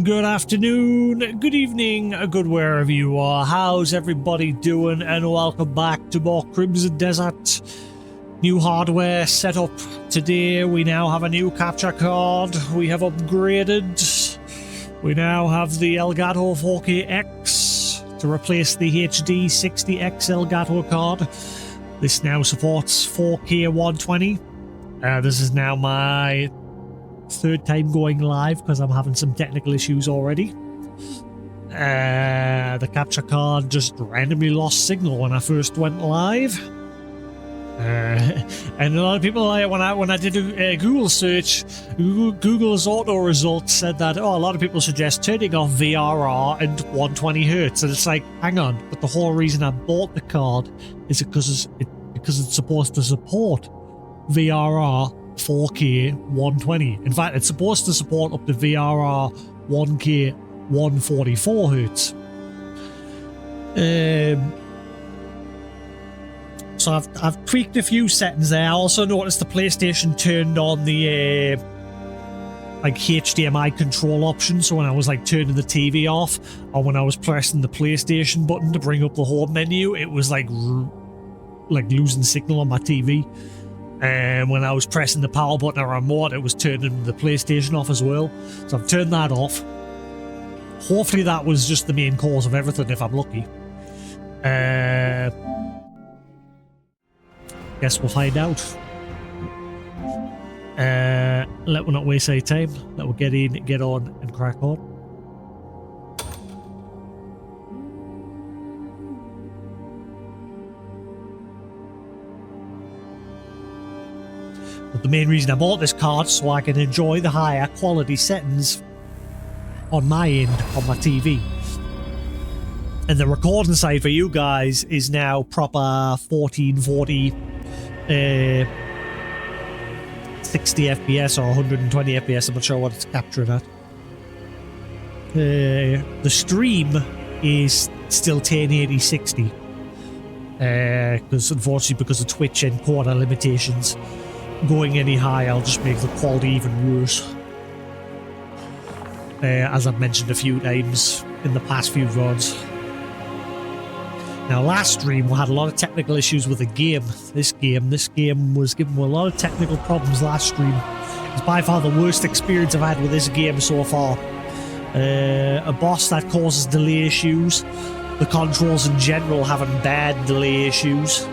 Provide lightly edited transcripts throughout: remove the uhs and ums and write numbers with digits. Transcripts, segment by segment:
Good afternoon, good evening, good wherever you are. How's everybody doing? And welcome back to more Crimson Desert. New hardware set up today. We now have a new capture card. We have upgraded. We now have the Elgato 4K-X to replace the HD 60X Elgato card. This now supports 4K 120. This is now my third time going live because I'm having some technical issues already. The capture card just randomly lost signal when I first went live. And a lot of people, when I did a Google search, Google's auto results said that a lot of people suggest turning off VRR and 120 Hz, and it's like, hang on, but the whole reason I bought the card is because it's supposed to support VRR 4K 120. In fact, it's supposed to support up to VRR 1K 144 Hz. So I've tweaked a few settings there. I also noticed the PlayStation turned on the like HDMI control option. So when I was like turning the TV off, or when I was pressing the PlayStation button to bring up the home menu, it was like losing signal on my TV. And when I was pressing the power button or remote, it was turning the PlayStation off as well. So I've turned that off. Hopefully that was just the main cause of everything, if I'm lucky. Guess we'll find out. Let me not waste any time. Let me get on and crack on. But the main reason I bought this card so I can enjoy the higher quality settings on my end on my TV. And the recording side for you guys is now proper 1440 60 FPS or 120 FPS. I'm not sure what it's capturing at. The stream is still 1080 60 because unfortunately because of Twitch encoder limitations, going any higher will just make the quality even worse. As I've mentioned a few times in the past few VODs. Now, last stream we had a lot of technical issues with the game. This game was giving me a lot of technical problems last stream. It's by far the worst experience I've had with this game so far. A boss that causes delay issues. The controls in general having bad delay issues.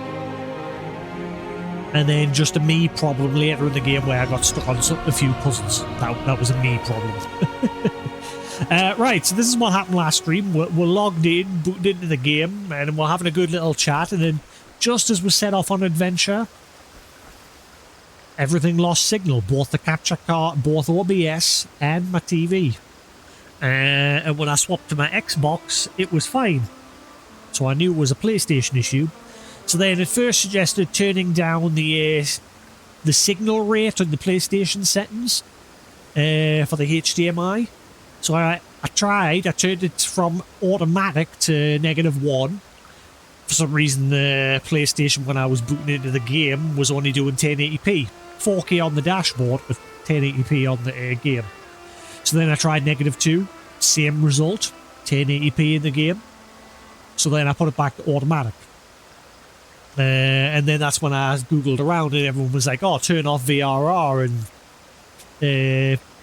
And then just a me problem later in the game where I got stuck on a few puzzles. That was a me problem. Right, so this is what happened last stream. We're logged in, booted into the game, and we're having a good little chat, and then just as we set off on adventure, everything lost signal, both the capture card, both OBS and my TV. And when I swapped to my Xbox, it was fine. So I knew it was a PlayStation issue. So then it first suggested turning down the signal rate on the PlayStation settings for the HDMI. So I turned it from automatic to -1. For some reason the PlayStation, when I was booting into the game, was only doing 1080p. 4K on the dashboard, but 1080p on the game. So then I tried -2, same result, 1080p in the game. So then I put it back to automatic. And then that's when I googled around and everyone was like, oh, turn off VRR and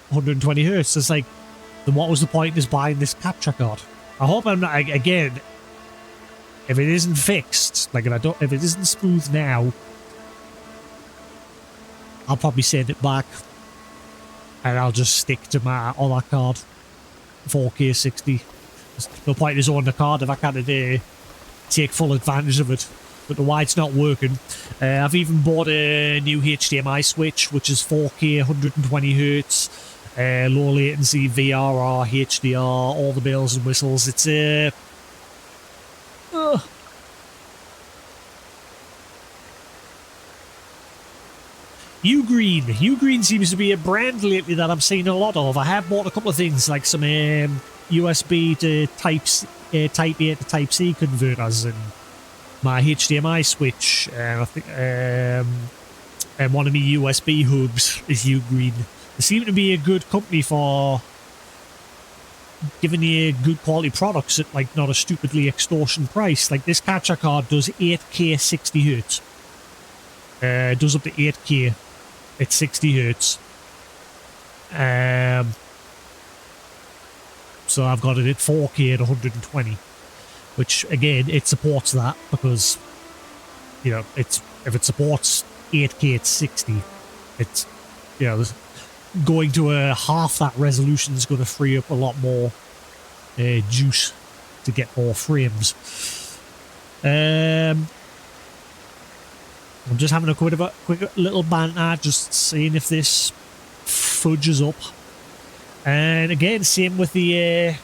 120 Hz. It's like, then what was the point in buying this capture card? I hope I'm not, again, if it isn't fixed, like if it isn't smooth now, I'll probably send it back and I'll just stick to my other card, 4K 60. There's no point in owning the card if I can't take full advantage of it. But the why it's not working. I've even bought a new HDMI switch, which is 4K 120 Hz. Low latency, VRR, HDR, all the bells and whistles. It's Ugreen seems to be a brand lately that I'm seeing a lot of. I have bought a couple of things like some USB to Type A to Type C converters and my HDMI switch. I think and one of my USB hubs is Ugreen. They seem to be a good company for giving you good quality products at like not a stupidly extortion price. Like this capture card does 8K 60 hertz. It does up to 8K at 60 hertz. So I've got it at 4K at 120, which again it supports that because you know if it supports 8K at 60, it's going to a half that resolution is going to free up a lot more juice to get more frames. I'm just having a quick little banter, just seeing if this fudges up. And again, same with the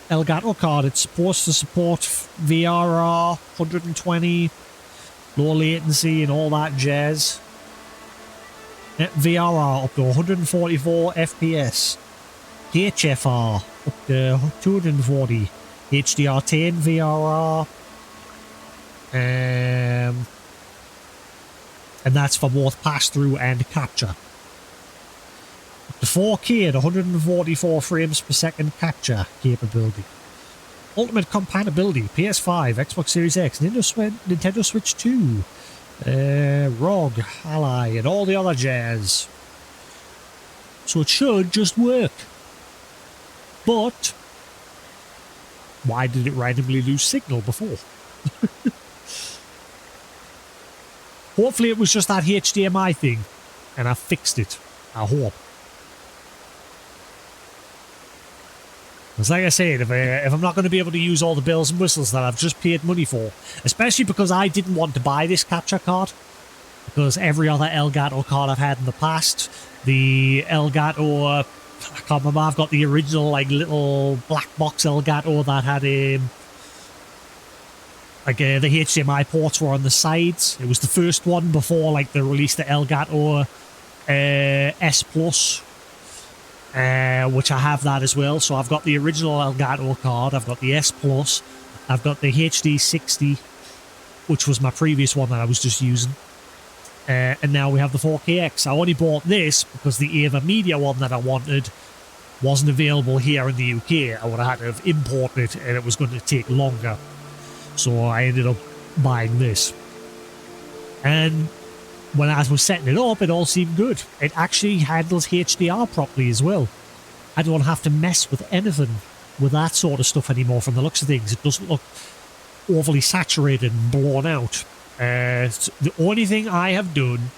Elgato card. It's supposed to support VRR, 120, low latency, and all that jazz. VRR up to 144 FPS. HFR up to 240. HDR10 VRR. And that's for both pass-through and capture. Up to 4K at 144 frames per second capture capability. Ultimate compatibility, PS5, Xbox Series X, Nintendo Switch 2, ROG, Ally, and all the other jazz. So it should just work. But why did it randomly lose signal before? Hopefully it was just that HDMI thing, and I fixed it. I hope. Because like I said, if I'm not going to be able to use all the bells and whistles that I've just paid money for, especially because I didn't want to buy this capture card, because every other Elgato card I've had in the past, the Elgato, I can't remember, I've got the original like little black box Elgato that had the HDMI ports were on the sides. It was the first one before like they released the Elgato S Plus. Which I have that as well. So I've got the original Elgato card, I've got the S Plus, I've got the HD60, which was my previous one that I was just using, and now we have the 4KX. I only bought this because the Ava Media one that I wanted wasn't available here in the UK. I would have had to have imported it, and it was going to take longer. So I ended up buying this. And when I was setting it up, it all seemed good. It actually handles HDR properly as well. I don't have to mess with anything with that sort of stuff anymore from the looks of things. It doesn't look overly saturated and blown out. The only thing I have done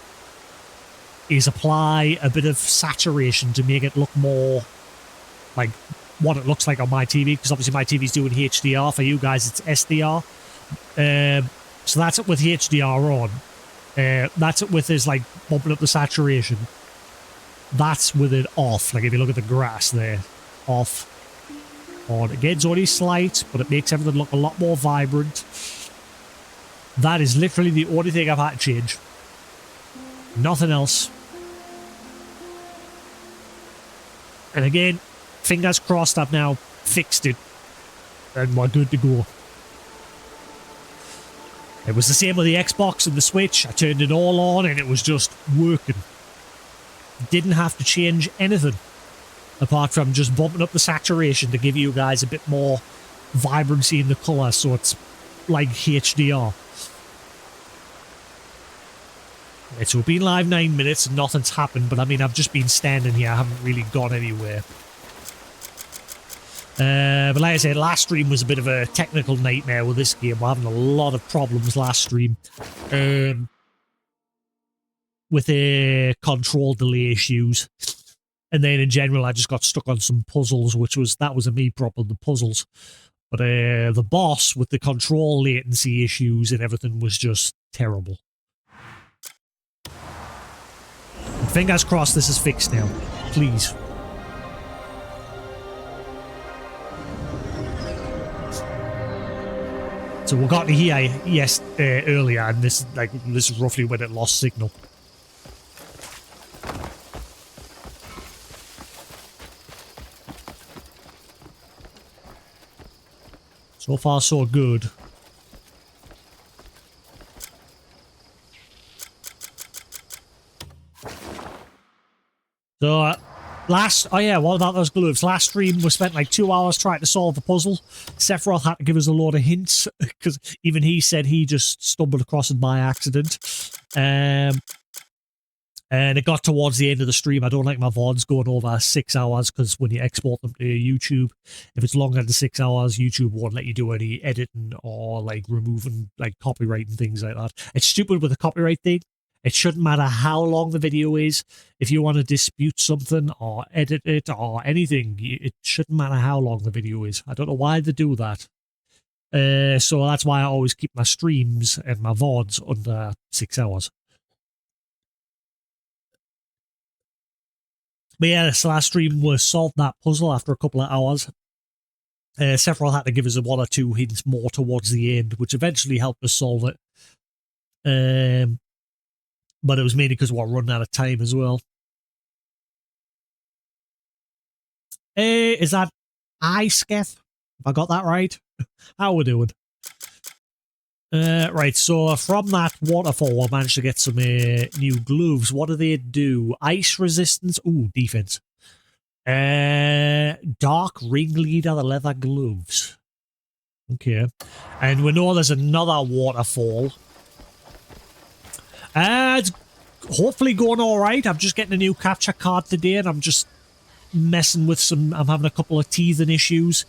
is apply a bit of saturation to make it look more like what it looks like on my TV, because obviously my TV's doing HDR. For you guys, it's SDR. So that's it with HDR on. That's it with is like bumping up the saturation. That's with it off. Like if you look at the grass there, off. On. Again, it's only slight, but it makes everything look a lot more vibrant. That is literally the only thing I've had to change. Nothing else. And again, fingers crossed, I've now fixed it. And we're good to go. It was the same with the Xbox and the Switch. I turned it all on and it was just working. Didn't have to change anything. Apart from just bumping up the saturation to give you guys a bit more vibrancy in the colour, so it's like HDR. Right, so we've been live 9 minutes and nothing's happened, but I mean, I've just been standing here. I haven't really gone anywhere. But like I said, last stream was a bit of a technical nightmare with this game. We're having a lot of problems last stream. With control delay issues. And then in general, I just got stuck on some puzzles, that was a me problem, the puzzles. But the boss with the control latency issues and everything was just terrible. And fingers crossed this is fixed now. Please. So we got to here earlier, and this is roughly when it lost signal. So far, so good. So, Oh yeah, what about those gloves? Last stream we spent like 2 hours trying to solve the puzzle. Sephiroth had to give us a load of hints because even he said he just stumbled across it by accident. And it got towards the end of the stream. I don't like my VODs going over 6 hours because when you export them to YouTube, if it's longer than 6 hours, YouTube won't let you do any editing or like removing like copyright and things like that. It's stupid with the copyright thing. It shouldn't matter how long the video is. If you want to dispute something or edit it or anything, it shouldn't matter how long the video is. I don't know why they do that. So that's why I always keep my streams and my VODs under 6 hours. But yeah, this last stream was solved that puzzle after a couple of hours. Sephiroth had to give us 1 or 2 hints more towards the end, which eventually helped us solve it. But it was mainly because we were running out of time as well. Is that Sketh? Have I got that right? How are we doing? Right, so from that waterfall, I managed to get some new gloves. What do they do? Ice resistance. Ooh, defense. Dark ringleader leather gloves. Okay. And we know there's another waterfall. It's hopefully going alright. I'm just getting a new capture card today and I'm just messing with some... I'm having a couple of teething issues.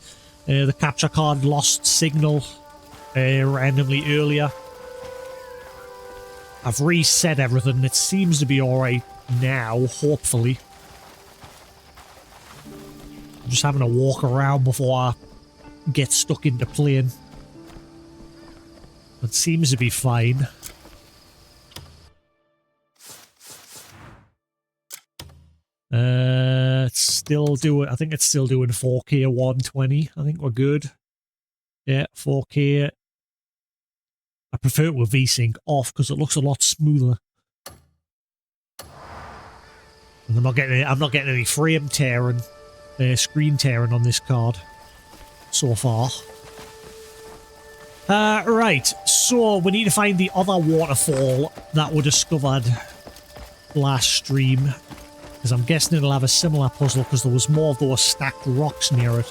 The capture card lost signal randomly earlier. I've reset everything. It seems to be alright now, hopefully. I'm just having a walk around before I get stuck into playing. It seems to be fine. It's still doing... I think it's still doing 4K 120. I think we're good. Yeah, 4K. I prefer it with VSync off because it looks a lot smoother. And I'm not getting any frame tearing, screen tearing on this card so far. Right, so we need to find the other waterfall that we discovered last stream. Because I'm guessing it'll have a similar puzzle because there was more of those stacked rocks near it.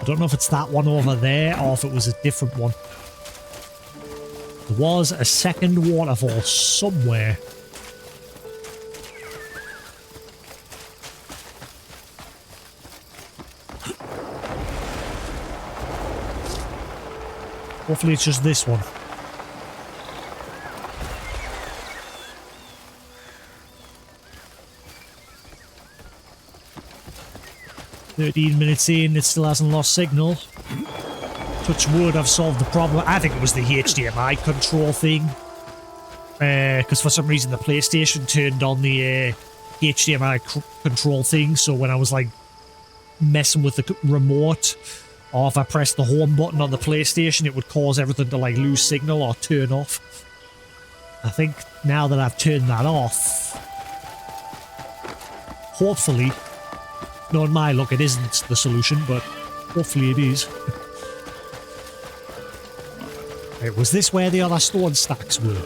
I don't know if it's that one over there or if it was a different one. There was a second waterfall somewhere. Hopefully it's just this one. "13 minutes in, it still hasn't lost signal. Touch wood, I've solved the problem." I think it was the HDMI control thing. Because for some reason the PlayStation turned on the HDMI control thing, so when I was like messing with the remote, or if I pressed the home button on the PlayStation, it would cause everything to like lose signal or turn off. I think now that I've turned that off, hopefully, knowing my luck, it isn't the solution, but hopefully it is. Right, was this where the other stone stacks were?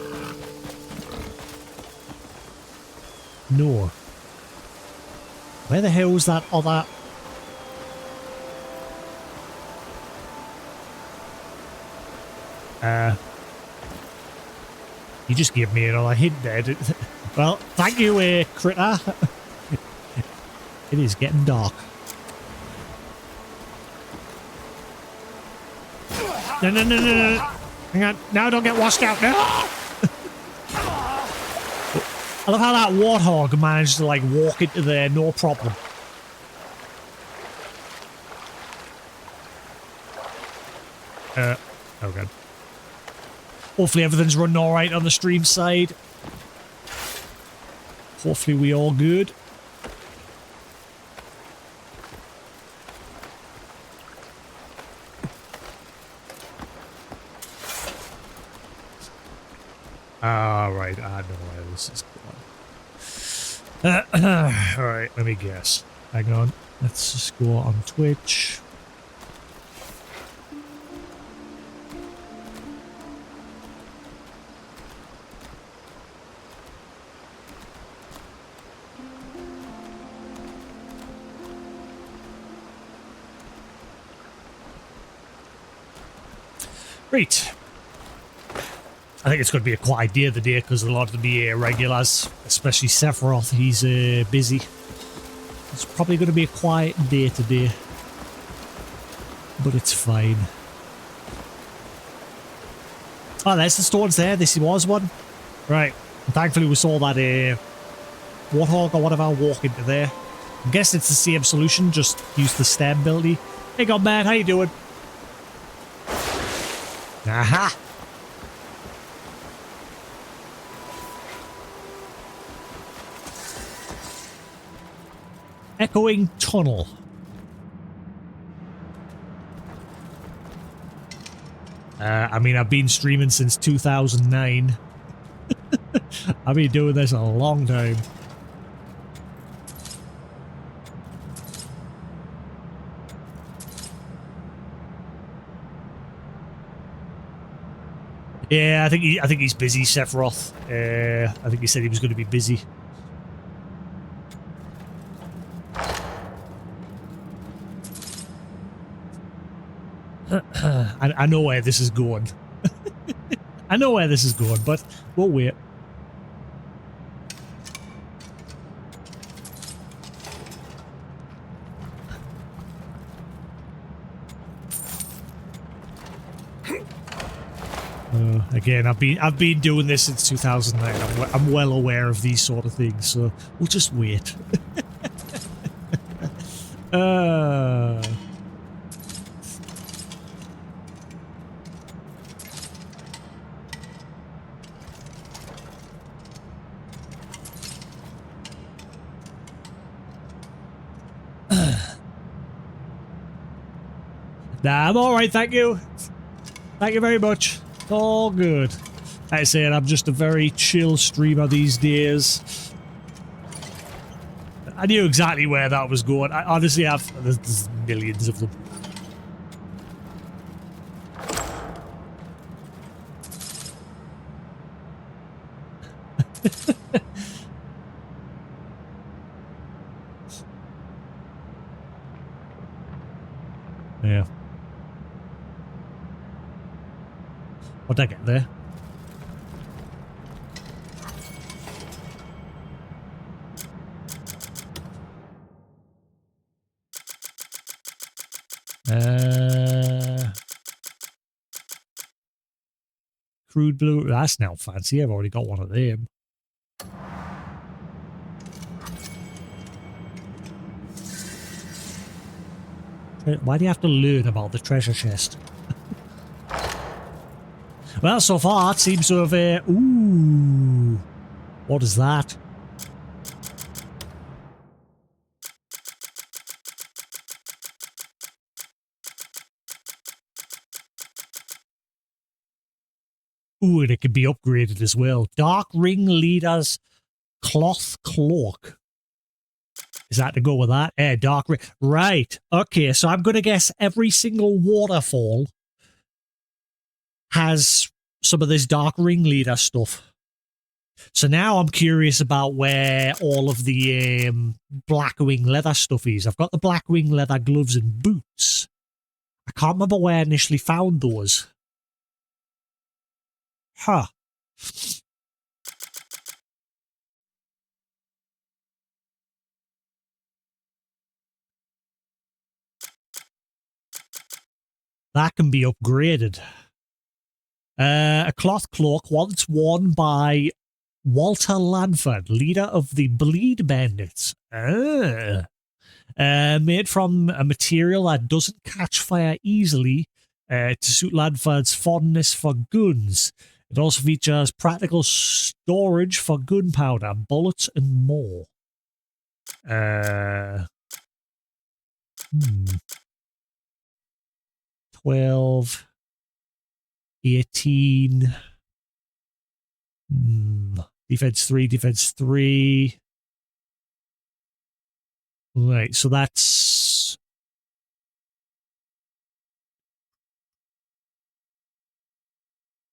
No. Where the hell was that other... You just gave me another hint there. Well, thank you, critter. It is getting dark. No, no, no, no, no. Hang on. No, don't get washed out. No! I love how that warthog managed to, like, walk into there, no problem. Oh, God. Hopefully everything's running alright on the stream side. Hopefully we all good. Right, I know where this is going. Alright, let me guess. Hang on. Let's just go on Twitch. Right. I think it's going to be a quiet day today because a lot of the regulars, especially Sephiroth, he's busy. It's probably going to be a quiet day today. But it's fine. Oh, there's the stones there. This was one. Right. Thankfully we saw that warthog or whatever walk into there. I guess it's the same solution, just use the stem ability. Hey God, man, how you doing? Aha! Echoing tunnel. I mean, I've been streaming since 2009. I've been doing this a long time. Yeah, I think he's busy, Sephiroth. I think he said he was going to be busy. I know where this is going. I know where this is going, but we'll wait. Again, I've been doing this since 2009. I'm well aware of these sort of things, so we'll just wait. Nah, I'm alright, thank you. Thank you very much. It's all good. Like I said, I'm just a very chill streamer these days. I knew exactly where that was going. I honestly have... There's millions of them. Yeah. What did I get there? Crude blue. That's now fancy. I've already got one of them. Why do you have to learn about the treasure chest? Well, so far it seems to have... ooh. What is that? Ooh, and it can be upgraded as well. Dark Ring Leader's Cloth Cloak. Is that to go with that? Dark Ring. Right. Okay, so I'm going to guess every single waterfall has some of this Dark Ring Leader stuff. So now I'm curious about where all of the Blackwing leather stuff is. I've got the Blackwing leather gloves and boots. I can't remember where I initially found those. Huh. That can be upgraded. A cloth cloak once worn by Walter Lanford, leader of the Bleed Bandits. Made from a material that doesn't catch fire easily to suit Lanford's fondness for guns. It also features practical storage for gunpowder, bullets, and more. 12, 18, defense 3, defense 3. Right, so that's...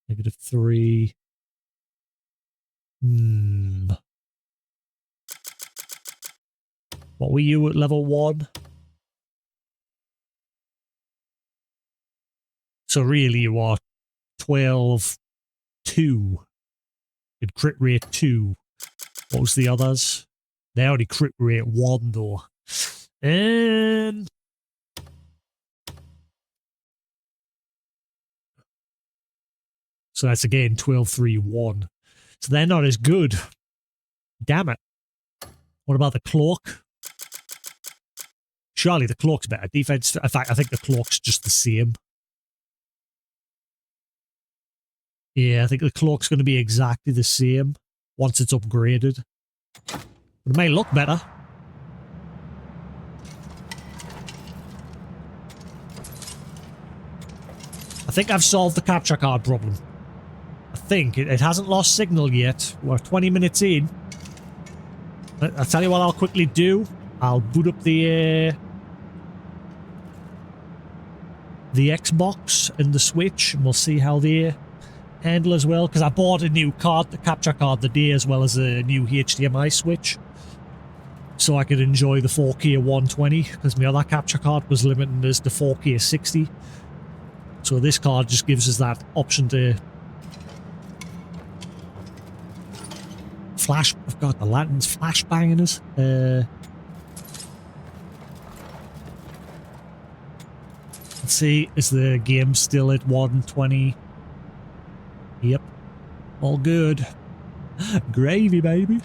-3. What were you at level 1? So really you are 12, 2. It crit rate 2. What was the others? They only crit rate 1 though. And so that's again 12, 3, 1. So they're not as good. Damn it. What about the cloak? Surely the cloak's better. Defense, in fact, I think the cloak's just the same. Yeah, I think the cloak's going to be exactly the same once it's upgraded. But it may look better. I think I've solved the capture card problem. I think. It hasn't lost signal yet. We're 20 minutes in. I'll tell you what I'll quickly do. I'll boot up the Xbox and the Switch, and we'll see how they handle as well, because I bought a new card, the capture card, the day, as well as a new HDMI switch, so I could enjoy the 4K 120, because my other capture card was limited as the 4K 60. So this card just gives us that option to flash. I've got the lanterns flash banging us. Let's see, is the game still at 120? Yep. All good. Gravy, baby.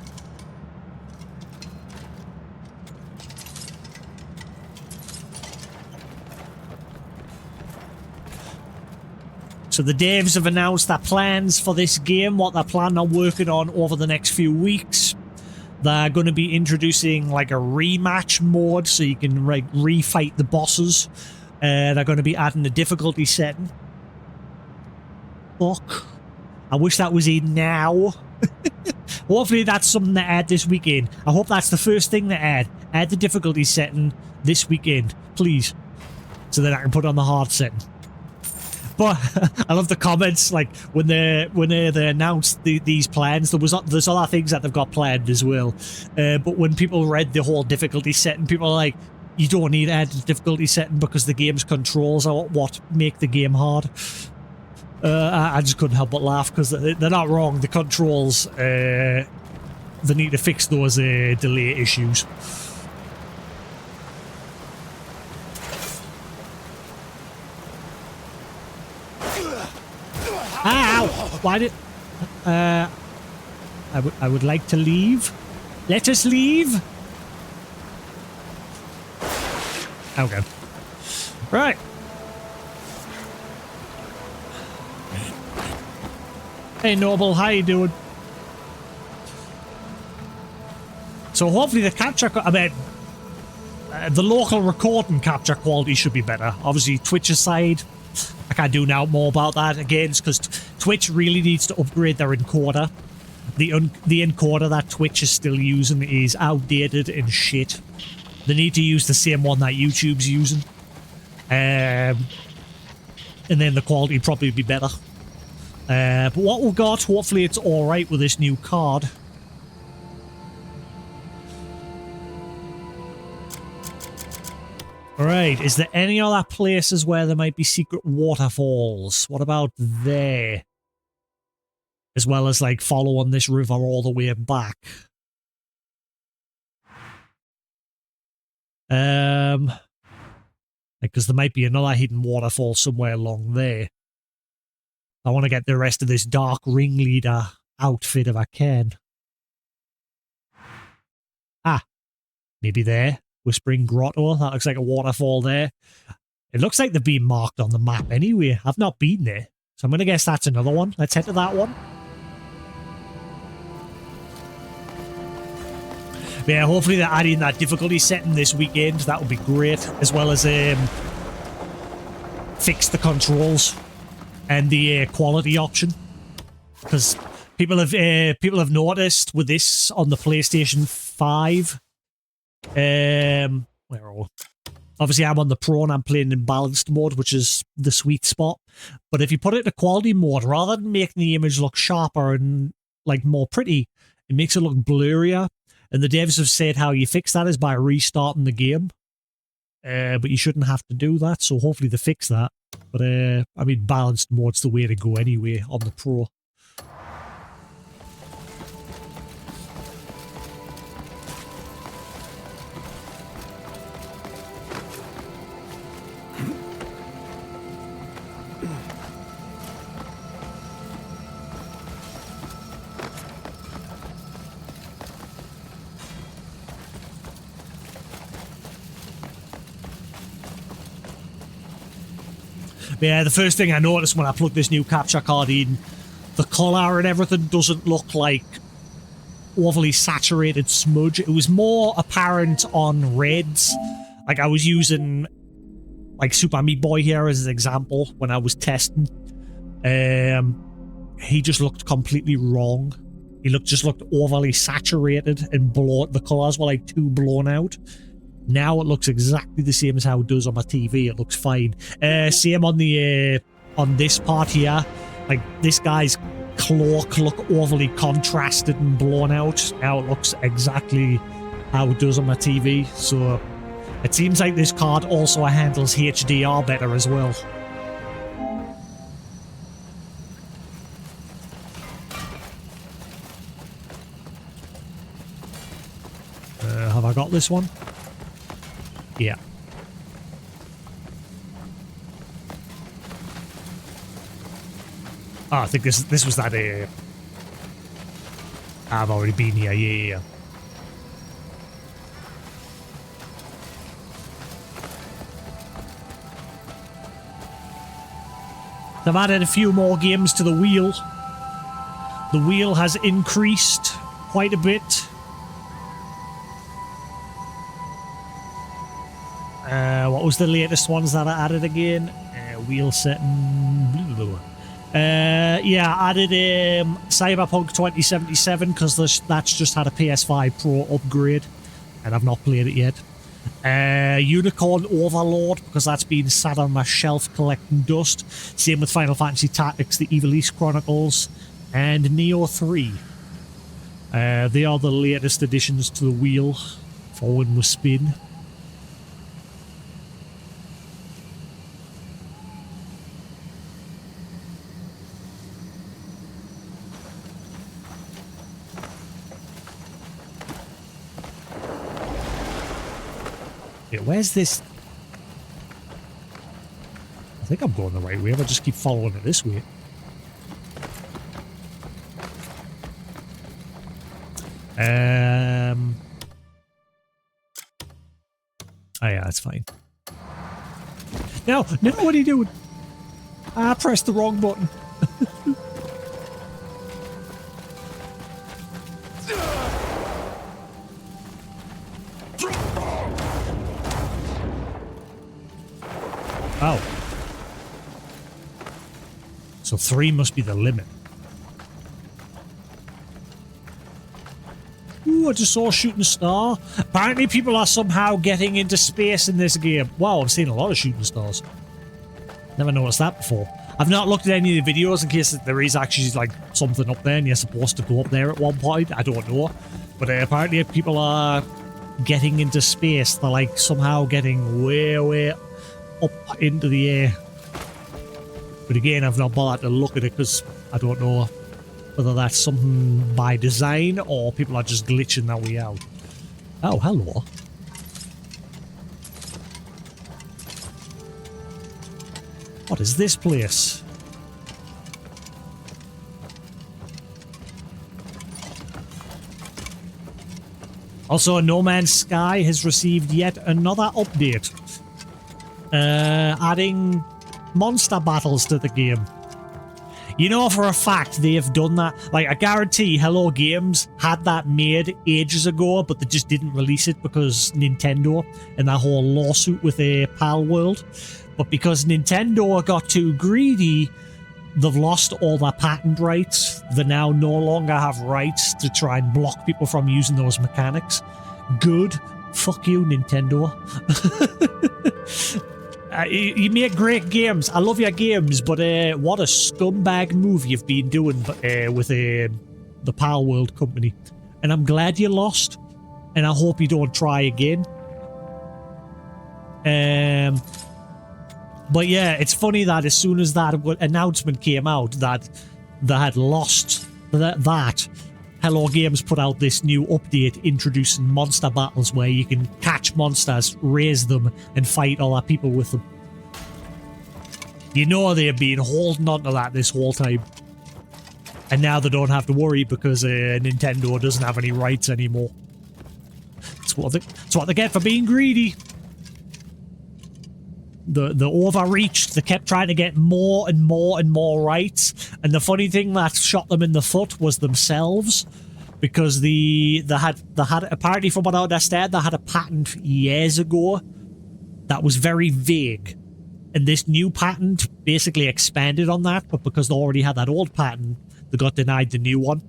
So the devs have announced their plans for this game, what they're planning on working on over the next few weeks. They're going to be introducing like a rematch mode so you can like refight the bosses. They're going to be adding a difficulty setting. Fuck. I wish that was in now. Hopefully that's something to add this weekend. I hope that's the first thing to add. Add the difficulty setting this weekend, please. So that I can put on the hard setting. But I love the comments, like when they announced these plans, there's other things that they've got planned as well. But when people read the whole difficulty setting, people are like, you don't need to add the difficulty setting because the game's controls are what make the game hard. I just couldn't help but laugh because they're not wrong. The controls, they need to fix those delay issues. Ow! Why did... I would like to leave. Let us leave. Okay. Right. Hey, Noble, how you doing? So hopefully the capture... the local recording capture quality should be better. Obviously, Twitch aside... I can't do now more about that again, because Twitch really needs to upgrade their encoder. The encoder that Twitch is still using is outdated and shit. They need to use the same one that YouTube's using. And then the quality would probably be better. But what we've got, hopefully it's alright with this new card. Alright, is there any other places where there might be secret waterfalls? What about there? As well as, like, following this river all the way back. Because there might be another hidden waterfall somewhere along there. I want to get the rest of this Dark Ringleader outfit if I can. Ah, maybe there. Whispering Grotto. That looks like a waterfall there. It looks like they've been marked on the map anyway. I've not been there. So I'm going to guess that's another one. Let's head to that one. Yeah, hopefully they're adding that difficulty setting this weekend. That would be great. As well as fix the controls and the quality option. Because people have noticed with this on the PlayStation 5... where are we? Obviously I'm on the Pro and I'm playing in balanced mode, which is the sweet spot. But if you put it in quality mode, rather than making the image look sharper and like more pretty, it makes it look blurrier. And the devs have said how you fix that is by restarting the game. But you shouldn't have to do that, so hopefully they fix that. But, I mean, balanced mode's the way to go anyway on the Pro. Yeah, the first thing I noticed when I plugged this new capture card in, the colour and everything doesn't look like overly saturated smudge. It was more apparent on reds. Like, I was using, like, Super Meat Boy here as an example when I was testing. He just looked completely wrong. He just looked overly saturated and the colours were, like, too blown out. Now it looks exactly the same as how it does on my TV. It looks fine. Same on the on this part here. Like, this guy's cloak look overly contrasted and blown out. Now it looks exactly how it does on my TV. So it seems like this card also handles HDR better as well. Have I got this one? Yeah. Oh, I think this was that. I've already been here. Yeah. They've added a few more games to the wheel. The wheel has increased quite a bit. What was the latest ones that I added again? Wheel setting. Yeah, I added Cyberpunk 2077 because that's just had a PS5 Pro upgrade and I've not played it yet. Unicorn Overlord because that's been sat on my shelf collecting dust. Same with Final Fantasy Tactics, the Evil East Chronicles, and Neo 3. They are the latest additions to the wheel for when we spin. Where's this? I think I'm going the right way, but I just keep following it this way. Oh yeah, that's fine. No, what are you doing? I pressed the wrong button. Oh. So 3 must be the limit. Ooh, I just saw a shooting star. Apparently people are somehow getting into space in this game. Wow, I've seen a lot of shooting stars. Never noticed that before. I've not looked at any of the videos in case there is actually like something up there and you're supposed to go up there at one point. I don't know. But apparently people are getting into space. They're like somehow getting way up into the air. But again, I've not bothered to look at it because I don't know whether that's something by design or people are just glitching their way out. Oh, hello. What is this place? Also, No Man's Sky has received yet another update. Adding monster battles to the game. You know for a fact they've done that. Like, I guarantee Hello Games had that made ages ago, but they just didn't release it because Nintendo and that whole lawsuit with Pal World. But because Nintendo got too greedy, they've lost all their patent rights. They now no longer have rights to try and block people from using those mechanics. Good. Fuck you, Nintendo. You make great games. I love your games, but what a scumbag move you've been doing with the Pal World company. And I'm glad you lost, and I hope you don't try again. But yeah, it's funny that as soon as that announcement came out that they had lost that, Hello Games put out this new update introducing monster battles where you can catch monsters, raise them, and fight other people with them. You know they've been holding on to that this whole time. And now they don't have to worry because Nintendo doesn't have any rights anymore. It's what they get for being greedy. The overreached. They kept trying to get more and more and more rights. And the funny thing that shot them in the foot was themselves. Because they had apparently, from what I understand, they had a patent years ago that was very vague. And this new patent basically expanded on that, but because they already had that old patent, they got denied the new one.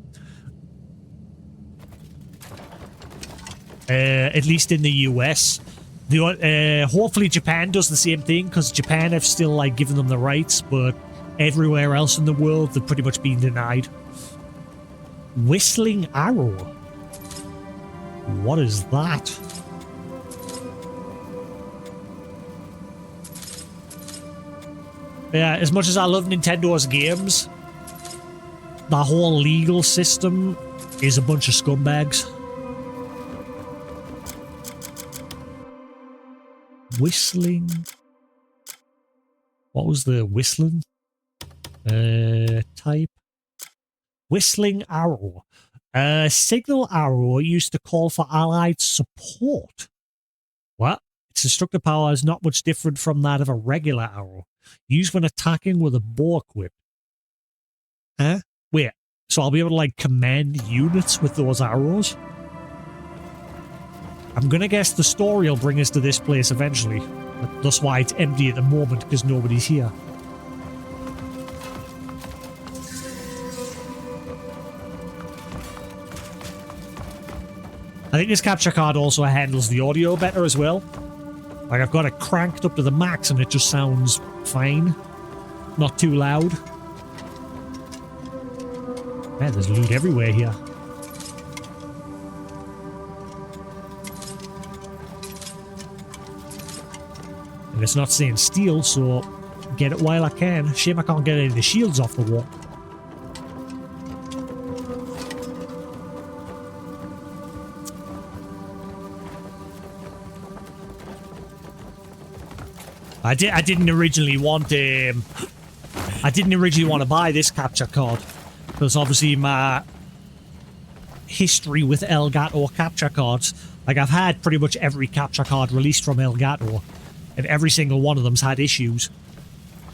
At least in the US. Hopefully Japan does the same thing, because Japan have still like given them the rights, but everywhere else in the world they've pretty much been denied. Whistling Arrow. What is that? Yeah, as much as I love Nintendo's games, the whole legal system is a bunch of scumbags. Whistling. What was the whistling? Type. Whistling Arrow. A signal arrow used to call for allied support. What? Its destructive power is not much different from that of a regular arrow. Used when attacking with a bow equipped. Huh? Wait, so I'll be able to, like, command units with those arrows? I'm gonna guess the story will bring us to this place eventually. But that's why it's empty at the moment, because nobody's here. I think this capture card also handles the audio better as well. Like, I've got it cranked up to the max and it just sounds fine. Not too loud. Man, there's loot everywhere here. And it's not saying steal, so get it while I can. Shame I can't get any of the shields off the wall. I didn't originally want to buy this capture card, because obviously my history with Elgato capture cards, like, I've had pretty much every capture card released from Elgato, and every single one of them's had issues,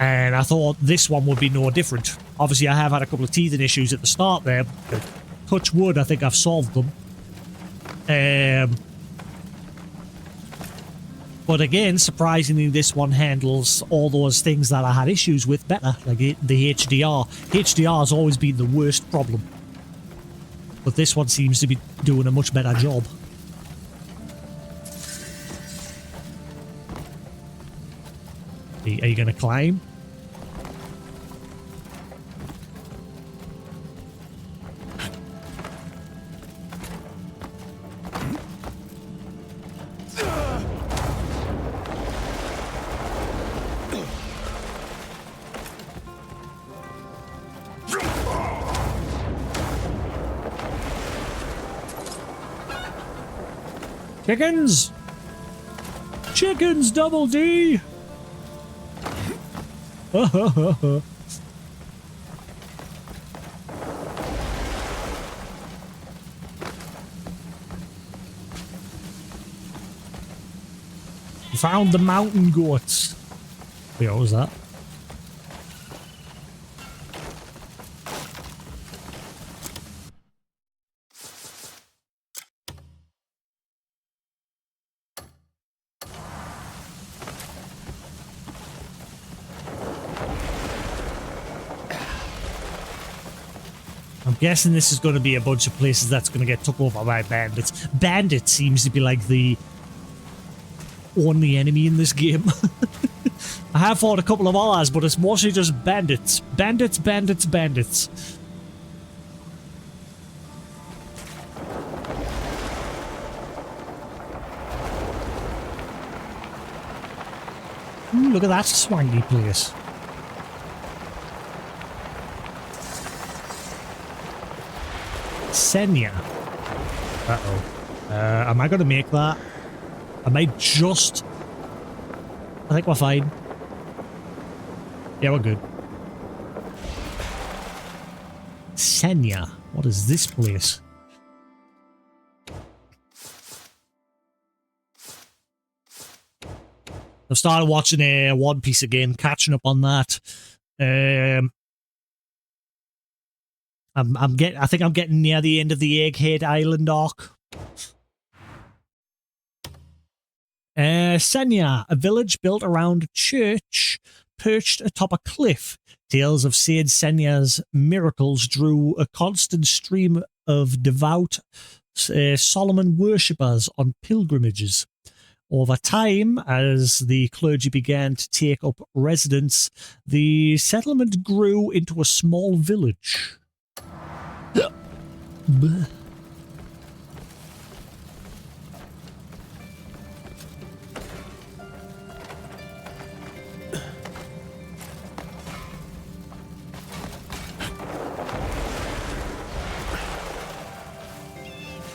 and I thought this one would be no different. Obviously I have had a couple of teething issues at the start there, but touch wood, I think I've solved them. But again, surprisingly, this one handles all those things that I had issues with better, like the HDR. HDR has always been the worst problem. But this one seems to be doing a much better job. Are you going to climb? Chickens! Chickens, double D! You found the mountain goats. Wait, what was that? I'm guessing this is going to be a bunch of places that's going to get took over by bandits. Bandit seems to be like the only enemy in this game. I have fought a couple of others, but it's mostly just bandits. Bandits, bandits, bandits. look at that swanky place. Senya. Uh-oh. Am I going to make that? I might just... I think we're fine. Yeah, we're good. Senya. What is this place? I've started watching One Piece again, catching up on that. I think I'm getting near the end of the Egghead Island arc. Senya, a village built around a church perched atop a cliff. Tales of Saint Senya's miracles drew a constant stream of devout Solomon worshippers on pilgrimages. Over time, as the clergy began to take up residence, the settlement grew into a small village.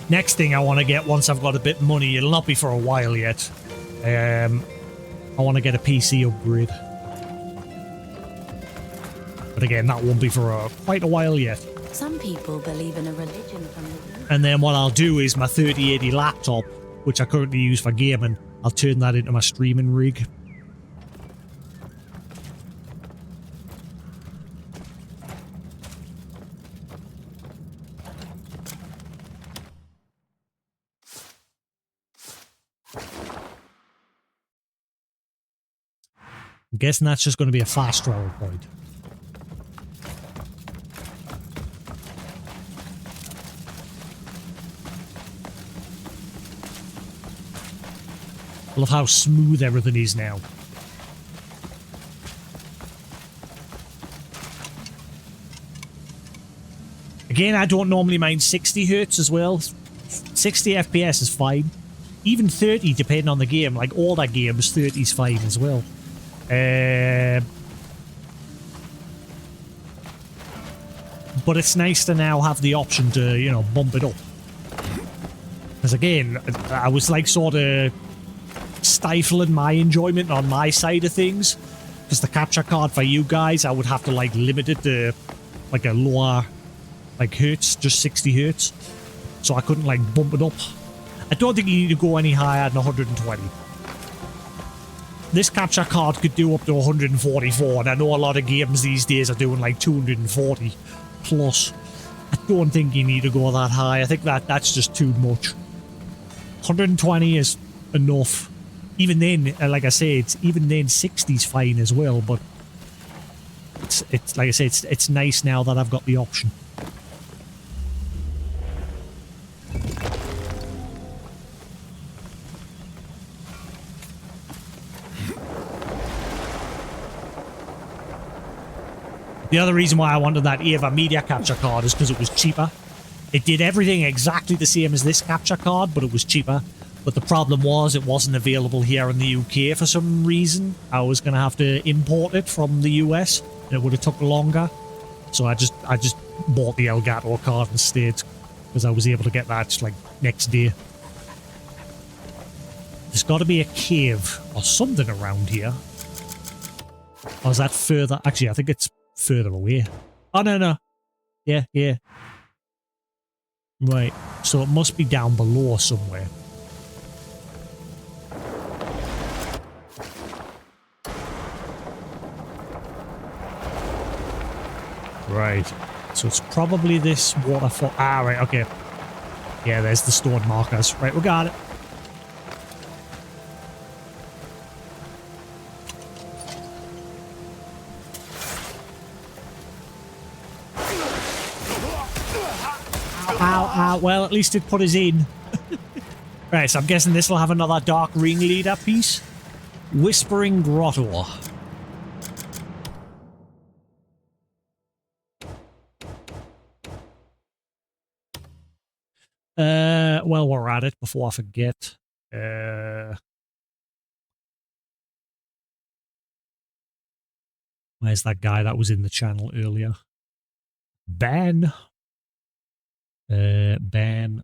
Next thing I want to get once I've got a bit of money, it'll not be for a while yet. I want to get a PC upgrade. But again, that won't be for quite a while yet. Some people believe in a religion from the... And then what I'll do is my 3080 laptop, which I currently use for gaming, I'll turn that into my streaming rig. I'm guessing that's just going to be a fast travel point. I love how smooth everything is now. Again, I don't normally mind 60 hertz as well. 60 FPS is fine. Even 30 depending on the game. Like all that games, 30 is fine as well. But it's nice to now have the option to, you know, bump it up. Because again, I was like sort of stifling my enjoyment on my side of things. Because the capture card for you guys, I would have to like limit it to like a lower like hertz, just 60 hertz. So I couldn't like bump it up. I don't think you need to go any higher than 120. This capture card could do up to 144, and I know a lot of games these days are doing like 240 plus. I don't think you need to go that high. I think that's just too much. 120 is enough. Even then, like I say, it's even then 60's fine as well. But it's like I say, it's nice now that I've got the option. The other reason why I wanted that Ava media capture card is because it was cheaper. It did everything exactly the same as this capture card, but it was cheaper. But the problem was it wasn't available here in the UK for some reason. I was going to have to import it from the US, and it would have took longer. So I just bought the Elgato card instead, because I was able to get that like next day. There's got to be a cave or something around here. Or is that further? Actually, I think it's further away. Oh, no. Yeah. Right. So it must be down below somewhere. Right. So it's probably this waterfall. Ah, right. Okay. Yeah, there's the stone markers. Right, we got it. Ow. Well, at least it put us in. Right, so I'm guessing this will have another dark ringleader piece. Whispering Grotto. Well, we're at it before I forget. Where's that guy that was in the channel earlier? Ben. Ben.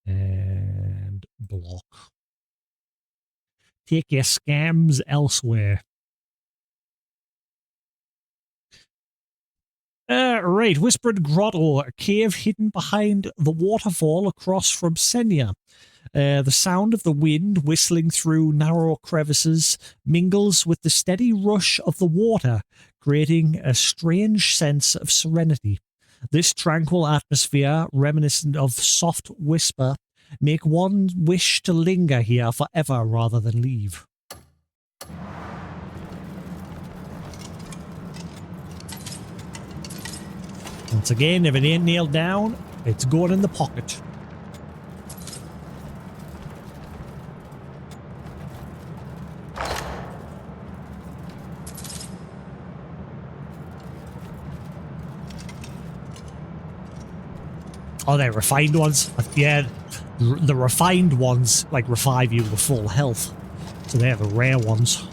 And block. Take your scams elsewhere. Right, Whispered Grotto, a cave hidden behind the waterfall across from Senya. The sound of the wind whistling through narrow crevices mingles with the steady rush of the water, creating a strange sense of serenity. This tranquil atmosphere, reminiscent of soft whisper, make one wish to linger here forever rather than leave. Once again, if it ain't nailed down, it's going in the pocket. Oh, they're refined ones. Yeah, the refined ones, like, revive you with full health. So they're the rare ones.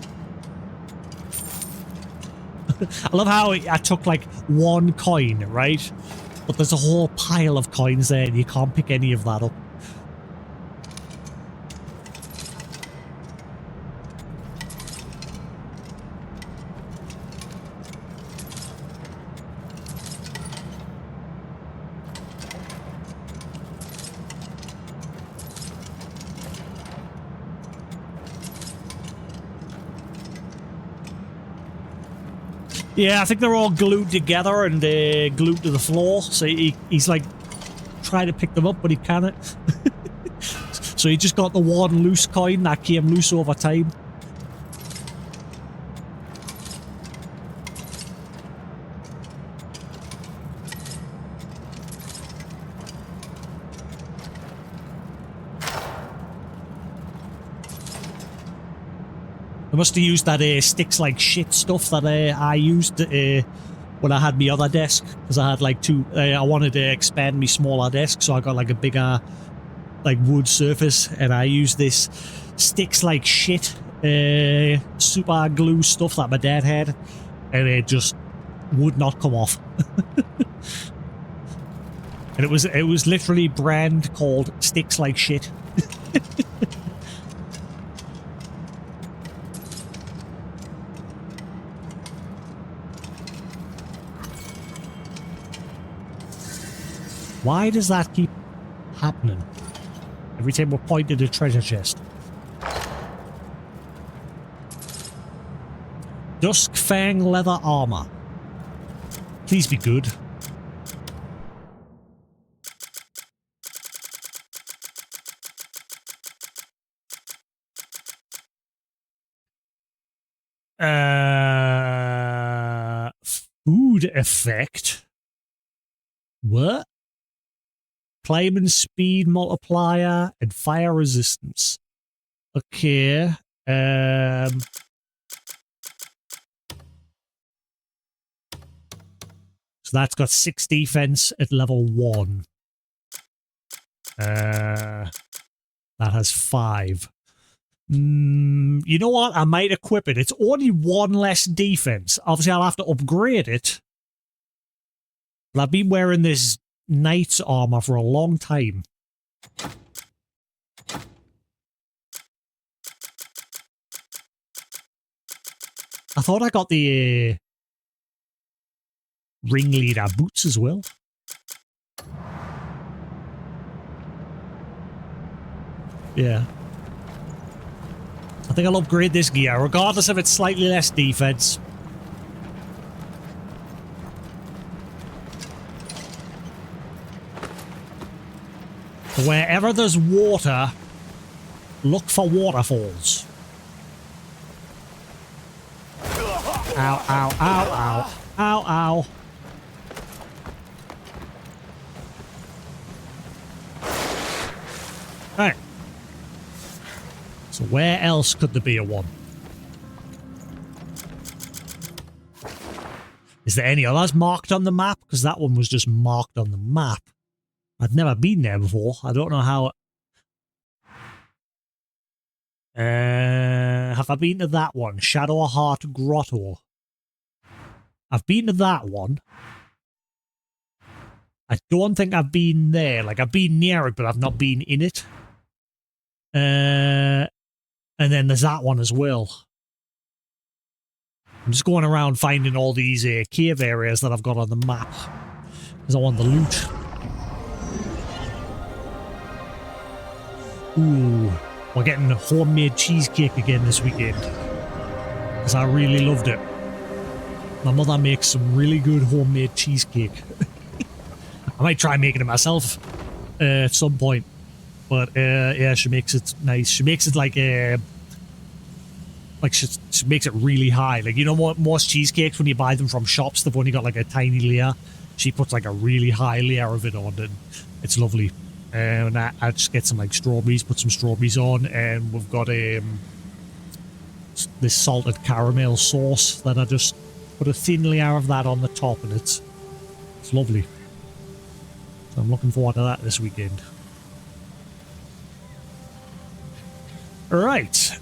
I love how I took, like, one coin, right? But there's a whole pile of coins there and you can't pick any of that up. Yeah, I think they're all glued together and glued to the floor. So he's like trying to pick them up, but he can't. So he just got the one loose coin that came loose over time. I must have used that sticks like shit stuff that I used when I had my other desk, because I had like two. I wanted to expand my smaller desk, so I got like a bigger like wood surface, and I used this sticks like shit super glue stuff that my dad had, and it just would not come off. And it was literally brand called Sticks Like Shit. Why does that keep happening? Every time we're pointed at a treasure chest. Dusk Fang leather armor. Please be good. Food effect. What? Climbing speed multiplier and fire resistance. Okay. So that's got 6 defense at level 1. That has 5. You know what? I might equip it. It's only 1 less defense. Obviously, I'll have to upgrade it. But I've been wearing this knight's armor for a long time. I thought I got the ringleader boots as well. Yeah. I think I'll upgrade this gear, regardless if it's slightly less defense. Wherever there's water, look for waterfalls. Ow, ow, ow, ow. Ow, ow. Right. So where else could there be a one? Is there any others marked on the map? Because that one was just marked on the map. I've never been there before. I don't know how... have I been to that one? Shadow Heart Grotto. I've been to that one. I don't think I've been there. Like, I've been near it, but I've not been in it. And then there's that one as well. I'm just going around finding all these cave areas that I've got on the map. Because I want the loot. Ooh. We're getting homemade cheesecake again this weekend. Because I really loved it. My mother makes some really good homemade cheesecake. I might try making it myself at some point. But yeah, she makes it nice. She makes it like she makes it really high. Like, you know what, most cheesecakes, when you buy them from shops, they've only got like a tiny layer. She puts like a really high layer of it on, and it's lovely. And I just get some like strawberries, put some strawberries on, and we've got this salted caramel sauce that I just put a thin layer of that on the top, and it's lovely. So I'm looking forward to that this weekend. Right.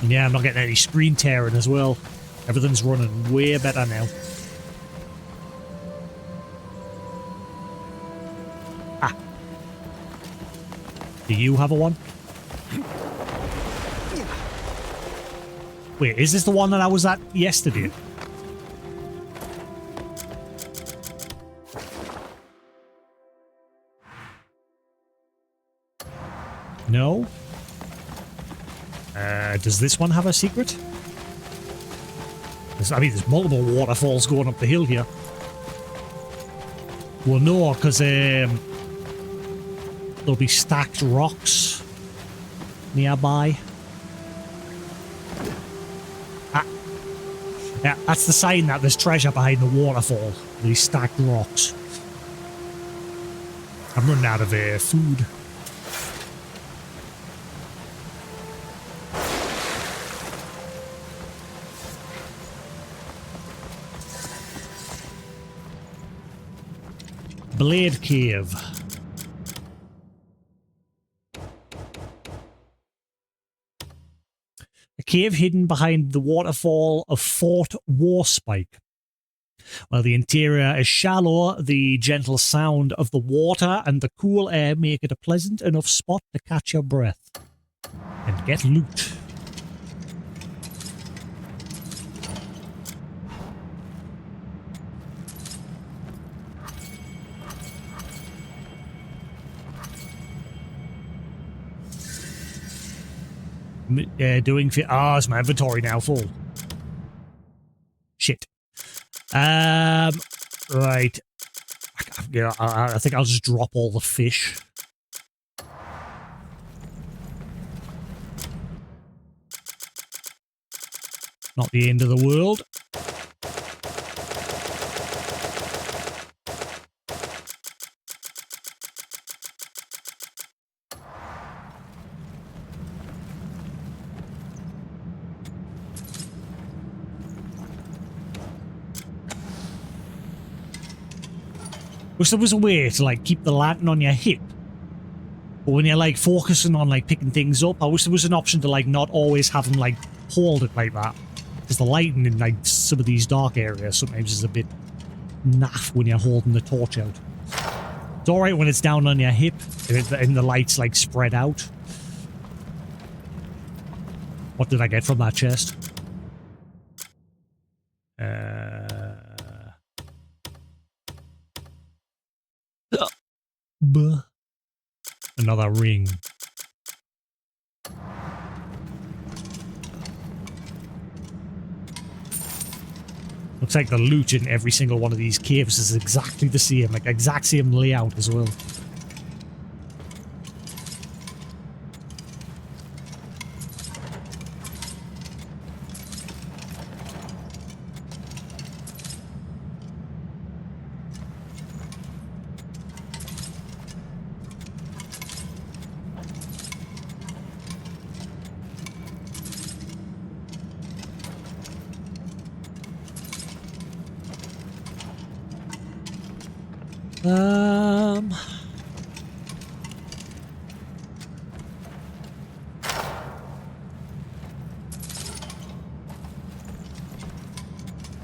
And yeah, I'm not getting any screen tearing as well. Everything's running way better now. Ah. Do you have a one? Wait, is this the one that I was at yesterday? No? Does this one have a secret? I mean, there's multiple waterfalls going up the hill here. Well, no, because there'll be stacked rocks nearby. Ah. Yeah, that's the sign that there's treasure behind the waterfall. These stacked rocks. I'm running out of food. Blade Cave. A cave hidden behind the waterfall of Fort Warspike. While the interior is shallow, the gentle sound of the water and the cool air make it a pleasant enough spot to catch your breath and get loot. Doing fit. Is my inventory now full? Shit. Right. Yeah, I think I'll just drop all the fish. Not the end of the world. Wish there was a way to like keep the lantern on your hip. But when you're like focusing on like picking things up, I wish there was an option to like not always have them like hold it like that. Because the lighting in like some of these dark areas sometimes is a bit naff when you're holding the torch out. It's alright when it's down on your hip and the light's like spread out. What did I get from that chest? Another ring. Looks like the loot in every single one of these caves is exactly the same, like exact same layout as well.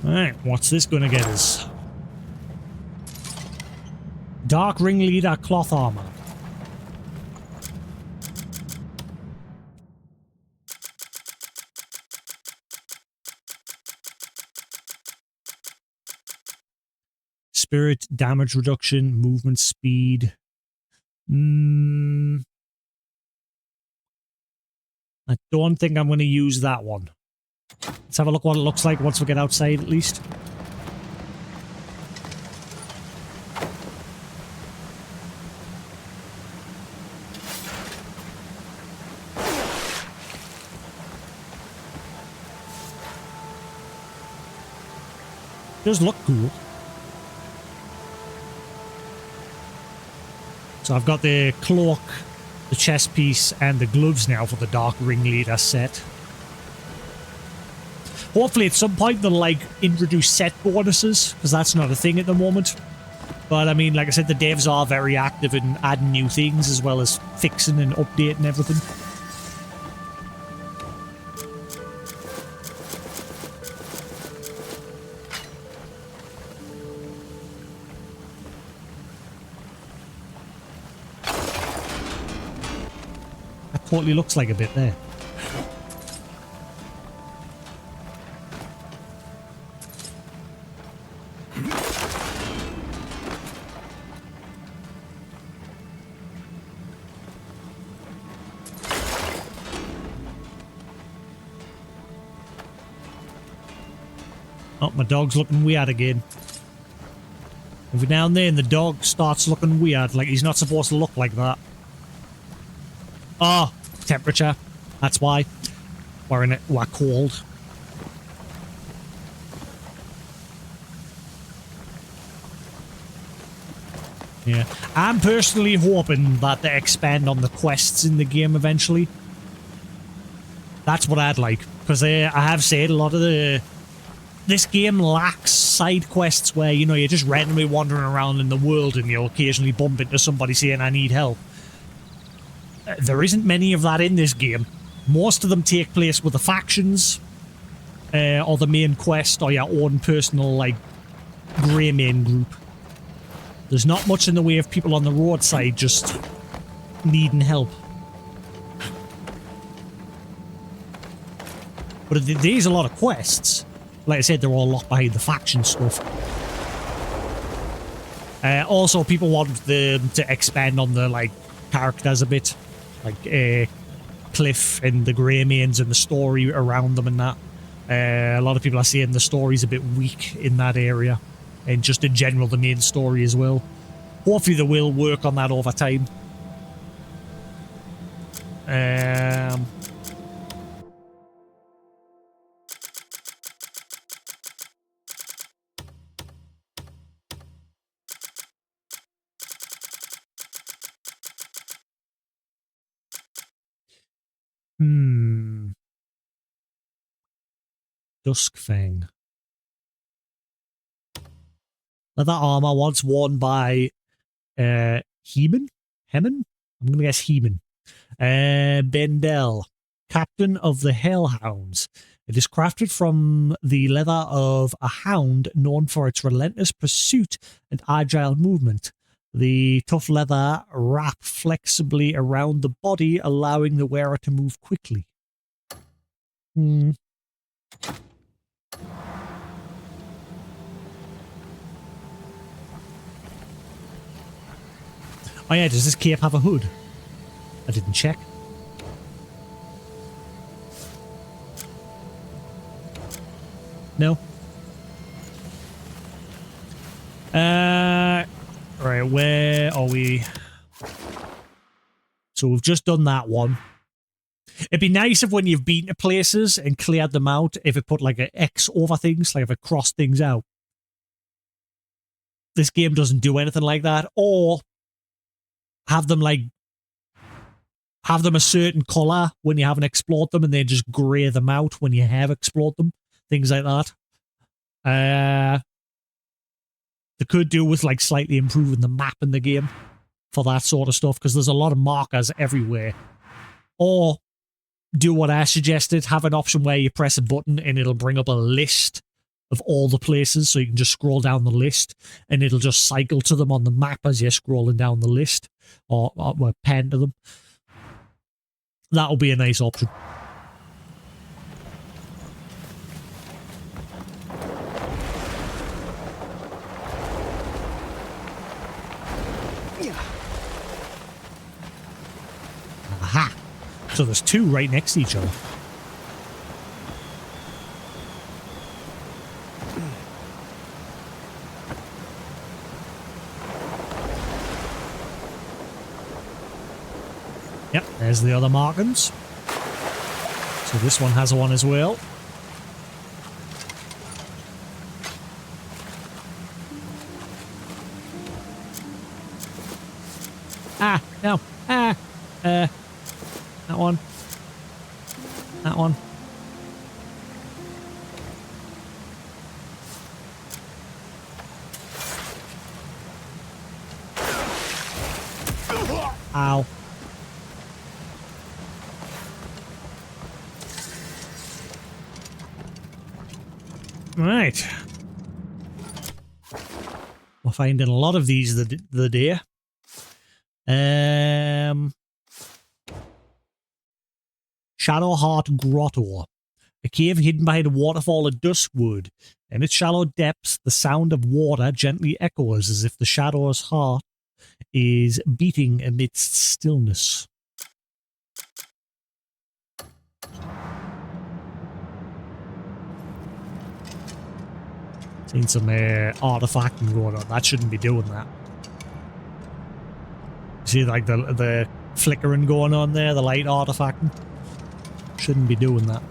Alright, what's this gonna get us? Dark Ringleader cloth armor. Spirit damage reduction, movement speed. I don't think I'm going to use that one. Let's have a look what it looks like once we get outside at least. Does look cool. So I've got the cloak, the chest piece, and the gloves now for the Dark Ringleader set. Hopefully at some point they'll like introduce set bonuses, because that's not a thing at the moment. But I mean, like I said, the devs are very active in adding new things as well as fixing and updating everything. That totally looks like a bit there. Oh, my dog's looking weird again. Every now and then the dog starts looking weird, like he's not supposed to look like that. Oh, temperature. That's why. We're cold. Yeah. I'm personally hoping that they expand on the quests in the game eventually. That's what I'd like. Because I have said a lot of this game lacks side quests where, you know, you're just randomly wandering around in the world and you'll occasionally bump into somebody saying, I need help. There isn't many of that in this game. Most of them take place with the factions, or the main quest, or your own personal, like, grey main group. There's not much in the way of people on the roadside just needing help. But there's a lot of quests. Like I said, they're all locked behind the faction stuff. Also, people want them to expand on the, like, characters a bit. Like, Cliff and the Greymanes and the story around them and that. A lot of people are saying the story's a bit weak in that area. And just in general, the main story as well. Hopefully they will work on that over time. Duskfang. Leather armor once worn by Heman? I'm gonna guess Heman. Bendel, captain of the Hellhounds. It is crafted from the leather of a hound known for its relentless pursuit and agile movement. The tough leather wrap flexibly around the body, allowing the wearer to move quickly. Oh yeah, does this cape have a hood? I didn't check. No. Right, where are we? So we've just done that one. It'd be nice if when you've been to places and cleared them out, if it put like an X over things, like if it crossed things out. This game doesn't do anything like that. Or have them a certain colour when you haven't explored them and then just grey them out when you have explored them. Things like that. They could do with like slightly improving the map in the game for that sort of stuff, because there's a lot of markers everywhere. Or do what I suggested, have an option where you press a button and it'll bring up a list of all the places, so you can just scroll down the list and it'll just cycle to them on the map as you're scrolling down the list, or pen to them. That'll be a nice option. Aha! So there's two right next to each other. Yep, there's the other markings. So this one has one as well. Ah, no. Ah. That one. That one. Ow. Right. We're finding a lot of these the day. Shadowheart Grotto. A cave hidden behind a waterfall of duskwood. In its shallow depths, the sound of water gently echoes as if the shadow's heart is beating amidst stillness. Seen some artifacting going on. That shouldn't be doing that. See, like the flickering going on there, the light artifacting. Shouldn't be doing that.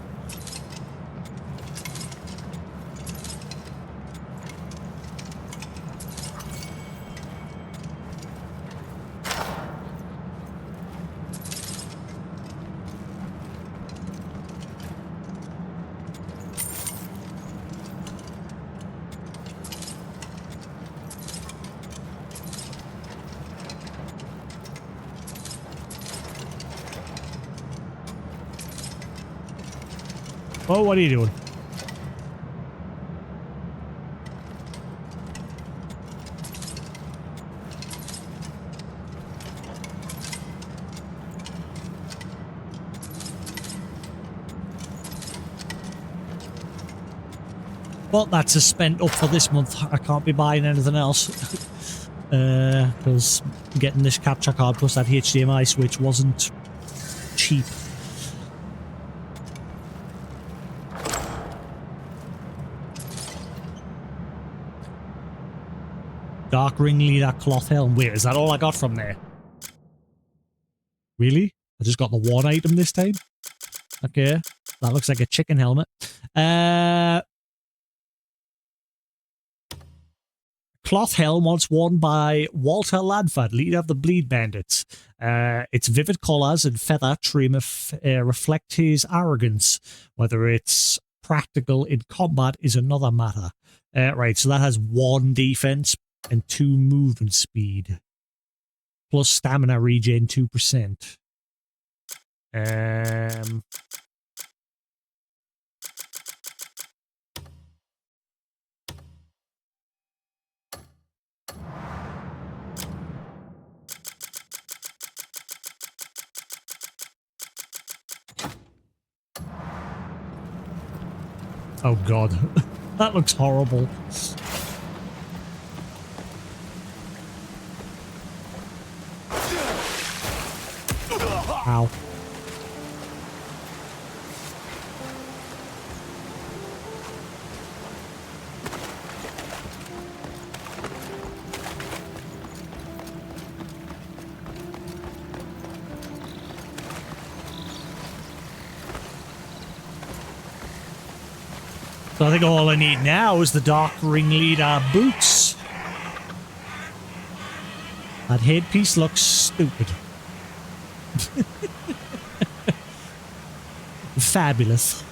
Oh, what are you doing? Well, that's a spent up for this month. I can't be buying anything else. Because getting this capture card plus that HDMI switch wasn't cheap. Dark Ringleader Cloth Helm. Wait, is that all I got from there? Really? I just got the one item this time? Okay. That looks like a chicken helmet. Cloth Helm, once worn by Walter Ladford, leader of the Bleed Bandits. Its vivid colours and feather trim reflect his arrogance. Whether it's practical in combat is another matter. Right, so that has 1 defense and 2 movement speed. Plus stamina regen 2%. Oh god, that looks horrible. Ow. So I think all I need now is the Dark Ringleader boots. That headpiece looks stupid. Fabulous.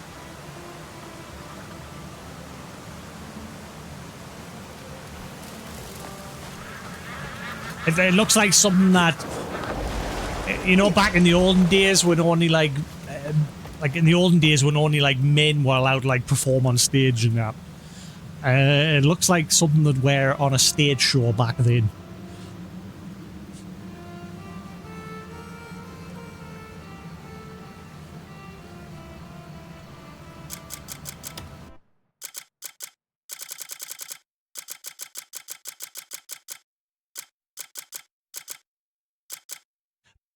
It looks like something that, you know, back in the olden days when only like in the olden days when only like men were allowed to like perform on stage and that. It looks like something they'd wear on a stage show back then.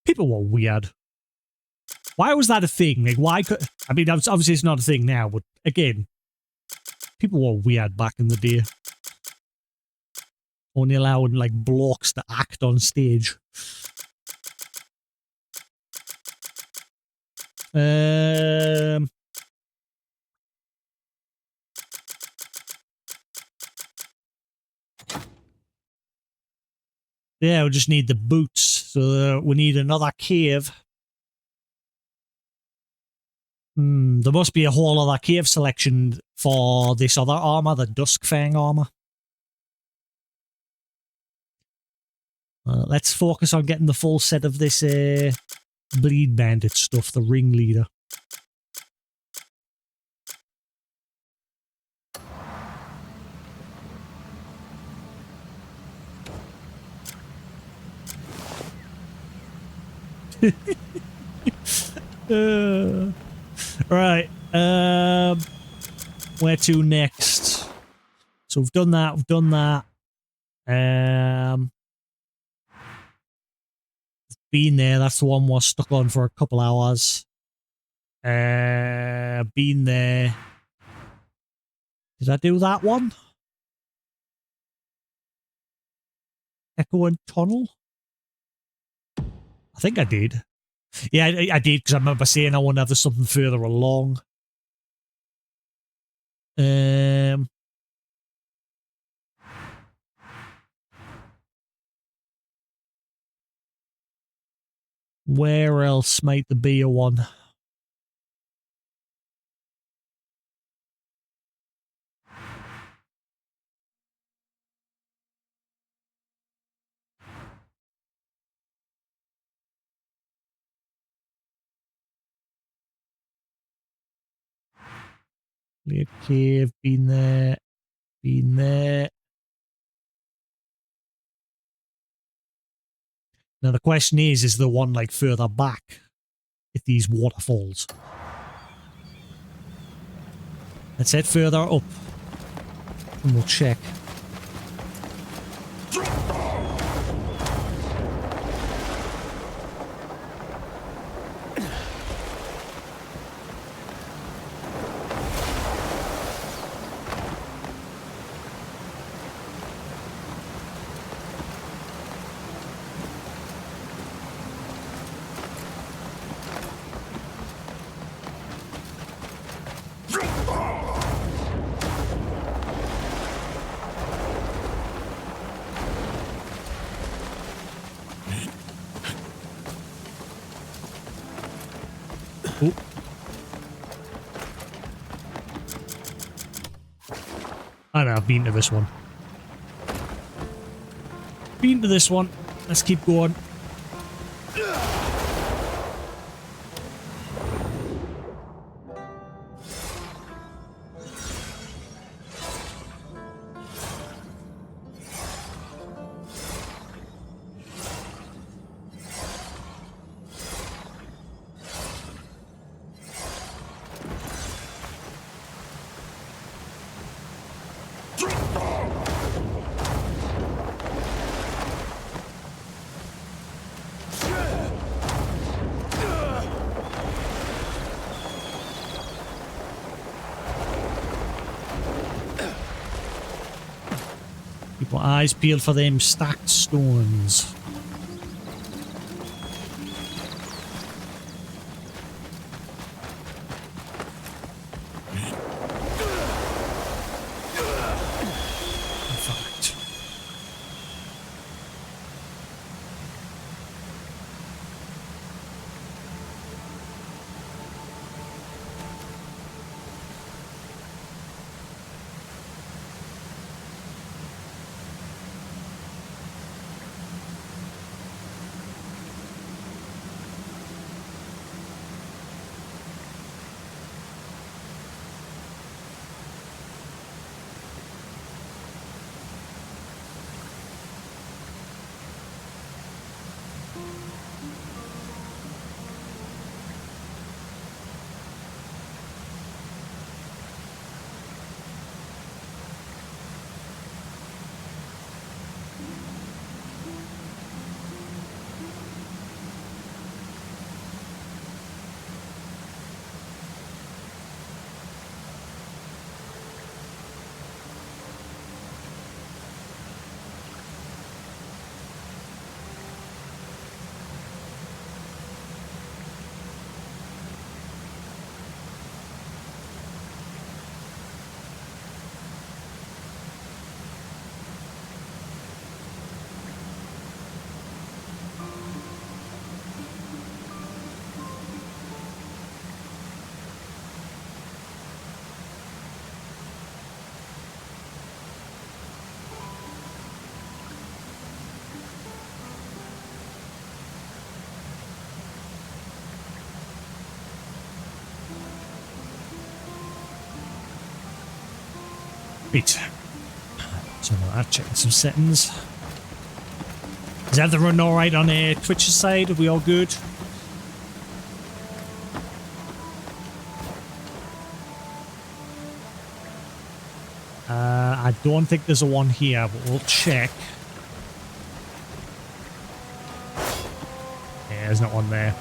People were weird. Why was that a thing? Like, why could... I mean, obviously it's not a thing now, but again, people were weird back in the day. Only allowing, like, blokes to act on stage. Yeah, we just need the boots. So we need another cave. There must be a whole other cave selection for this other armor, the Duskfang armor. Let's focus on getting the full set of this Bleed Bandit stuff, the ringleader. Right. Where to next? So we've done that. We've done that. Been there. That's the one we're stuck on for a couple hours. Been there. Did I do that one? Echo and Tunnel? I think I did. Yeah, I did, because I remember saying I want to have something further along. Where else might there be a one? Clear cave, been there, been there. Now the question is the one like further back at these waterfalls? Let's head further up and we'll check. I know, I've been to this one. Been to this one. Let's keep going. Keep our eyes peeled for them stacked stones. Right. So I'm checking some settings. Is everything running alright on Twitch's side? Are we all good? I don't think there's a one here, but we'll check. Yeah, there's not one there.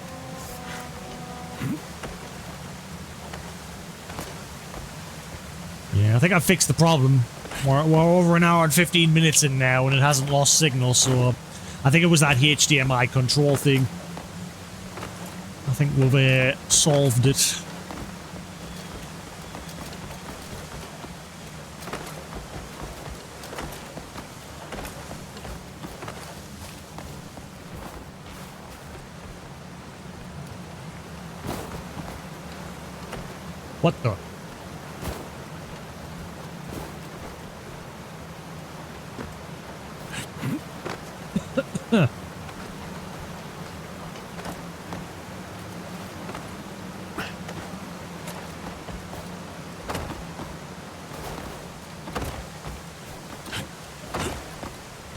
Yeah, I think I fixed the problem. We're over an hour and 15 minutes in now and it hasn't lost signal, so I think it was that HDMI control thing. I think we've solved it. What the?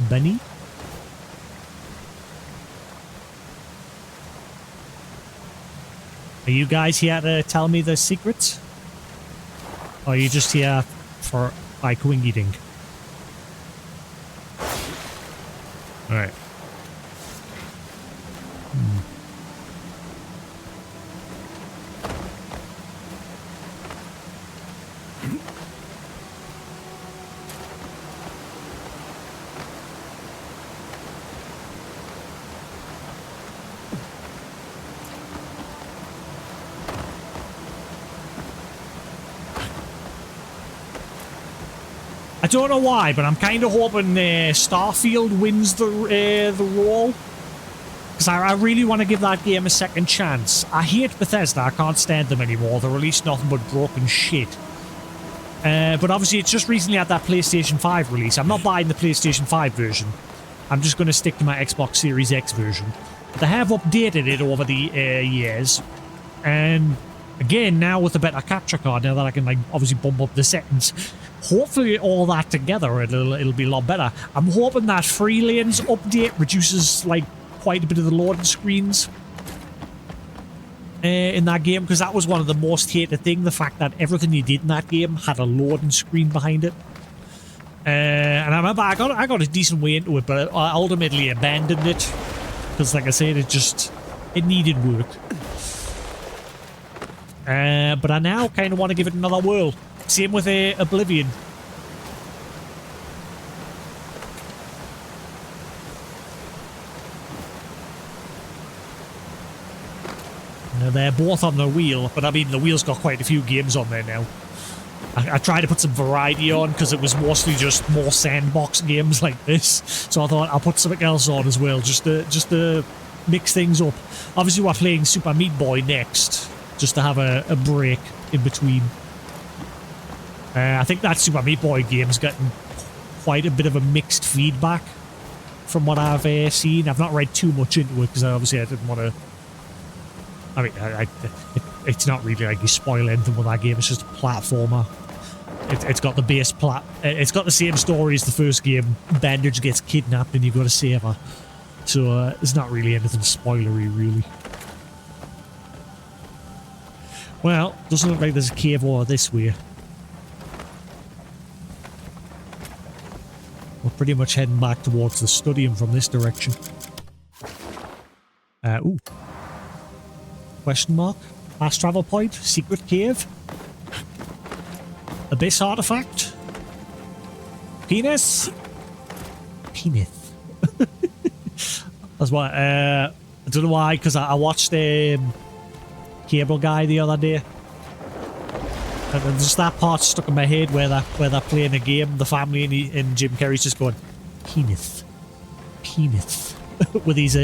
Benny? Are you guys here to tell me the secrets? Or are you just here for like wing eating? Alright. I don't know why, but I'm kind of hoping Starfield wins the role. Because I really want to give that game a second chance. I hate Bethesda. I can't stand them anymore. They release nothing but broken shit. But obviously, it's just recently had that PlayStation 5 release. I'm not buying the PlayStation 5 version. I'm just going to stick to my Xbox Series X version. But they have updated it over the years. And again, now with a better capture card, now that I can like obviously bump up the settings, hopefully all that together, it'll be a lot better. I'm hoping that Free Lanes update reduces like quite a bit of the loading screens in that game, because that was one of the most hated things, the fact that everything you did in that game had a loading screen behind it. And I remember I got a decent way into it, but I ultimately abandoned it because, like I said, it needed work. But I now kind of want to give it another whirl. Same with Oblivion. Now they're both on the wheel, but I mean the wheel's got quite a few games on there now. I tried to put some variety on because it was mostly just more sandbox games like this. So I thought I'll put something else on as well, just to mix things up. Obviously we're playing Super Meat Boy next, just to have a break in between. I think that Super Meat Boy game's getting quite a bit of a mixed feedback from what I've seen. I've not read too much into it because obviously I didn't want to... I mean, it's not really like you spoil anything with that game. It's just a platformer. It's got the base it's got the same story as the first game. Bandage gets kidnapped and you've got to save her. So it's not really anything spoilery, really. Well, doesn't look like there's a cave over this way. We're pretty much heading back towards the stadium from this direction. Ooh. Question mark? Fast travel point? Secret cave? Abyss artifact? Penis? Penis. That's why, I don't know why, because I watched Cable Guy the other day. And just that part stuck in my head where they're playing a game, the family and Jim Carrey's just going, penis. Penis. With his,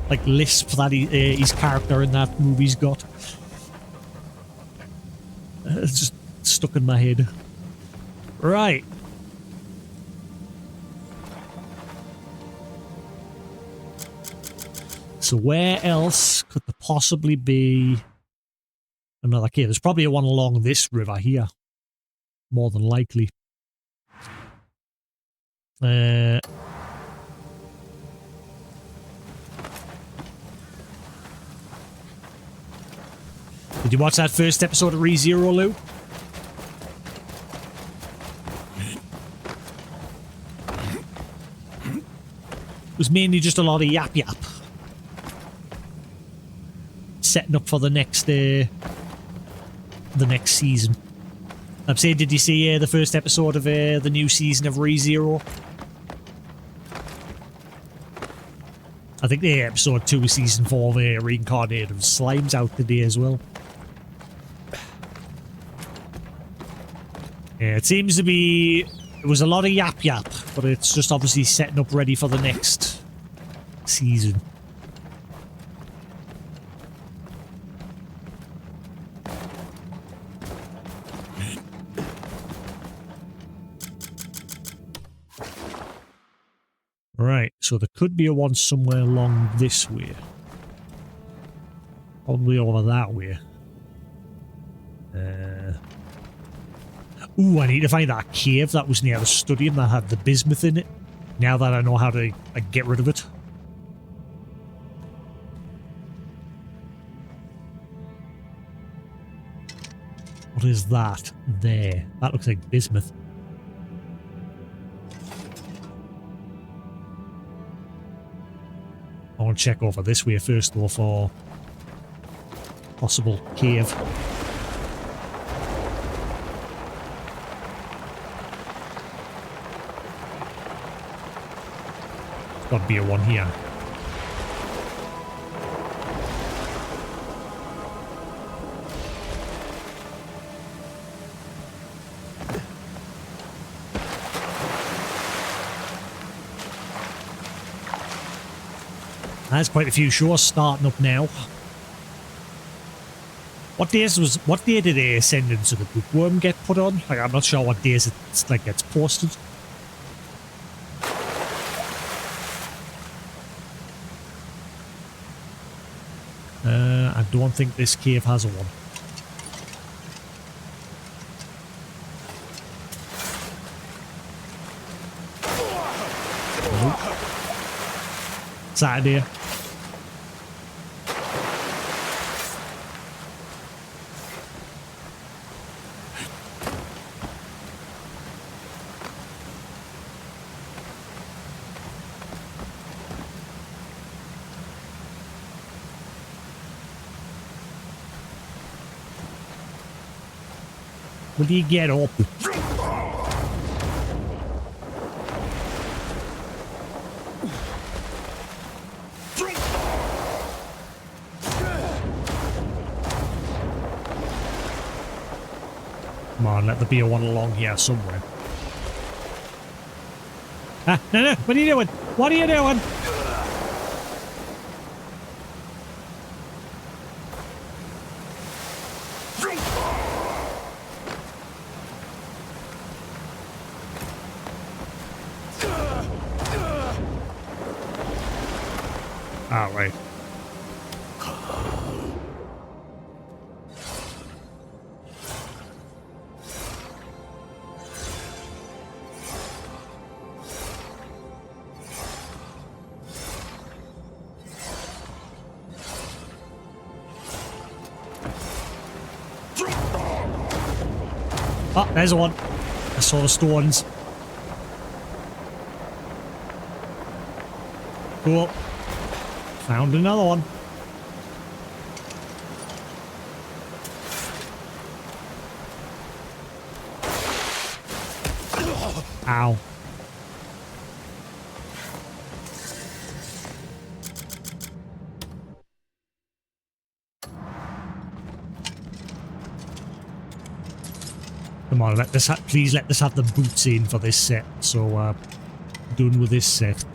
like, lisp that his character in that movie's got. It's just stuck in my head. Right. So where else could there possibly be another cave? There's probably one along this river here. More than likely. Uh, did you watch that first episode of ReZero, Lou? It was mainly just a lot of yap yap. Setting up for the next season. I'm saying, did you see the first episode of the new season of ReZero? I think the episode 2 of season 4 of Reincarnated Slime's out today as well. Yeah, it seems to be... It was a lot of yap yap, but it's just obviously setting up ready for the next season. Right, so there could be a one somewhere along this way. Probably over that way. Ooh, I need to find that cave that was near the stadium that had the bismuth in it. Now that I know how to get rid of it. What is that there? That looks like bismuth. I want to check over this way first though for possible cave. There's got to be a one here. There's quite a few shows starting up now. What day did Ascendance of the Bookworm get put on? Like, I'm not sure what days it's like gets posted. I don't think this cave has a one. Nope. Saturday. Will you get up? Come on, let there be a one along here somewhere. Ah, no, what are you doing? What are you doing? Ah, right. Oh, there's one. I saw the stones. Cool. Found another one. Ow. Come on, please let this have the boots in for this set. So, done with this set.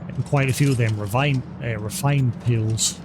Getting quite a few of them refined pills.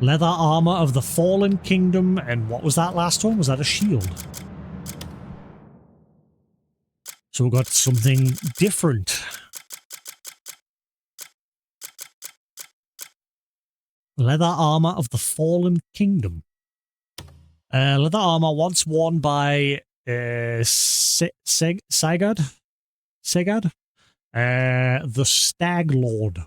Leather armor of the Fallen Kingdom, and what was that last one? Was that a shield? So we got something different. Leather armor of the Fallen Kingdom. Leather armor once worn by Segad? Segad? The Stag Lord,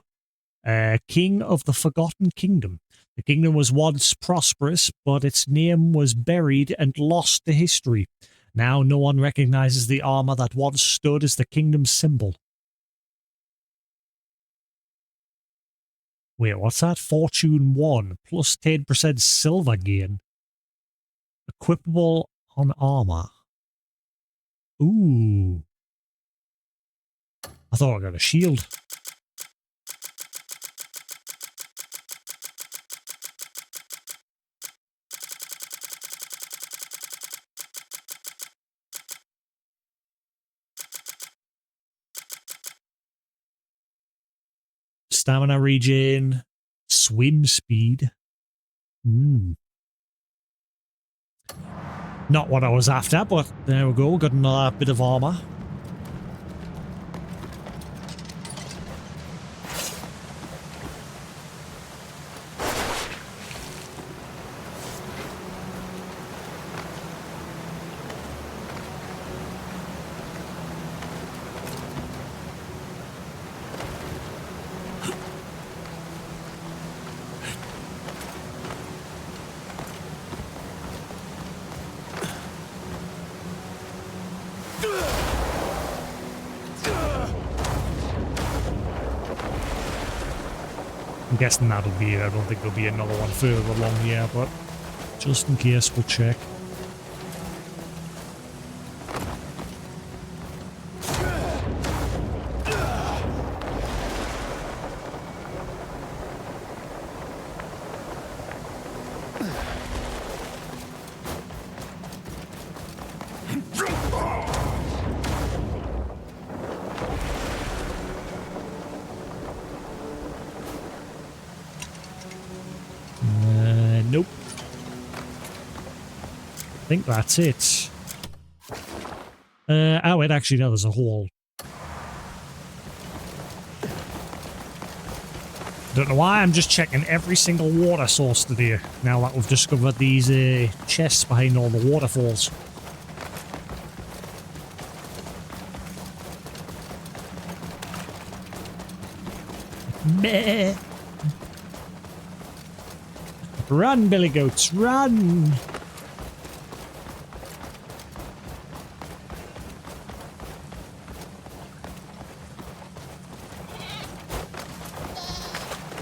king of the Forgotten Kingdom. The kingdom was once prosperous, but its name was buried and lost to history. Now no one recognizes the armor that once stood as the kingdom's symbol. Wait, what's that? Fortune 1, plus 10% silver gain. Equipable on armor. Ooh. I thought I got a shield. Stamina regen. Swim speed. Not what I was after, but there we go. Got another bit of armor. I'm guessing that'll be it. I don't think there'll be another one further along here, but just in case, we'll check. Nope. I think that's it. Oh wait, actually no, there's a hole. Don't know why, I'm just checking every single water source today, now that we've discovered these chests behind all the waterfalls. Meh. Run, billy goats, run!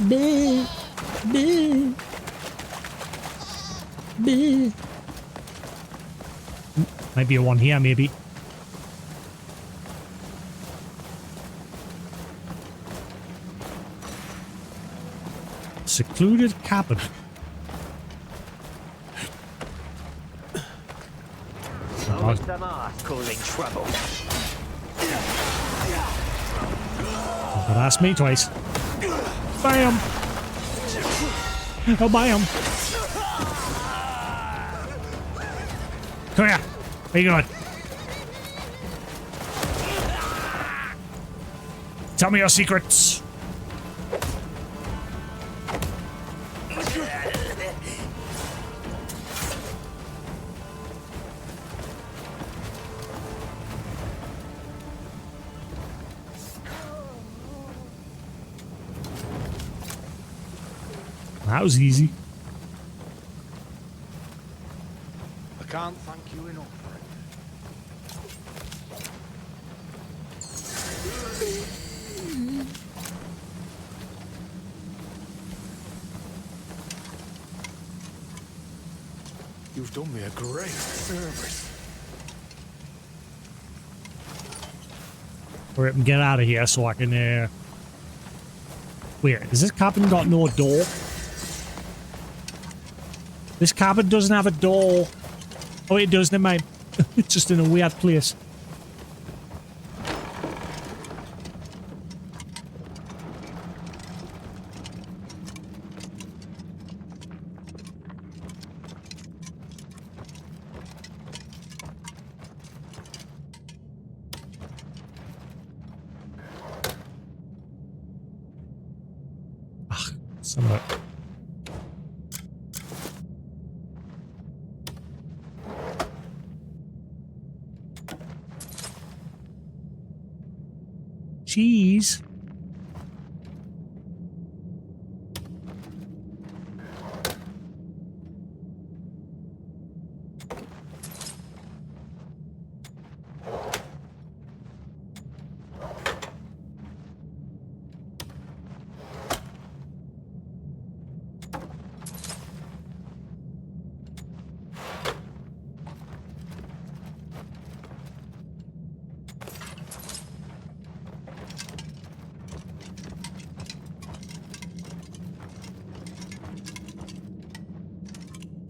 Bleh, bleh, bleh. Might be a one here, maybe. Secluded cabin. Some ass causing trouble. But ask me twice. Bam! Oh, bam! Come here! Where you going? Tell me your secrets! That was easy. I can't thank you enough for it. You've done me a great service. Hurry up and get out of here so I can, Wait, has this cabin got no door? This cabin doesn't have a door. Oh, it does, never mind. It's just in a weird place. Some of it. Cheese.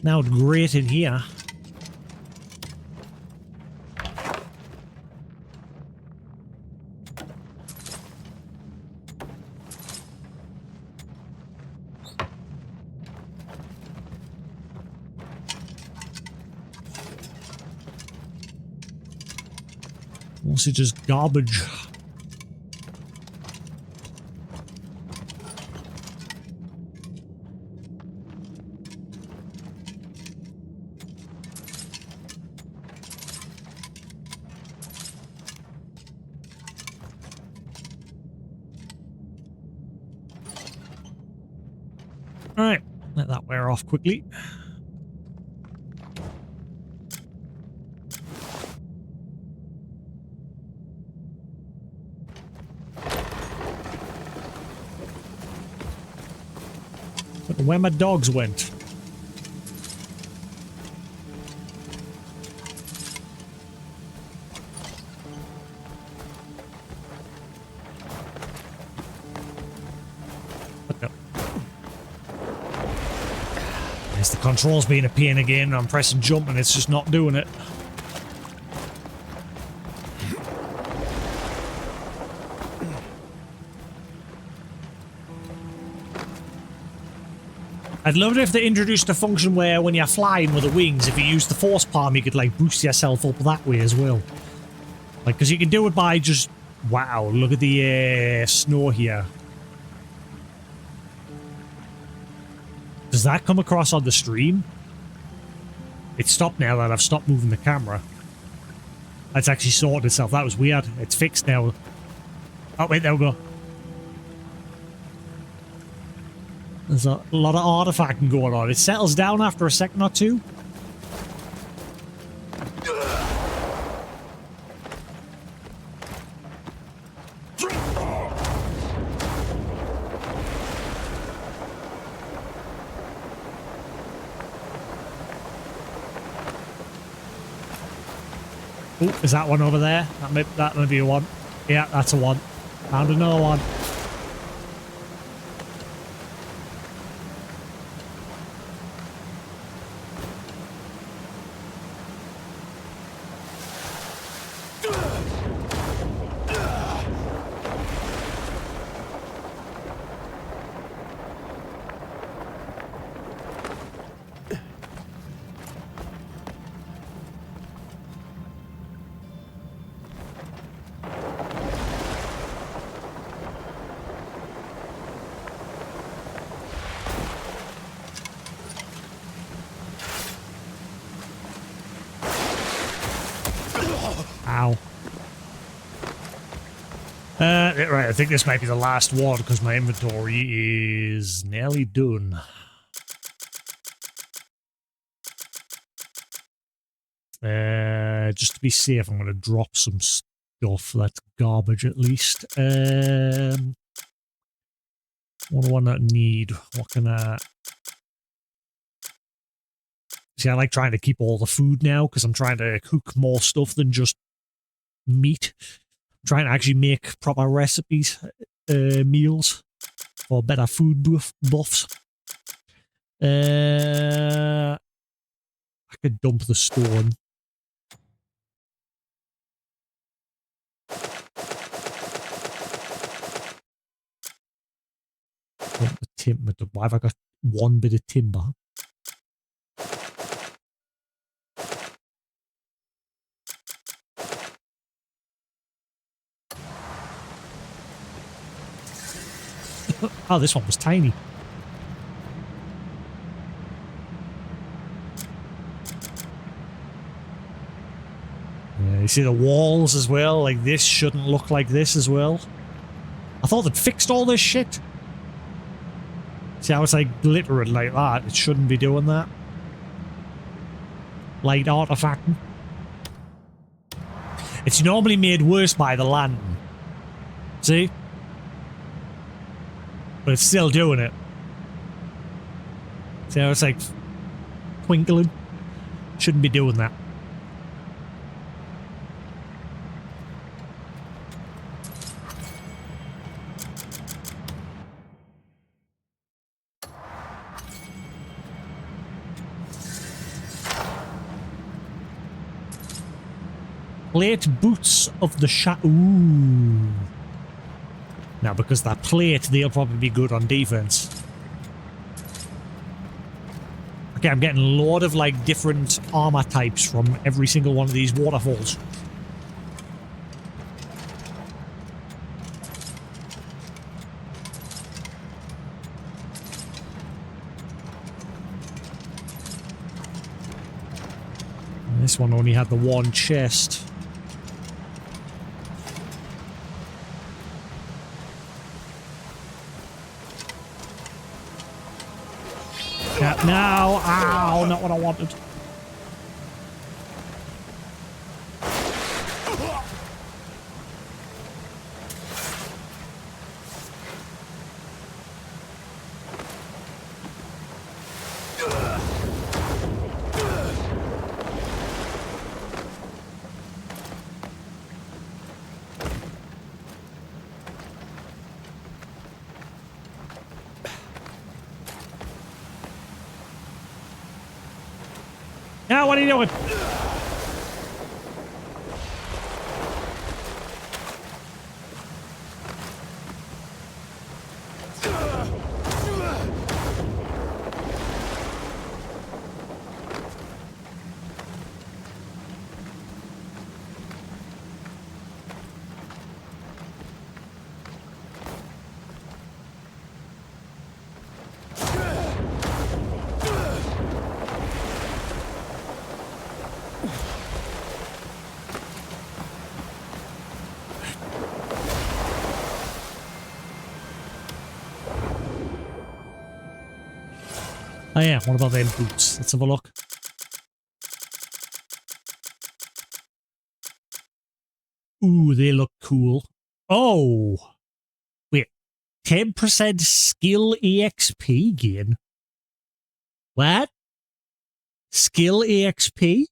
Now it's great in here. Mostly just garbage. Alright, let that wear off quickly. But where my dogs went. The controls being a pain again. I'm pressing jump and it's just not doing it. I'd love it if they introduced a function where when you're flying with the wings, if you use the force palm, you could like boost yourself up that way as well. Like, because you can do it by just... Wow, look at the snow here. Does that come across on the stream? It's stopped now that I've stopped moving the camera. That's actually sorted itself. That was weird. It's fixed now. Oh, wait, there we go. There's a lot of artifacting going on. It settles down after a second or two. Oh, is that one over there? That may be a one. Yeah, that's a one. Found another one. Ow. Right, I think this might be the last one because my inventory is nearly done. Just to be safe, I'm going to drop some stuff that's garbage at least. What do I not need? What can I... See, I like trying to keep all the food now because I'm trying to cook more stuff than just meat. I'm trying to actually make proper recipes, meals for better food buffs. I could dump the stone. Dump the timber. Why have I got one bit of timber? Oh, this one was tiny. see the walls as well, like this shouldn't look like this as well. I thought they'd fixed all this shit. See how it's like glittering like that? It shouldn't be doing that. Light artifacting. It's normally made worse by the lantern. See? But it's still doing it. See how it's like twinkling? Shouldn't be doing that. Plate boots of the Ooh. Now, because that plate, they'll probably be good on defense. Okay, I'm getting a lot of, like, different armor types from every single one of these waterfalls. And this one only had the one chest. No, ow, not what I wanted. Now, what are you doing? Oh yeah, what about them boots? Let's have a look. Ooh, they look cool. Oh! Wait. 10% skill EXP gain? What? Skill EXP?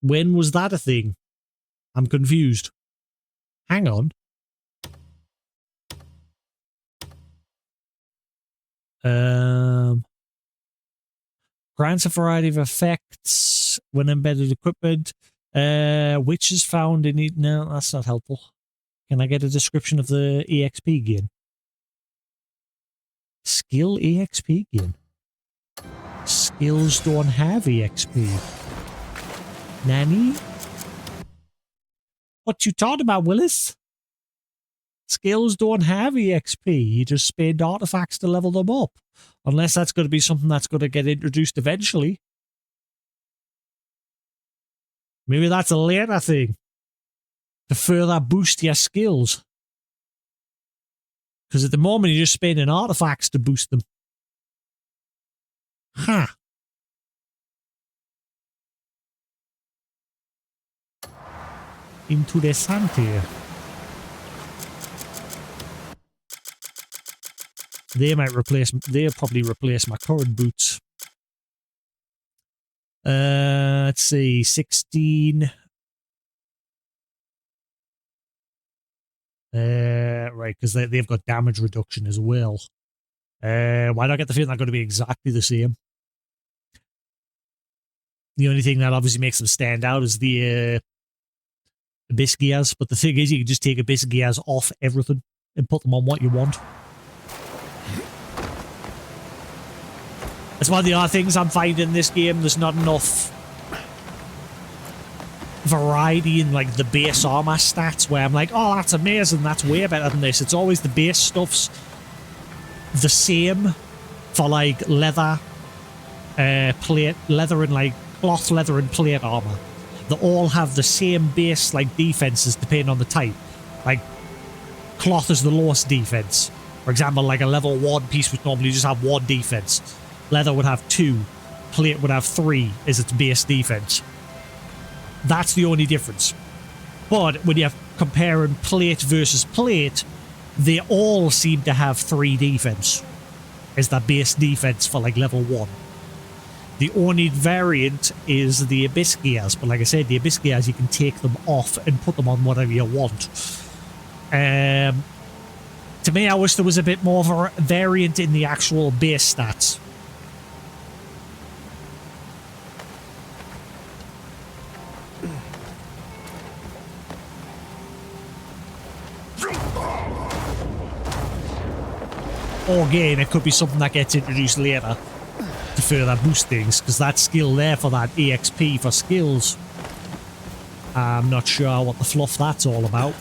When was that a thing? I'm confused. Hang on. Grants a variety of effects when embedded equipment. Which is found in it. No, that's not helpful. Can I get a description of the EXP gain? Skill EXP gain. Skills don't have EXP. Nanny? What you talking about, Willis? Skills don't have EXP. You just spend artifacts to level them up. Unless that's going to be something that's going to get introduced eventually. Maybe that's a later thing. To further boost your skills. Because at the moment you're just spending artifacts to boost them. Huh. Interessante. They'll probably replace my current boots. Let's see, 16. Right, because they've got damage reduction as well. Why do I get the feeling they're going to be exactly the same? The only thing that obviously makes them stand out is the abyss gears. But the thing is, you can just take abyss gears off everything and put them on what you want. That's one of the other things I'm finding in this game. There's not enough variety in like the base armor stats where I'm like, oh, that's amazing, that's way better than this. It's always the base stuff's the same for like leather, plate, leather and like cloth, leather and plate armor. They all have the same base like defenses depending on the type. Like cloth is the lowest defense. For example, like a level 1 piece would normally just have 1 defense. Leather would have 2. Plate would have 3 as its base defense. That's the only difference. But when you're comparing plate versus plate, they all seem to have 3 defense as their base defense for like level 1. The only variant is the Abyss Gears, but like I said, the Abyss Gears, you can take them off and put them on whatever you want. To me, I wish there was a bit more of a variant in the actual base stats. Or again, it could be something that gets introduced later to further boost things, because that skill there for that EXP for skills, I'm not sure what the fluff that's all about.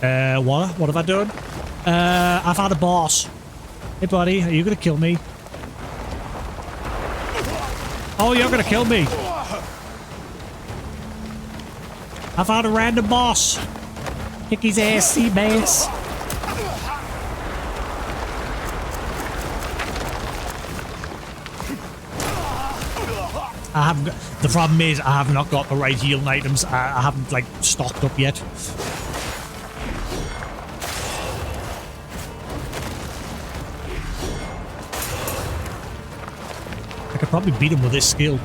What have I done? I've had a boss. Hey buddy, are you gonna kill me? Oh, you're gonna kill me. I've had a random boss. Kick his ass, see bass. I haven't got, the problem is I have not got the right healing items. I haven't like stocked up yet. I could probably beat him with this skill.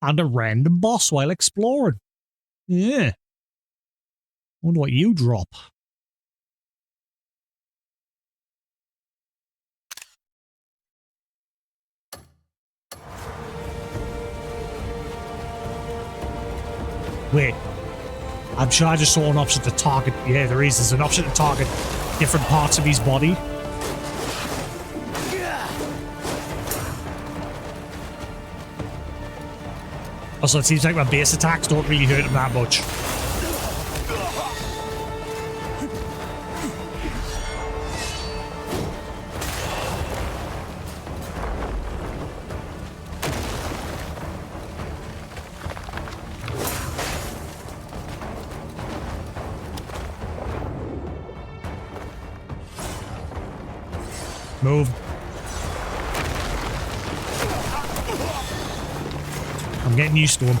And a random boss while exploring. Yeah. Wonder what you drop. Wait. I'm sure I just saw an option to target. Yeah, there is. There's an option to target different parts of his body. Also, it seems like my base attacks don't really hurt him that much. Move. I'm getting used to him.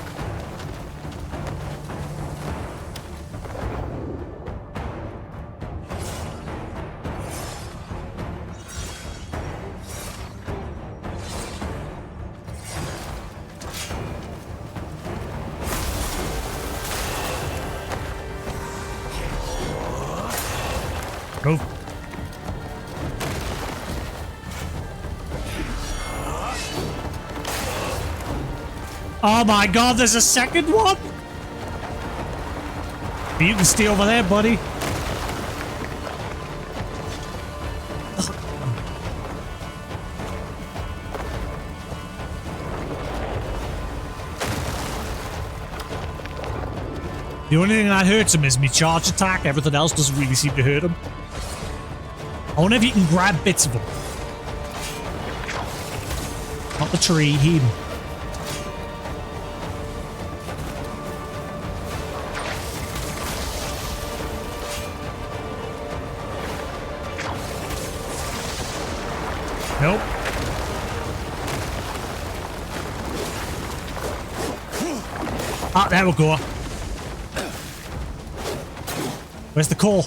Move. Oh my god, there's a second one? You can stay over there, buddy. The only thing that hurts him is me charge attack. Everything else doesn't really seem to hurt him. I wonder if you can grab bits of him. Not the tree, him. Nope. Ah, there we go. Where's the core?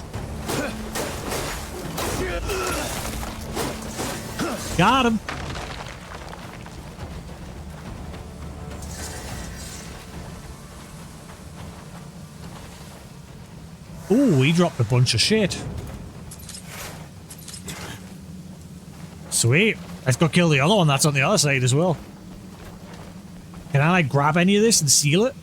Got him. Ooh, he dropped a bunch of shit. Sweet. Let's go kill the other one that's on the other side as well. Can I like grab any of this and seal it?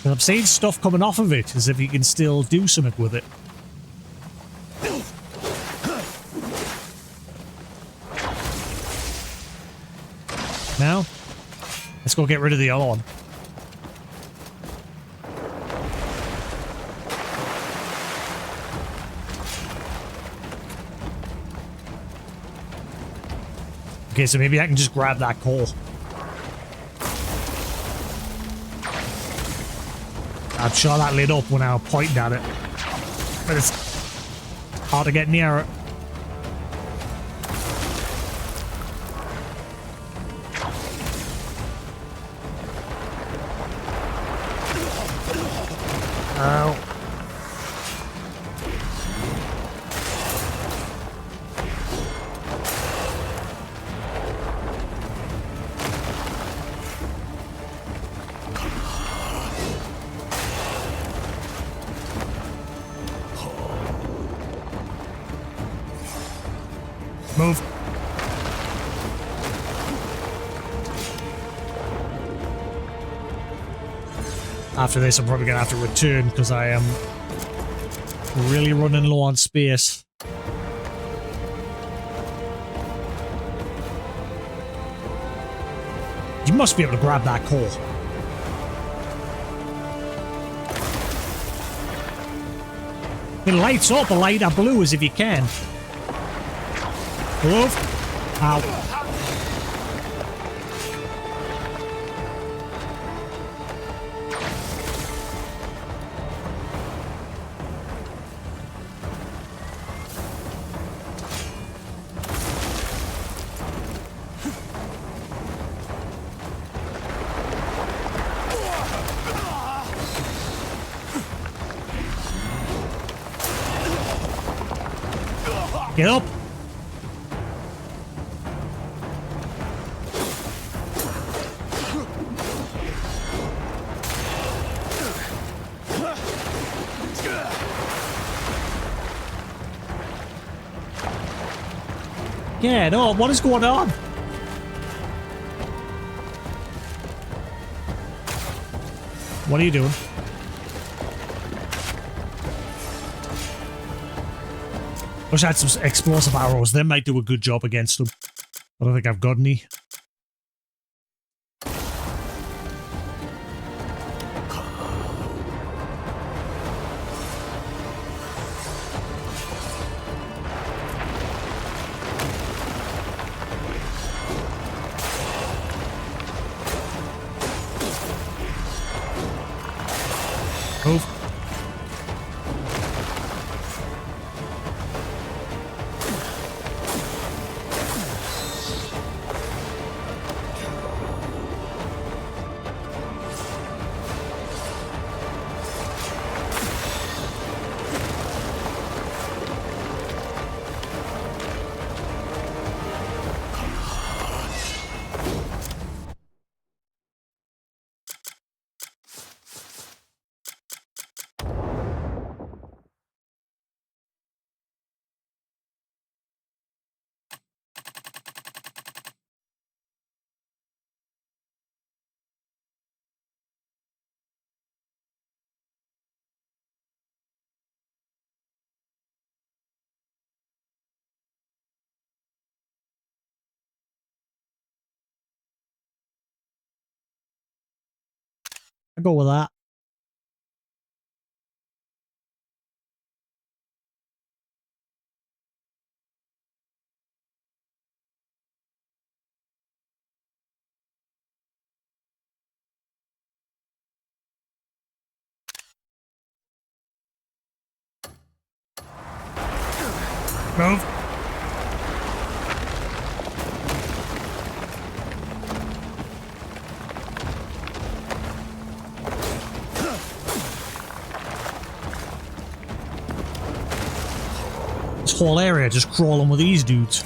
I'm seeing stuff coming off of it, as if you can still do something with it. Now, let's go get rid of the other one. Okay, so maybe I can just grab that coal. I'm sure that lit up when I was pointing at it. But it's hard to get near it. Ow. Move. After this, I'm probably going to have to return because I am really running low on space. You must be able to grab that coal. It lights up a lighter blue as if you can. Move. Ow. Get up. Get up. What is going on? What are you doing? Wish I had some explosive arrows. They might do a good job against them. I don't think I've got any. Move. I'll go with that. Move. This whole area just crawling with these dudes.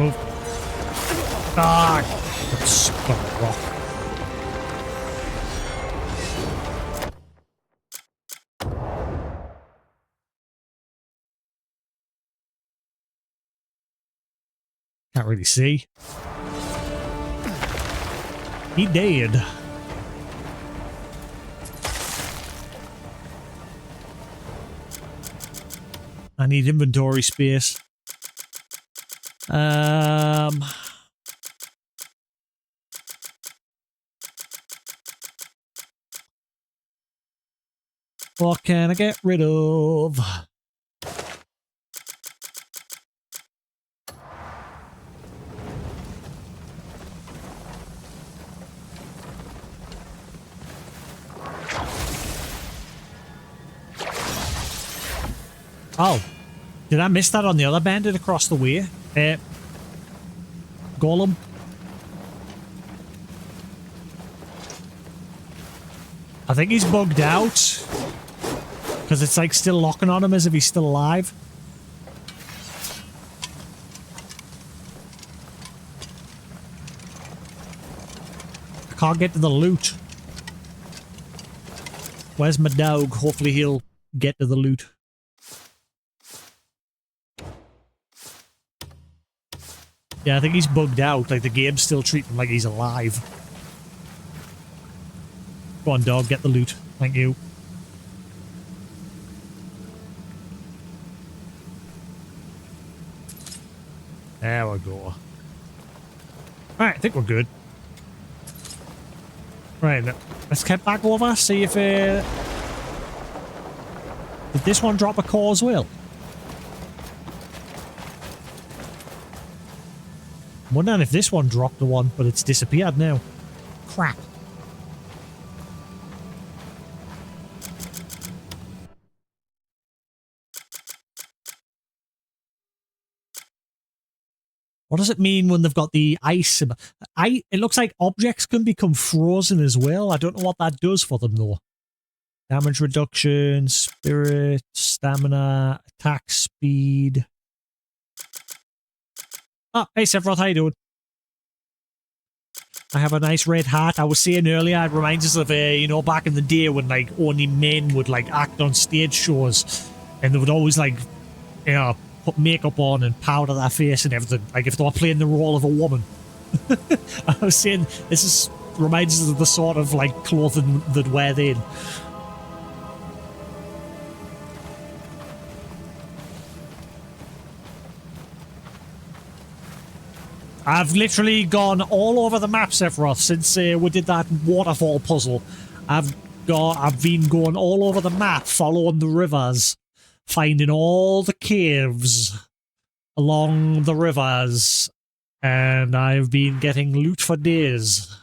Oh. Ah! That's a rock. Can't really see. He did. I need inventory space. What can I get rid of? Oh, did I miss that on the other bandit across the way? Golem. I think he's bugged out. Because it's like still locking on him as if he's still alive. I can't get to the loot. Where's my dog? Hopefully he'll get to the loot. Yeah, I think he's bugged out. Like, the game's still treating him like he's alive. Go on, dog. Get the loot. Thank you. There we go. Alright, I think we're good. Right, let's head back over, see if... Did this one drop a core as well? I'm wondering if this one dropped the one, but it's disappeared now. Crap. What does it mean when they've got the ice? It looks like objects can become frozen as well. I don't know what that does for them though. Damage reduction, spirit, stamina, attack speed. Oh, hey Sephiroth, how you doing? I have a nice red hat. I was saying earlier, it reminds us of, you know, back in the day when, like, only men would, like, act on stage shows. And they would always, like, you know, put makeup on and powder their face and everything. Like, if they were playing the role of a woman. I was saying, reminds us of the sort of, like, clothing they'd wear then. I've literally gone all over the map, Sephiroth, since we did that waterfall puzzle. I've been going all over the map, following the rivers, finding all the caves along the rivers, and I've been getting loot for days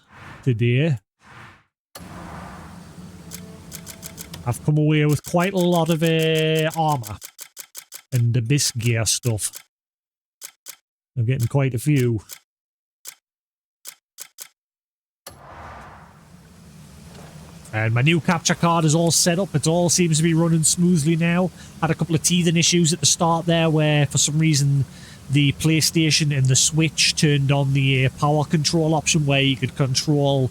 today. I've come away with quite a lot of armor and abyss gear stuff. I'm getting quite a few. And my new capture card is all set up. It all seems to be running smoothly now. Had a couple of teething issues at the start there where for some reason the PlayStation and the Switch turned on the power control option where you could control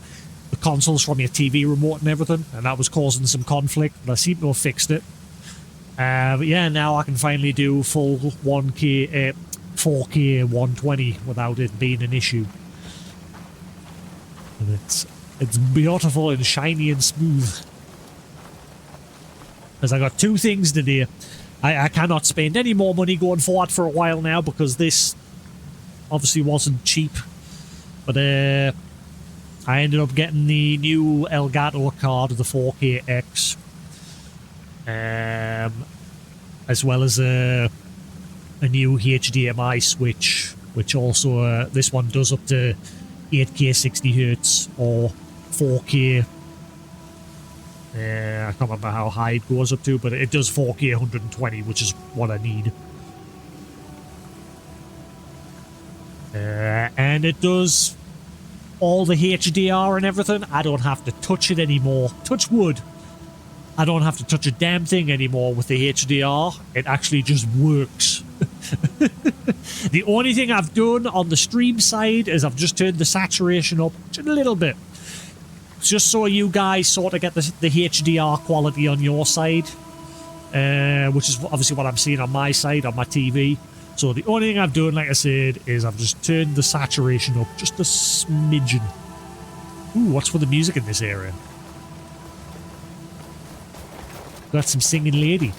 the consoles from your TV remote and everything. And that was causing some conflict, but I seem to have fixed it. But yeah, now I can finally do full 1K... 4K 120 without it being an issue. And it's beautiful and shiny and smooth. Because I got two things today. I cannot spend any more money going forward for a while now because this obviously wasn't cheap. But I ended up getting the new Elgato card, the 4KX. As well as a new HDMI switch, which also this one does up to 8K 60Hz or 4K. I can't remember how high it goes up to, but it does 4K 120, which is what I need. And it does all the HDR and everything. I don't have to touch it anymore. Touch wood. I don't have to touch a damn thing anymore with the HDR. It actually just works. The only thing I've done on the stream side is I've just turned the saturation up just a little bit. Just so you guys sort of get the HDR quality on your side. Which is obviously what I'm seeing on my side, on my TV. So the only thing I've done, like I said, is I've just turned the saturation up just a smidgen. Ooh, what's for the music in this area? Got some singing lady.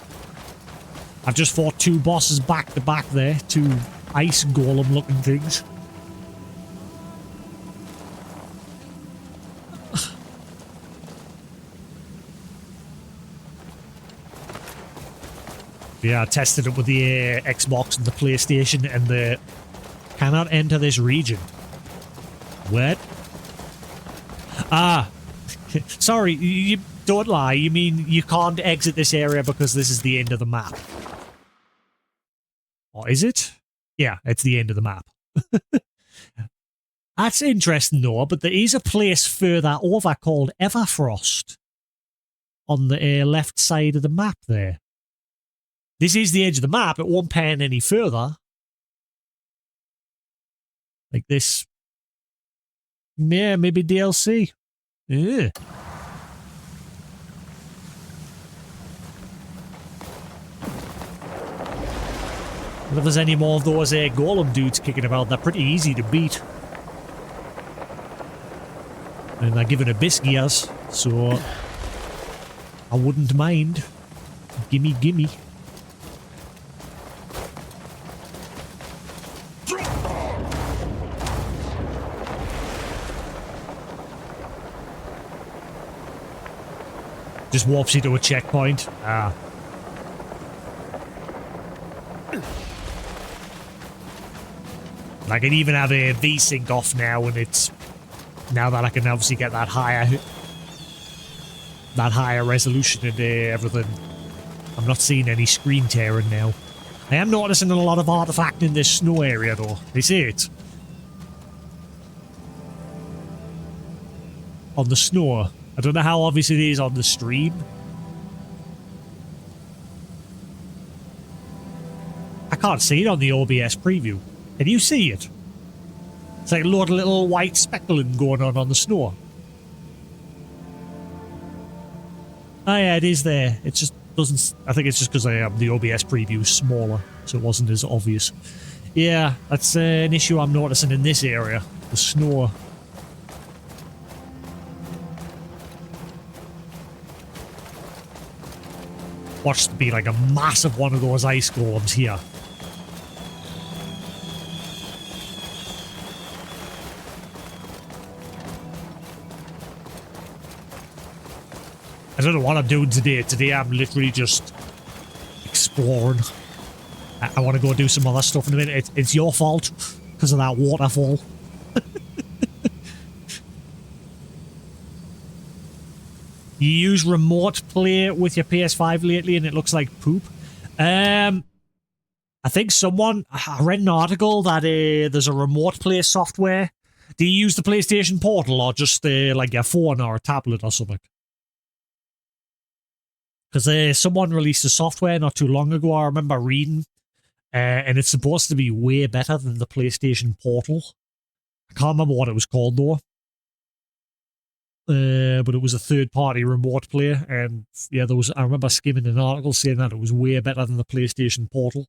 I've just fought two bosses back to back there, two ice golem looking things. Yeah, I tested it with the Xbox and the PlayStation, and the cannot enter this region. What? Ah, sorry, you don't lie. You mean you can't exit this area because this is the end of the map? Or is it? Yeah, it's the end of the map. That's interesting though, but there is a place further over called Everfrost on the left side of the map there. This is the edge of the map. It won't pan any further. Like this. Yeah, maybe DLC. Yeah. What if there's any more of those golem dudes kicking about? They're pretty easy to beat. And they're given abyss gears, so I wouldn't mind. Gimme, gimme. Just warps you to a checkpoint. Ah. I can even have a V-Sync off now, and it's now that I can obviously get that higher resolution and everything. I'm not seeing any screen tearing now. I am noticing a lot of artifacting in this snow area though. They say it. On the snow. I don't know how obvious it is on the stream. I can't see it on the OBS preview. Can you see it? It's like a lot of little white speckling going on the snow. Oh yeah, it is there. It just doesn't... I think it's just because the OBS preview is smaller, so it wasn't as obvious. Yeah, that's an issue I'm noticing in this area. The snow. Watch to be like a massive one of those ice golems here. I don't know what I'm doing today. Today I'm literally just exploring. I want to go do some other stuff in a minute. It's your fault because of that waterfall. You use remote play with your PS5 lately and it looks like poop. I think I read an article that there's a remote play software. Do you use the PlayStation Portal or just like your phone or a tablet or something? Because someone released a software not too long ago, I remember reading, and it's supposed to be way better than the PlayStation Portal. I can't remember what it was called though. But it was a third-party remote play, and yeah, I remember skimming an article saying that it was way better than the PlayStation Portal.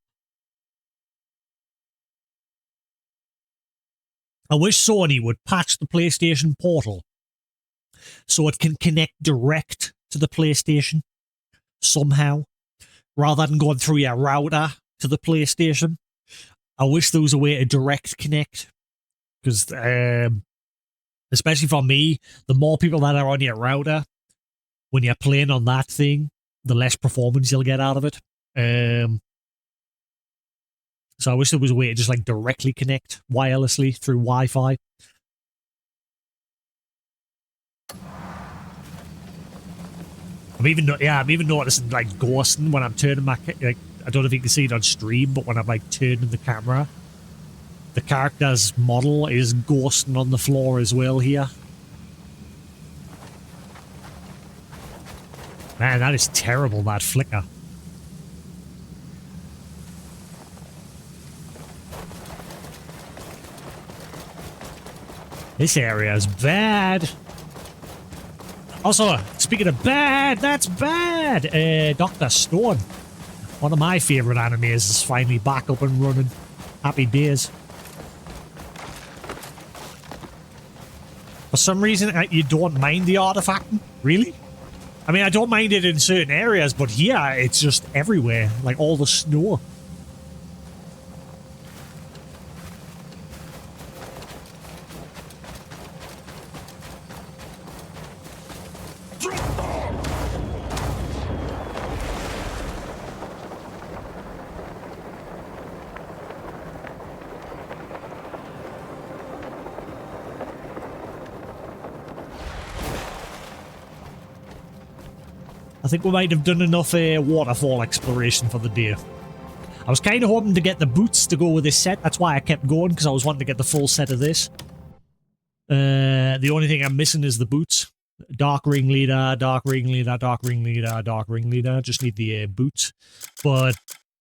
I wish Sony would patch the PlayStation Portal so it can connect direct to the PlayStation somehow, rather than going through your router to the PlayStation. I wish there was a way to direct connect, because especially for me, the more people that are on your router, when you're playing on that thing, the less performance you'll get out of it. So I wish there was a way to just like directly connect wirelessly through Wi-Fi. I'm even noticing like ghosting when I'm turning my like, I don't know if you can see it on stream, but when I'm like turning the camera, the character's model is ghosting on the floor as well here. Man, that is terrible, that flicker. This area is bad. Also, speaking of bad, that's bad. Dr. Stone, one of my favorite animes, is finally back up and running. Happy days. For some reason, you don't mind the artifacting? Really? I mean, I don't mind it in certain areas, but here, it's just everywhere. Like all the snow. I think we might have done enough waterfall exploration for the day. I was kind of hoping to get the boots to go with this set. That's why I kept going, because I was wanting to get the full set of this. The only thing I'm missing is the boots. Dark ringleader, dark ringleader, dark ringleader, dark ringleader. Just need the boots. But,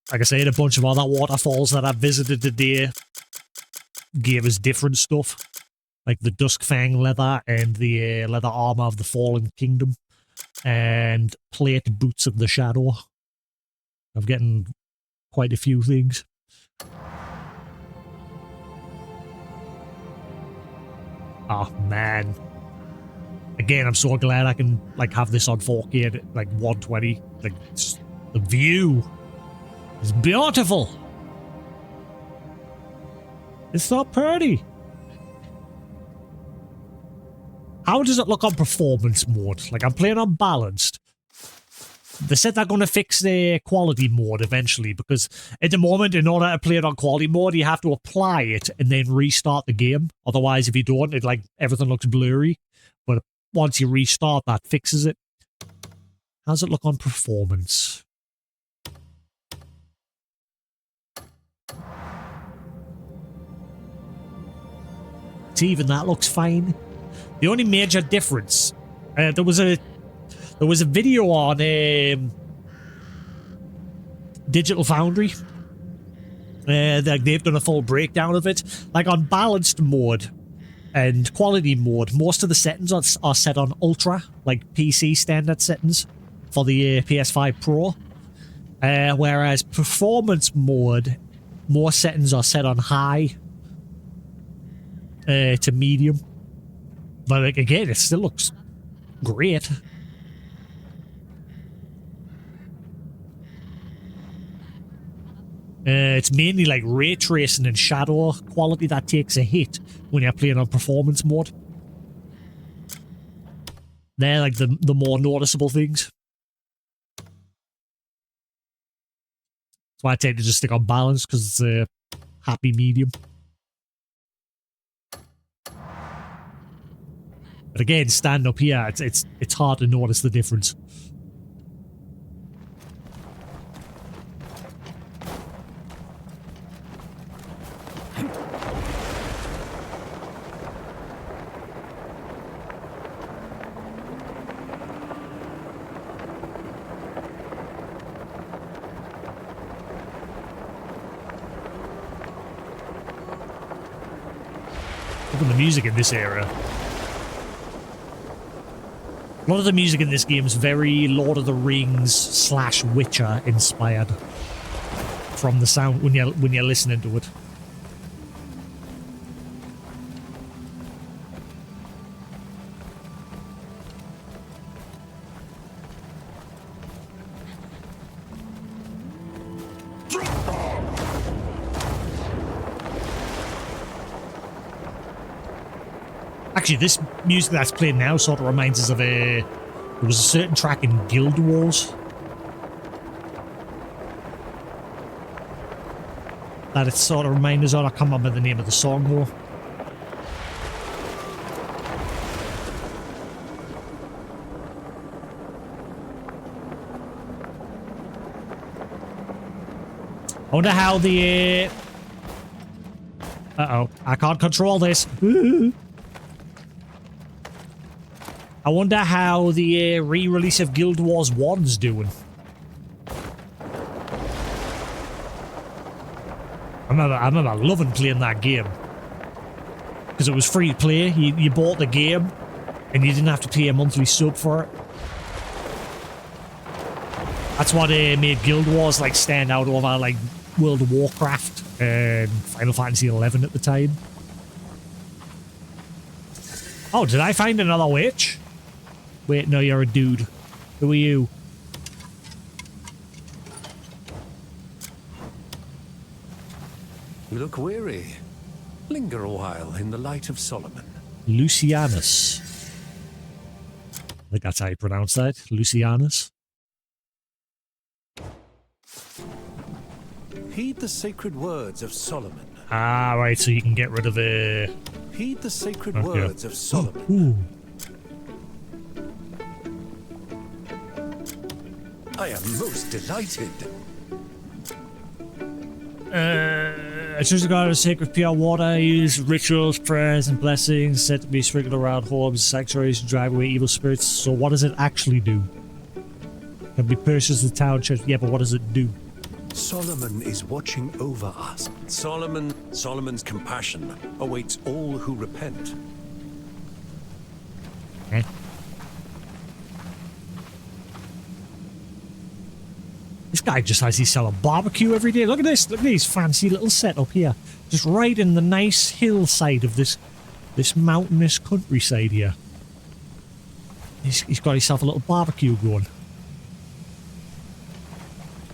like I said, a bunch of other waterfalls that I visited today gave us different stuff. Like the Duskfang leather and the leather armor of the Fallen Kingdom. And plate boots of the shadow. I'm getting quite a few things. Oh man. Again, I'm so glad I can like have this on 4K at like 120. Like the view is beautiful. It's so pretty. How does it look on performance mode? Like, I'm playing on balanced. They said they're going to fix the quality mode eventually, because at the moment, in order to play it on quality mode, you have to apply it and then restart the game. Otherwise, if you don't, it like everything looks blurry. But once you restart, that fixes it. How does it look on performance? See, even that looks fine. The only major difference, there was a video on Digital Foundry. They've done a full breakdown of it. Like on balanced mode and quality mode, most of the settings are set on ultra, like PC standard settings for the PS5 Pro. Whereas performance mode, more settings are set on high to medium. But like, again, it still looks great. It's mainly like ray tracing and shadow quality that takes a hit when you're playing on performance mode. They're like the more noticeable things. That's why I tend to just stick on balance, because it's a happy medium. But again, standing up here, it's hard to notice the difference. Look at the music in this area. A lot of the music in this game is very Lord of the Rings / Witcher inspired from the sound when you're listening to it. Actually, this music that's playing now sort of reminds us of there was a certain track in Guild Wars that it sort of reminds us of. I can't remember the name of the song though. I wonder how the uh-oh, I can't control this. I wonder how the re-release of Guild Wars 1's doing. I remember loving playing that game. Because it was free to play. You bought the game, and you didn't have to pay a monthly sub for it. That's what made Guild Wars like stand out over like World of Warcraft and Final Fantasy XI at the time. Oh, did I find another witch? Wait, no, you're a dude. Who are you? You look weary. Linger a while in the light of Solomon. Lucianus. I think that's how you pronounce that. Lucianus. Heed the sacred words of Solomon. Ah, right, so you can get rid of the... Heed the sacred words of Solomon. Ooh. I am most delighted. I choose to guard of sacred pure water. Use rituals, prayers, and blessings said to be sprinkled around homes, sanctuaries, to drive away evil spirits. So what does it actually do? Can be purchased the town church. Yeah, but what does it do? Solomon is watching over us. Solomon's compassion awaits all who repent. Eh? This guy just has his selling barbecue every day. Look at this. Look at this fancy little setup here. Just right in the nice hillside of this mountainous countryside here. He's got himself a little barbecue going.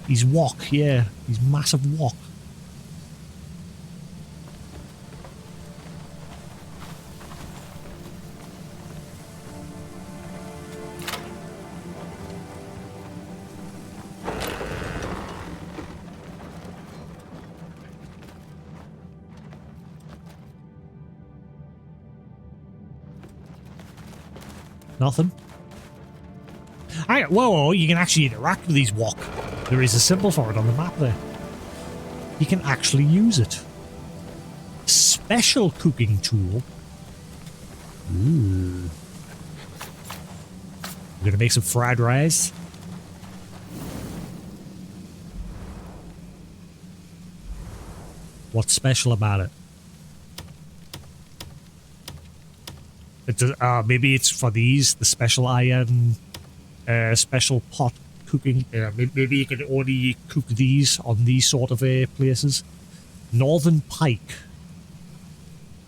His wok, yeah. His massive wok. Nothing. Whoa, you can actually interact with these wok. There is a symbol for it on the map there. You can actually use it. Special cooking tool. Ooh. We're gonna make some fried rice. What's special about it? Maybe it's for these, the special iron, special pot cooking. Maybe you can only cook these on these sort of places. Northern pike.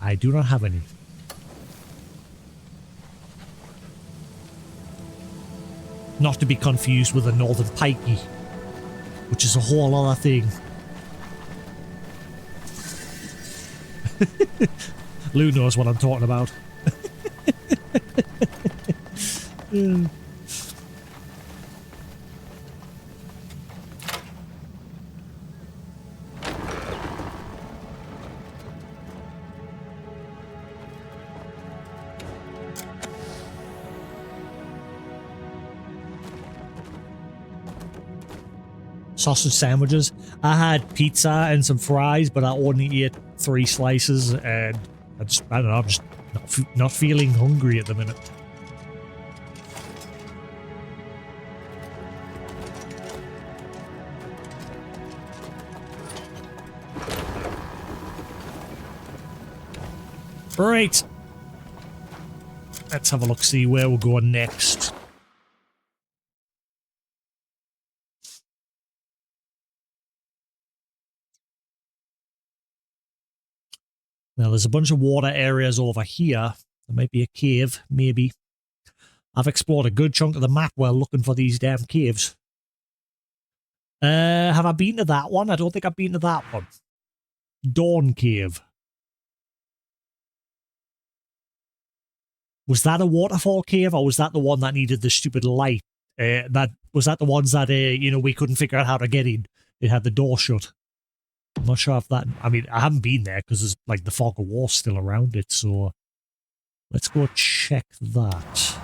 I do not have any. Not to be confused with a northern pikey, which is a whole other thing. Lou knows what I'm talking about. Sausage sandwiches. I had pizza and some fries, but I only ate 3 slices, and I don't know, I'm just not feeling hungry at the minute. Right. Let's have a look, see where we're going next. Now, there's a bunch of water areas over here. There might be a cave, maybe. I've explored a good chunk of the map while looking for these damn caves. Have I been to that one? I don't think I've been to that one. Dawn Cave. Was that a waterfall cave, or was that the one that needed the stupid light? Was that the ones that, we couldn't figure out how to get in? It had the door shut. I'm not sure if that... I mean, I haven't been there because there's, like, the fog of war still around it, so... Let's go check that.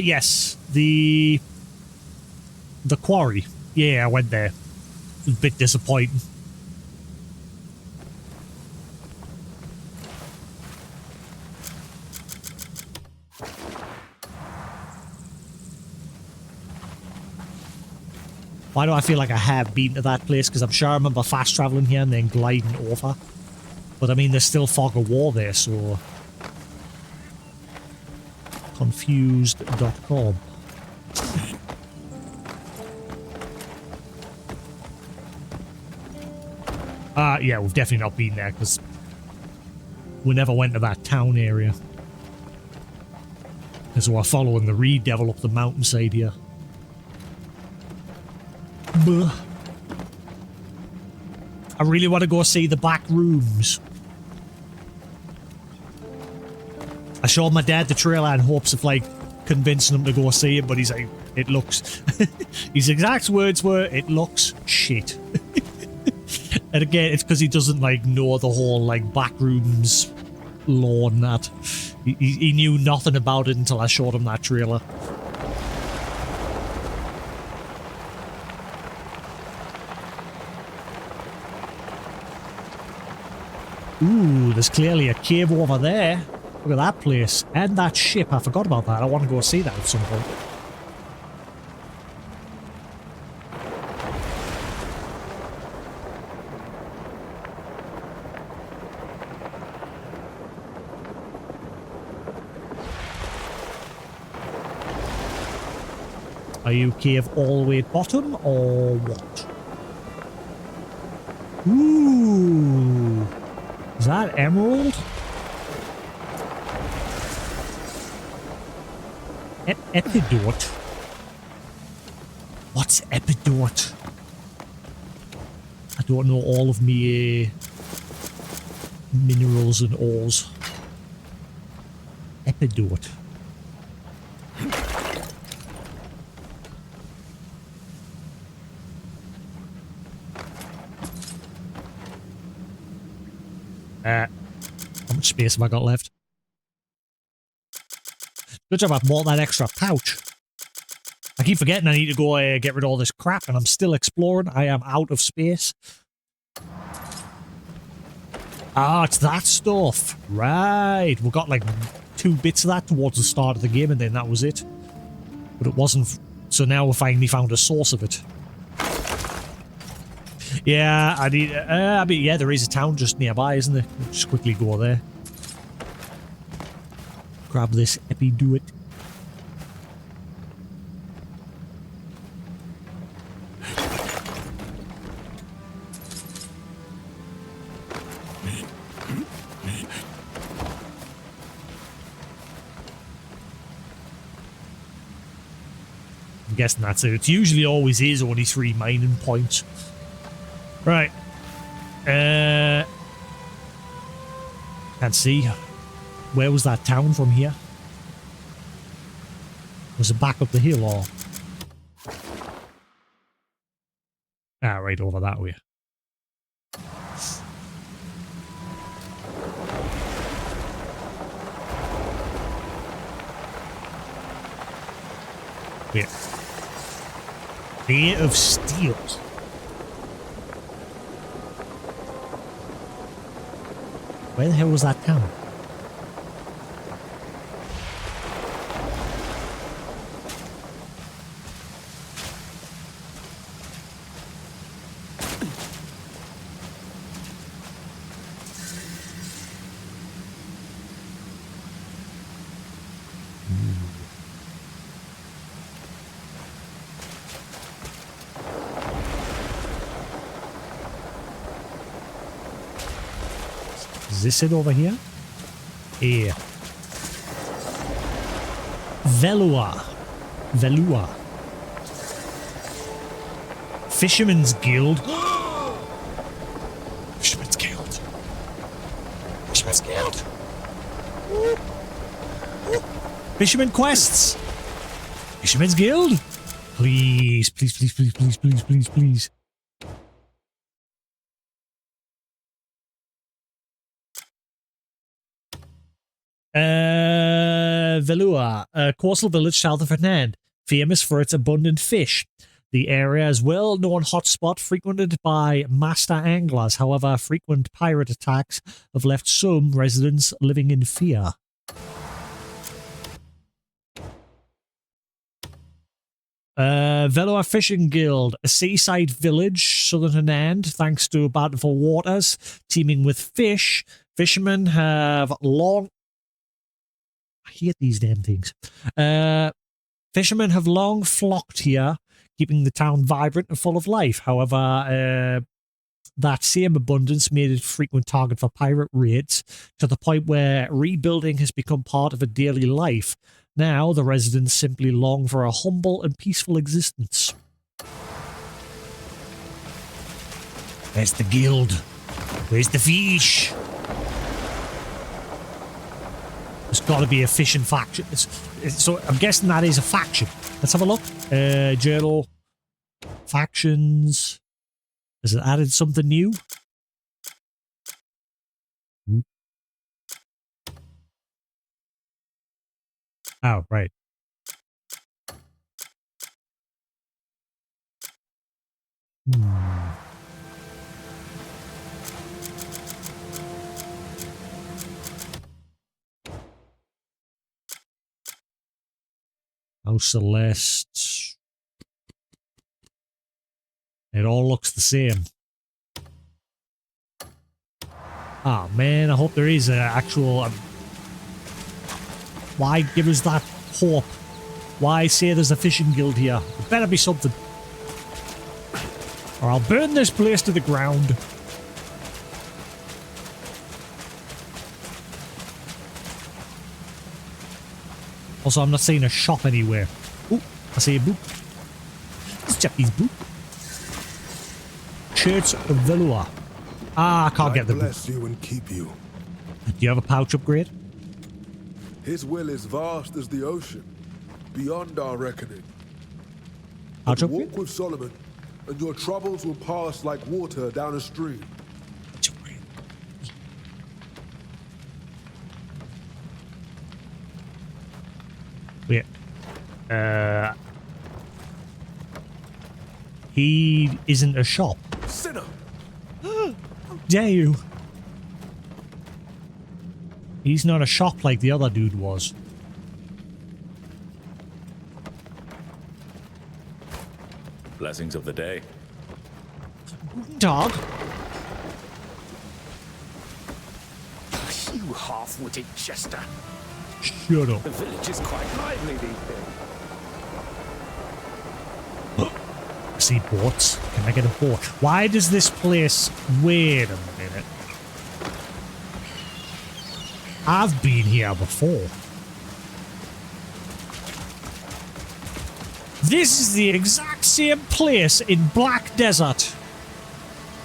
Yes. The quarry. Yeah, I went there. It was a bit disappointing. Why do I feel like I have been to that place? Because I'm sure I remember fast traveling here and then gliding over. But I mean, there's still fog of war there, so... Confused.com. Yeah, we've definitely not been there, because we never went to that town area. Because we're following the Reed Devil up the mountainside here. Buh. I really want to go see the back rooms. I showed my dad the trailer in hopes of, like, convincing him to go see it, but he's like, it looks... His exact words were, it looks shit. And again, it's because he doesn't, like, know the whole, like, back rooms lore and that. He knew nothing about it until I showed him that trailer. Ooh, there's clearly a cave over there. Look at that place. And that ship. I forgot about that. I want to go see that at some point. Are you cave all the way bottom or what? Ooh. Is that emerald? Epidote? What's epidote? I don't know all of me minerals and ores. Epidote. How much space have I got left? Good job I've bought that extra pouch. I keep forgetting I need to go get rid of all this crap, and I'm still exploring. I am out of space. Ah, it's that stuff. Right. We got like 2 bits of that towards the start of the game, and then that was it. But it wasn't... So now we finally found a source of it. Yeah, I need... I mean, yeah, there is a town just nearby, isn't there? We'll just quickly go there. Grab this epidote. I'm guessing that's it. It usually always is only 3 mining points. Right. Can't see. Where was that town from here? Was it back up the hill or? Ah, right over that way. Wait. Bay of Steel. Where the hell was that town? Is this it over here? Here. Velua. Velua. Fisherman's Guild. Fisherman's Guild. Fisherman's Guild. Fisherman Quests. Fisherman's Guild. Please, please, please, please, please, please, please, please. Velua, a coastal village south of Fernand, famous for its abundant fish. The area is a well-known hotspot frequented by master anglers. However, frequent pirate attacks have left some residents living in fear. Velour Fishing Guild, a seaside village, southern end, thanks to bountiful waters, teeming with fish. Fishermen have long... I hate these damn things. Fishermen have long flocked here, keeping the town vibrant and full of life. However, that same abundance made it a frequent target for pirate raids, to the point where rebuilding has become part of a daily life. Now, the residents simply long for a humble and peaceful existence. Where's the guild? Where's the fish? There's got to be a fishing faction. So I'm guessing that is a faction. Let's have a look. Journal. Factions. Has it added something new? Oh, right. House Celeste. It all looks the same. Oh man, I hope there is an actual... why give us that hope? Why say there's a fishing guild here? There better be something. Or I'll burn this place to the ground. Also, I'm not seeing a shop anywhere. Oh, I see a book. It's Japanese book. Church of Velour. Ah, I can't get the book. Bless you and keep you. Do you have a pouch upgrade? His will is vast as the ocean, beyond our reckoning. Pouch upgrade? Walk with Solomon, and your troubles will pass like water down a stream. Pouch upgrade. Wait. He isn't a shop. Sinner! How dare you? He's not a shop like the other dude was. Blessings of the day. Dog. You half-witted jester. Shut up. The village is quite lively these days. I see boats. Can I get a boat? Why does this place... Wait a minute. I've been here before. This is the exact same place in Black Desert.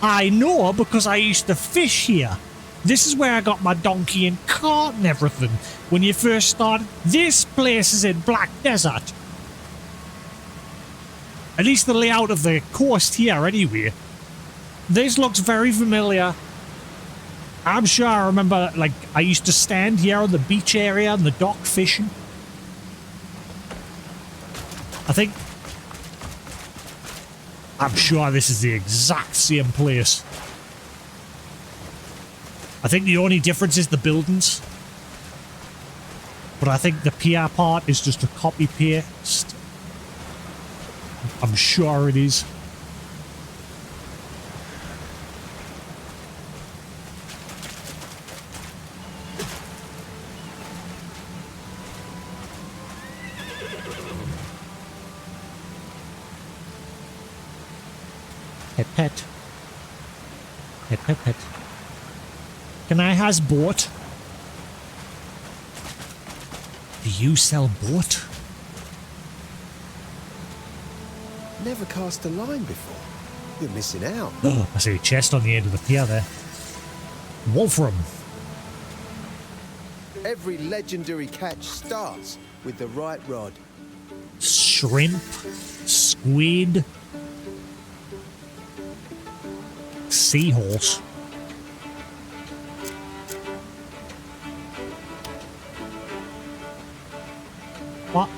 I know because I used to fish here. This is where I got my donkey and cart and everything. When you first started, this place is in Black Desert. At least the layout of the coast here, anyway. This looks very familiar. I'm sure I remember, like, I used to stand here on the beach area and the dock fishing. I'm sure this is the exact same place. I think the only difference is the buildings. But I think the PR part is just a copy-paste. I'm sure it is. Pet, pet. Pet, pet, pet. Can I has boat? Do you sell boat? Never cast a line before. You're missing out. Oh, I see a chest on the end of the pier there. Wolfram. Every legendary catch starts with the right rod. Shrimp. Squid. Seahorse. What?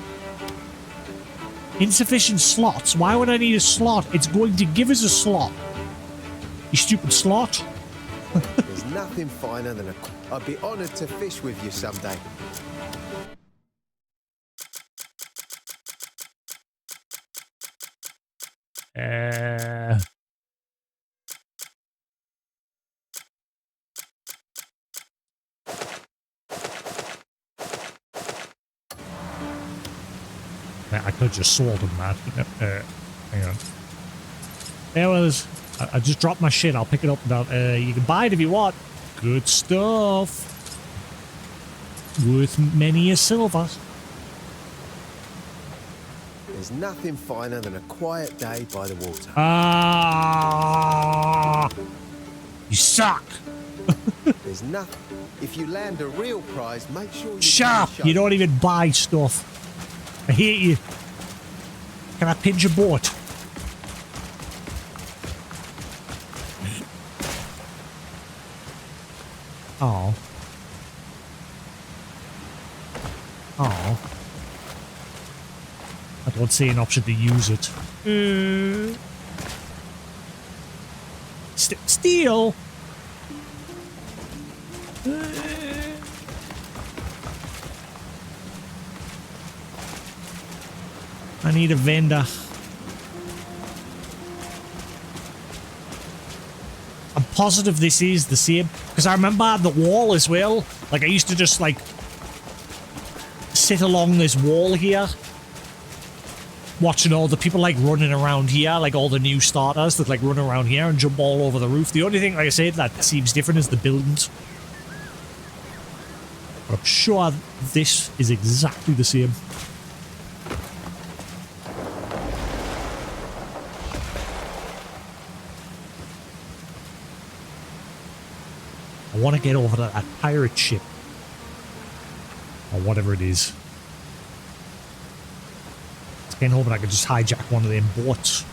Insufficient slots? Why would I need a slot? It's going to give us a slot. You stupid slot. There's nothing finer than a... I'd be honoured to fish with you someday. Uh... I could just sold him that. Hang on. There was. I just dropped my shit. I'll pick it up now. You can buy it if you want. Good stuff. Worth many a silver. There's nothing finer than a quiet day by the water. Ah! You suck. There's nothing. If you land a real prize, make sure you Sharp. You don't even buy stuff. I hate you. Can I pinch a boat? Oh. Oh. I don't see an option to use it. Steal? I need a vendor. I'm positive this is the same. Because I remember the wall as well. Like, I used to just, like, sit along this wall here. Watching all the people, like, running around here. Like, all the new starters that, like, run around here and jump all over the roof. The only thing, like I said, that seems different is the buildings. But I'm sure this is exactly the same. I want to get over to that pirate ship. Or whatever it is. I was hoping I could just hijack one of them boats.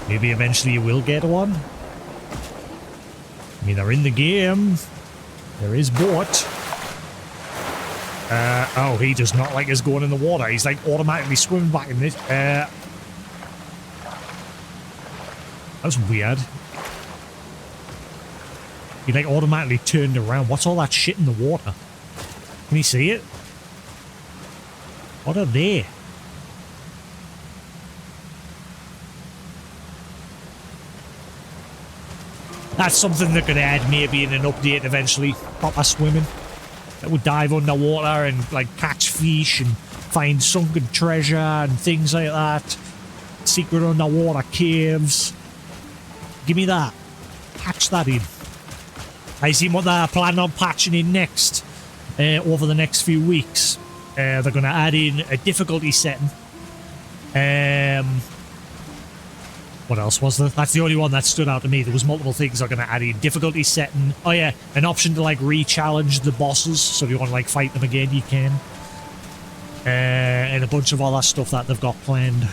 Maybe eventually you will get one. I mean, they're in the game. There is boat. Oh, he does not like us going in the water. He's like automatically swimming back in this. That's weird. He like automatically turned around. What's all that shit in the water? Can you see it? What are they? That's something they're going to add maybe in an update eventually. Proper swimming. That would dive underwater and like catch fish and find sunken treasure and things like that. Secret underwater caves. Give me that. Patch that in. I see what they're planning on patching in next. Over the next few weeks. They're going to add in a difficulty setting. What else was there? That's the only one that stood out to me. There was multiple things they're going to add in. Difficulty setting. Oh yeah, an option to like re-challenge the bosses. So if you want to like fight them again, you can. And a bunch of other stuff that they've got planned.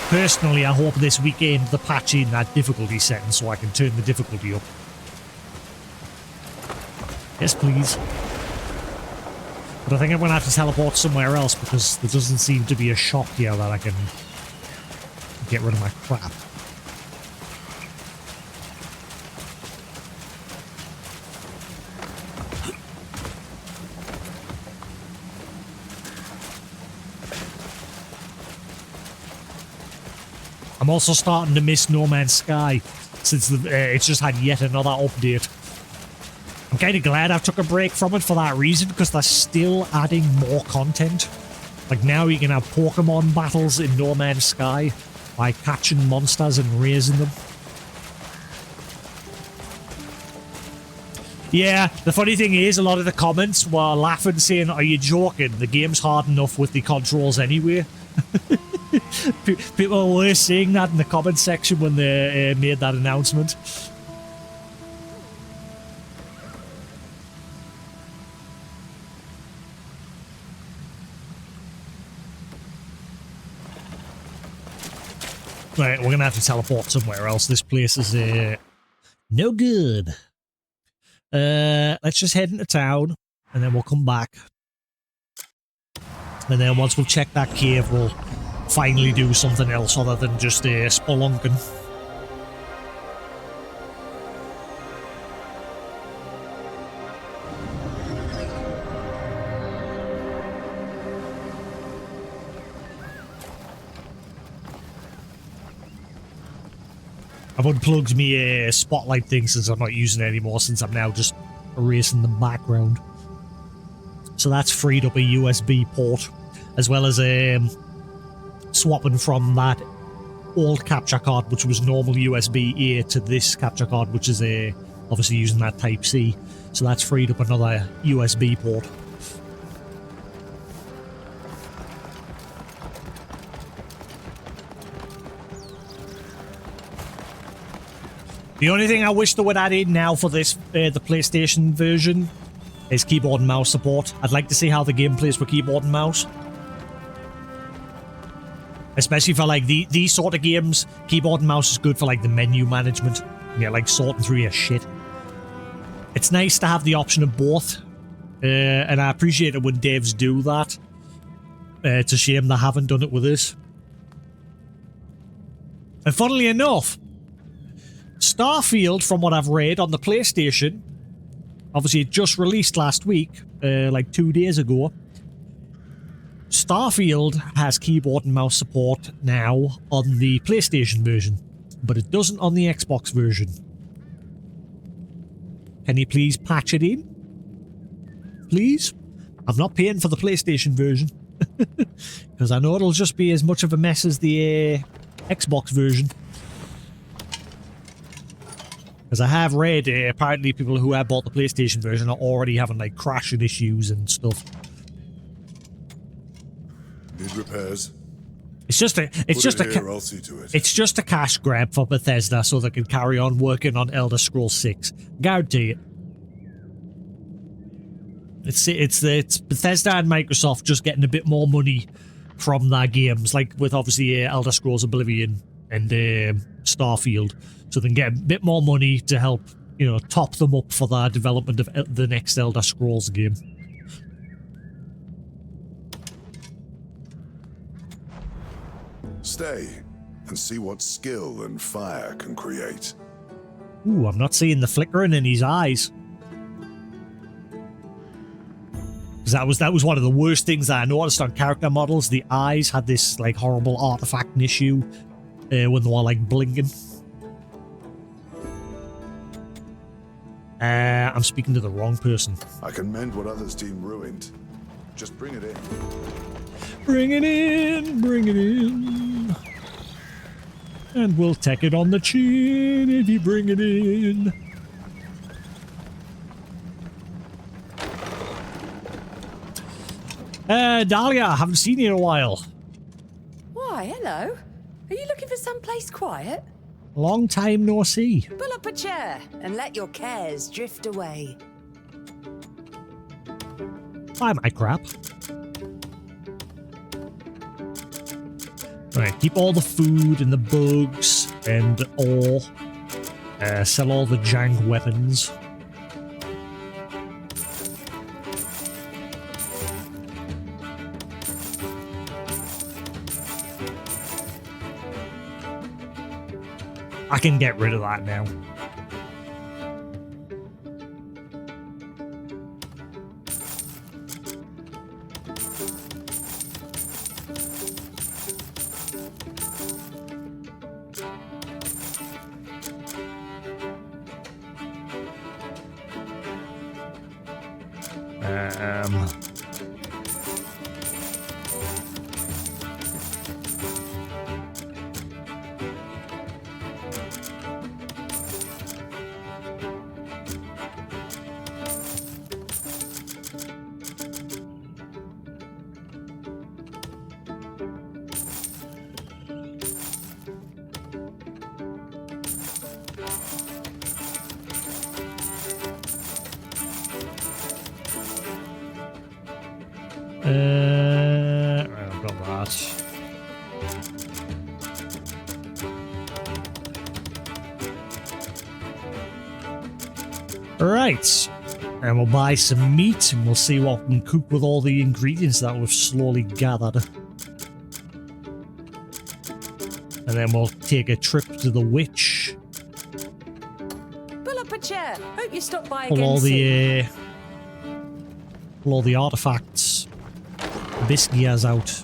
Personally, I hope this weekend they patch in that difficulty setting so I can turn the difficulty up. Yes, please. But I think I'm going to have to teleport somewhere else because there doesn't seem to be a shop here that I can get rid of my crap. I'm also starting to miss No Man's Sky since it's just had yet another update. I'm kind of glad I took a break from it for that reason, because they're still adding more content. Like now you can have Pokemon battles in No Man's Sky by catching monsters and raising them. Yeah, the funny thing is, a lot of the comments were laughing, saying, "Are you joking? The game's hard enough with the controls anyway." People were saying that in the comment section when they made that announcement. Right, we're gonna have to teleport somewhere else. This place is no good. Let's just head into town, and then we'll come back. And then once we've checked that cave, we'll finally do something else other than just spelunking. I've unplugged me spotlight thing since I'm not using it anymore, since I'm now just erasing the background. So that's freed up a USB port, as well as swapping from that old capture card, which was normal USB-A, to this capture card, which is obviously using that Type-C. So that's freed up another USB port. The only thing I wish they would add in now for this, the PlayStation version, is keyboard and mouse support. I'd like to see how the game plays with keyboard and mouse. Especially for like these sort of games, keyboard and mouse is good for like the menu management. Yeah, like sorting through your shit. It's nice to have the option of both. And I appreciate it when devs do that. It's a shame they haven't done it with this. And funnily enough, Starfield, from what I've read on the PlayStation, obviously it just released last week, like 2 days ago. Starfield has keyboard and mouse support now on the PlayStation version, but it doesn't on the Xbox version. Can you please patch it in? Please? I'm not paying for the PlayStation version. Because I know it'll just be as much of a mess as the Xbox version. Because I have read, apparently people who have bought the PlayStation version are already having like crashing issues and stuff. Need repairs? It's just a I'll see to it. it's just a cash grab for Bethesda so they can carry on working on Elder Scrolls 6. Guarantee it. It's Bethesda and Microsoft just getting a bit more money from their games, like with obviously Elder Scrolls Oblivion and Starfield, so they can get a bit more money to help, you know, top them up for their development of the next Elder Scrolls game. Stay and see what skill and fire can create. Ooh, I'm not seeing the flickering in his eyes. Because that was one of the worst things that I noticed on character models. The eyes had this like horrible artifacting issue when they were like blinking. I'm speaking to the wrong person. I can mend what others deem ruined. Just bring it in. Bring it in, bring it in. And we'll take it on the chin if you bring it in. Dahlia, I haven't seen you in a while. Why, hello. Are you looking for someplace quiet? Long time no see. Pull up a chair and let your cares drift away. Buy my crap. Alright, keep all the food and the bugs and ore. Sell all the jank weapons. I can get rid of that now. I've got that. Right, and we'll buy some meat and we'll see what we can cook with all the ingredients that we've slowly gathered. And then we'll take a trip to the witch. Pull up a chair. Hope you stop by Pull again all soon. pull all the artifacts. This gear's out.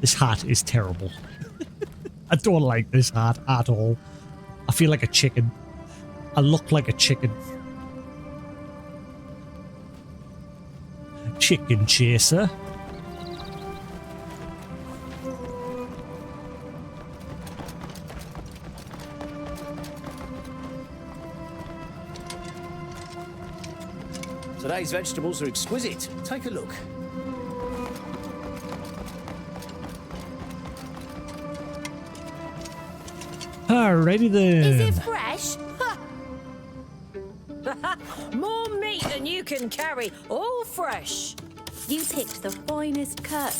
This hat is terrible. I don't like this hat at all. I feel like a chicken. I look like a chicken. Chicken chaser. Today's vegetables are exquisite. Take a look. Alrighty then. Is it fresh? More meat than you can carry, all fresh. You picked the finest cut.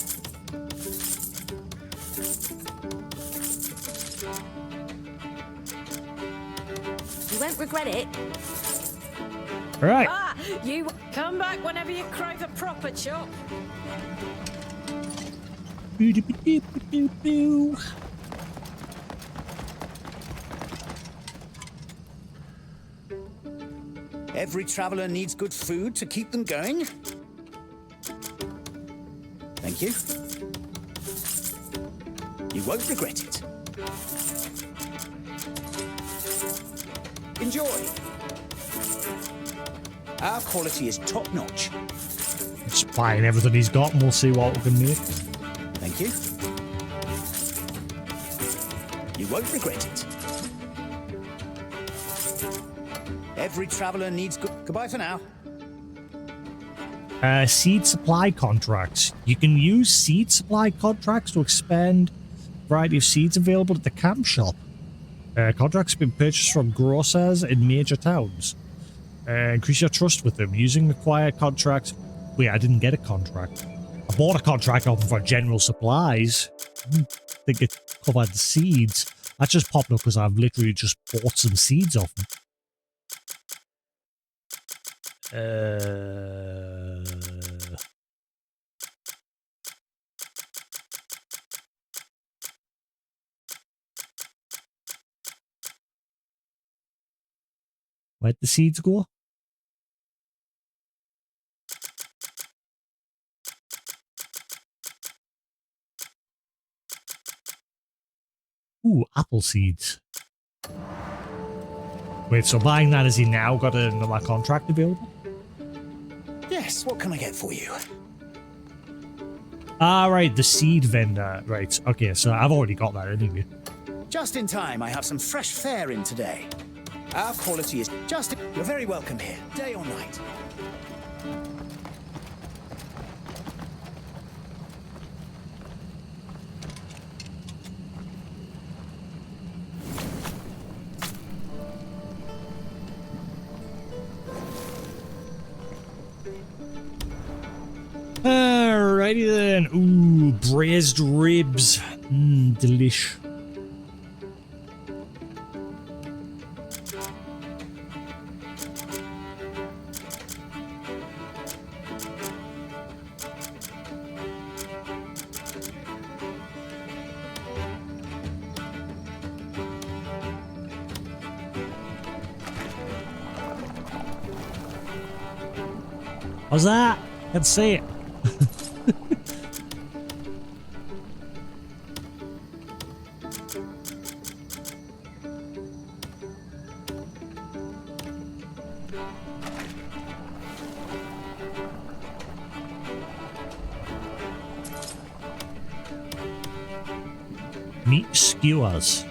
You won't regret it. Right. Ah, you come back whenever you crave a proper chop. Boo-doo-boo-doo-boo-doo. Every traveler needs good food to keep them going. Thank you. You won't regret it. Enjoy. Our quality is top-notch. Just buying everything he's got and we'll see what we can make. Thank you. You won't regret it. Every traveler needs good... Goodbye for now. Seed supply contracts. You can use seed supply contracts to expand a variety of seeds available at the camp shop. Contracts have been purchased from grocers in major towns. Increase your trust with them. Using acquired contracts... Wait, I didn't get a contract. I bought a contract off for general supplies. I didn't think it covered seeds. That just popped up because I've literally just bought some seeds off them. Where'd the seeds go? Ooh, apple seeds. Wait, so buying that, has he now got another contract available? Yes, what can I get for you? Ah, right, the seed vendor. Right, okay, so I've already got that anyway. Just in time, I have some fresh fare in today. Our quality is just... You're very welcome here, day or night. Alrighty then. Ooh, braised ribs. Delish. How's that? Can't see it. Meat skewers.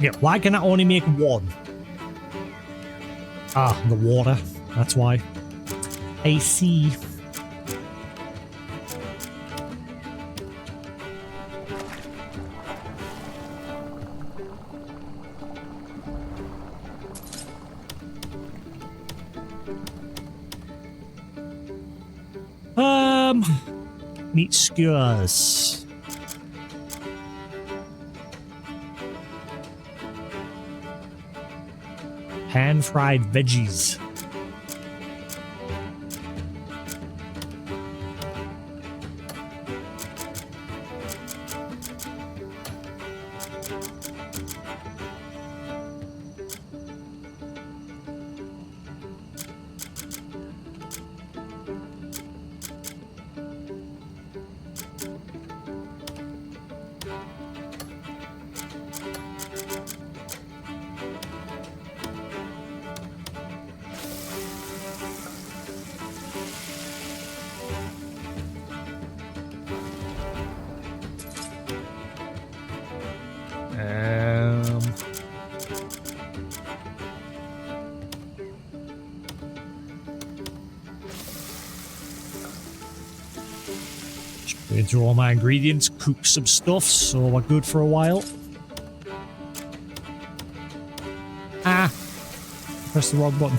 Yeah, why can I only make one? Ah, the water. That's why. I see. Meat skewers. Pan-fried veggies. Going through all my ingredients, cook some stuff, so we're good for a while. Ah! Press the wrong button.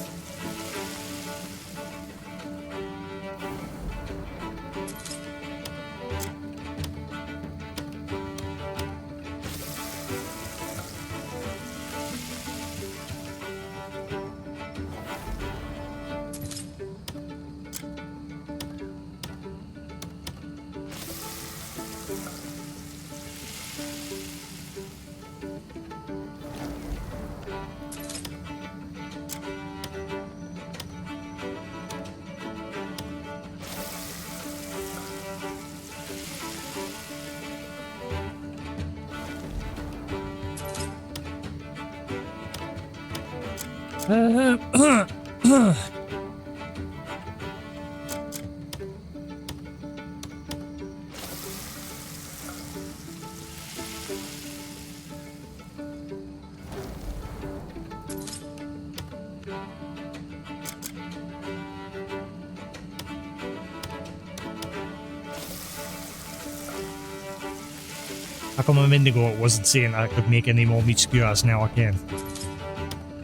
How come a minute ago it wasn't saying I could make any more meat skewers? Now I can.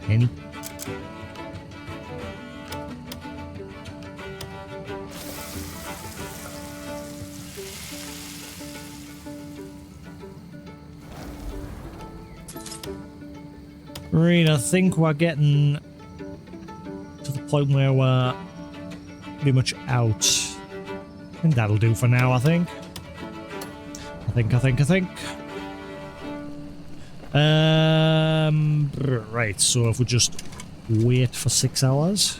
Any? Right, I think we're getting to the point where we're pretty much out. And that'll do for now, I think. Right, so if we just wait for 6 hours.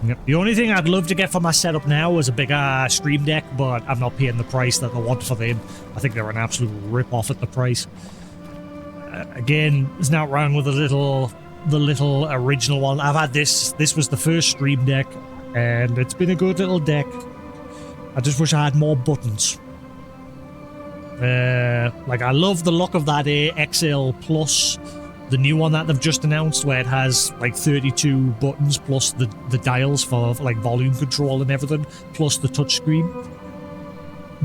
Yep. The only thing I'd love to get for my setup now is a bigger stream deck, but I'm not paying the price that I want for them. I think they're an absolute rip-off at the price. Again, there's not wrong with the little original one. I've had this. This was the first stream deck, and it's been a good little deck. I just wish I had more buttons. Like, I love the look of that XL Plus, the new one that they've just announced, where it has like 32 buttons plus the dials for like volume control and everything, plus the touchscreen.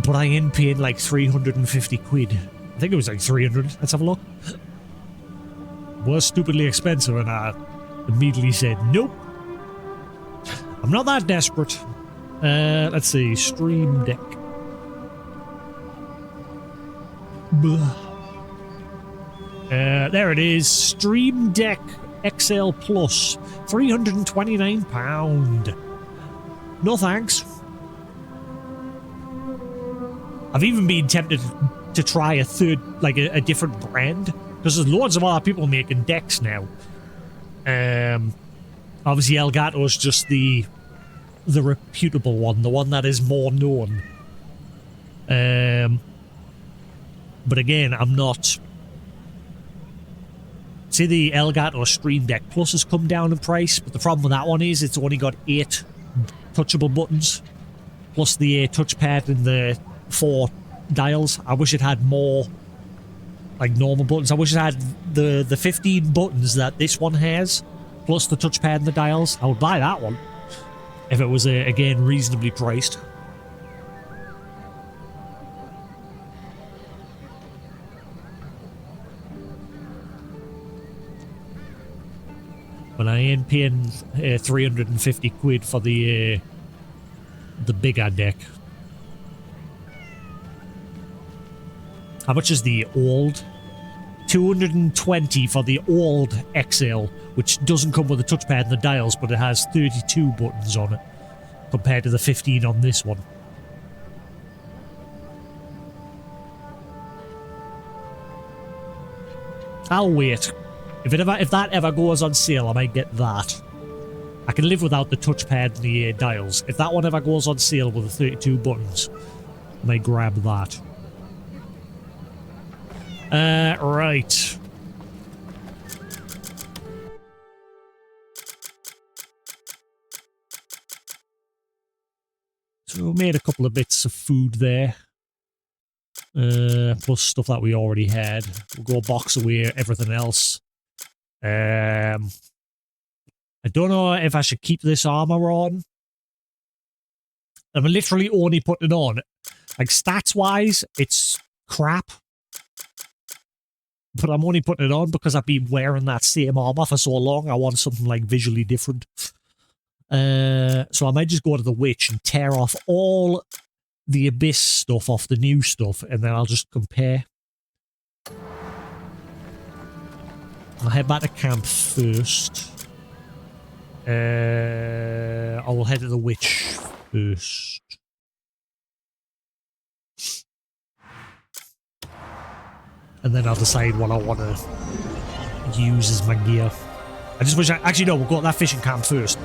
But I ain't paying like 350 quid. I think it was like 300. Let's have a look. Was stupidly expensive, and I immediately said nope. I'm not that desperate. Let's see, stream deck. There it is, Stream Deck XL Plus, £329. No thanks. I've even been tempted to try a third, like a different brand, because there's loads of other people making decks now. Obviously Elgato's just the reputable one, the one that is more known. But again, I'm not See, the Elgato Stream Deck Plus has come down in price, but the problem with that one is it's only got 8 touchable buttons, plus the touchpad and the 4 dials. I wish it had more, like, normal buttons. I wish it had the 15 buttons that this one has, plus the touchpad and the dials. I would buy that one if it was, again, reasonably priced. But I ain't paying 350 quid for the bigger deck. How much is the old? 220 for the old XL, which doesn't come with the touchpad and the dials, but it has 32 buttons on it, compared to the 15 on this one. I'll wait. If that ever goes on sale, I might get that. I can live without the touchpad and the dials. If that one ever goes on sale with the 32 buttons, I might grab that. Right. So we made a couple of bits of food there. Plus stuff that we already had. We'll go box away everything else. I don't know if I should keep this armor on. I'm literally only putting it on. Like, stats-wise, it's crap. But I'm only putting it on because I've been wearing that same armor for so long. I want something, like, visually different. So I might just go to the Witch and tear off all the Abyss stuff off the new stuff, and then I'll just compare. I'll head back to camp first. I will head to the Witch first. And then I'll decide what I want to use as my gear. I just wish I... Actually, no, we'll go to that fishing camp first.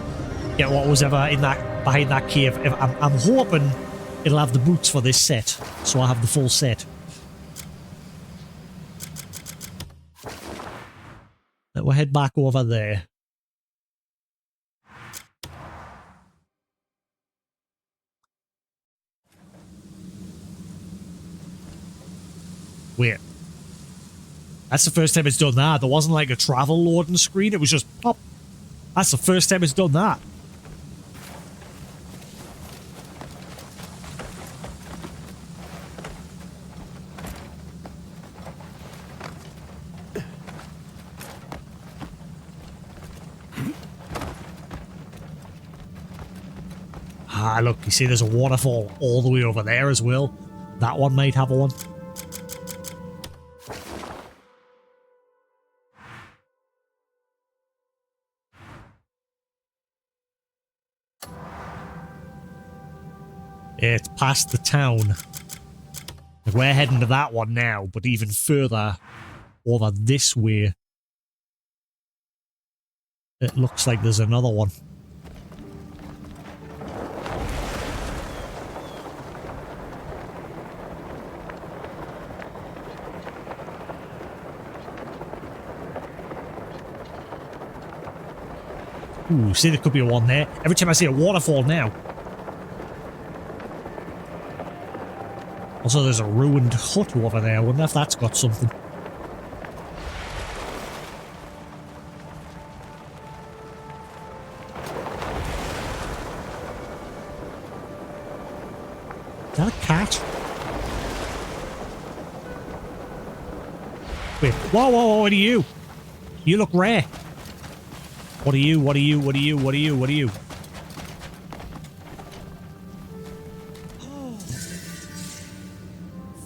Get what was ever in that behind that cave. I'm hoping it'll have the boots for this set, so I'll have the full set. Then we'll head back over there. Wait. That's the first time it's done that. There wasn't like a travel loading screen. It was just pop. That's the first time it's done that. Ah, look, you see there's a waterfall all the way over there as well. That one might have one. It's past the town. We're heading to that one now, but even further over this way. It looks like there's another one. Ooh, see, there could be a one there. Every time I see a waterfall now. Also, there's a ruined hut over there. I wonder if that's got something. Is that a cat? Wait, whoa, whoa, whoa, what are you? You look rare. What are you? What are you? What are you? What are you? What are you?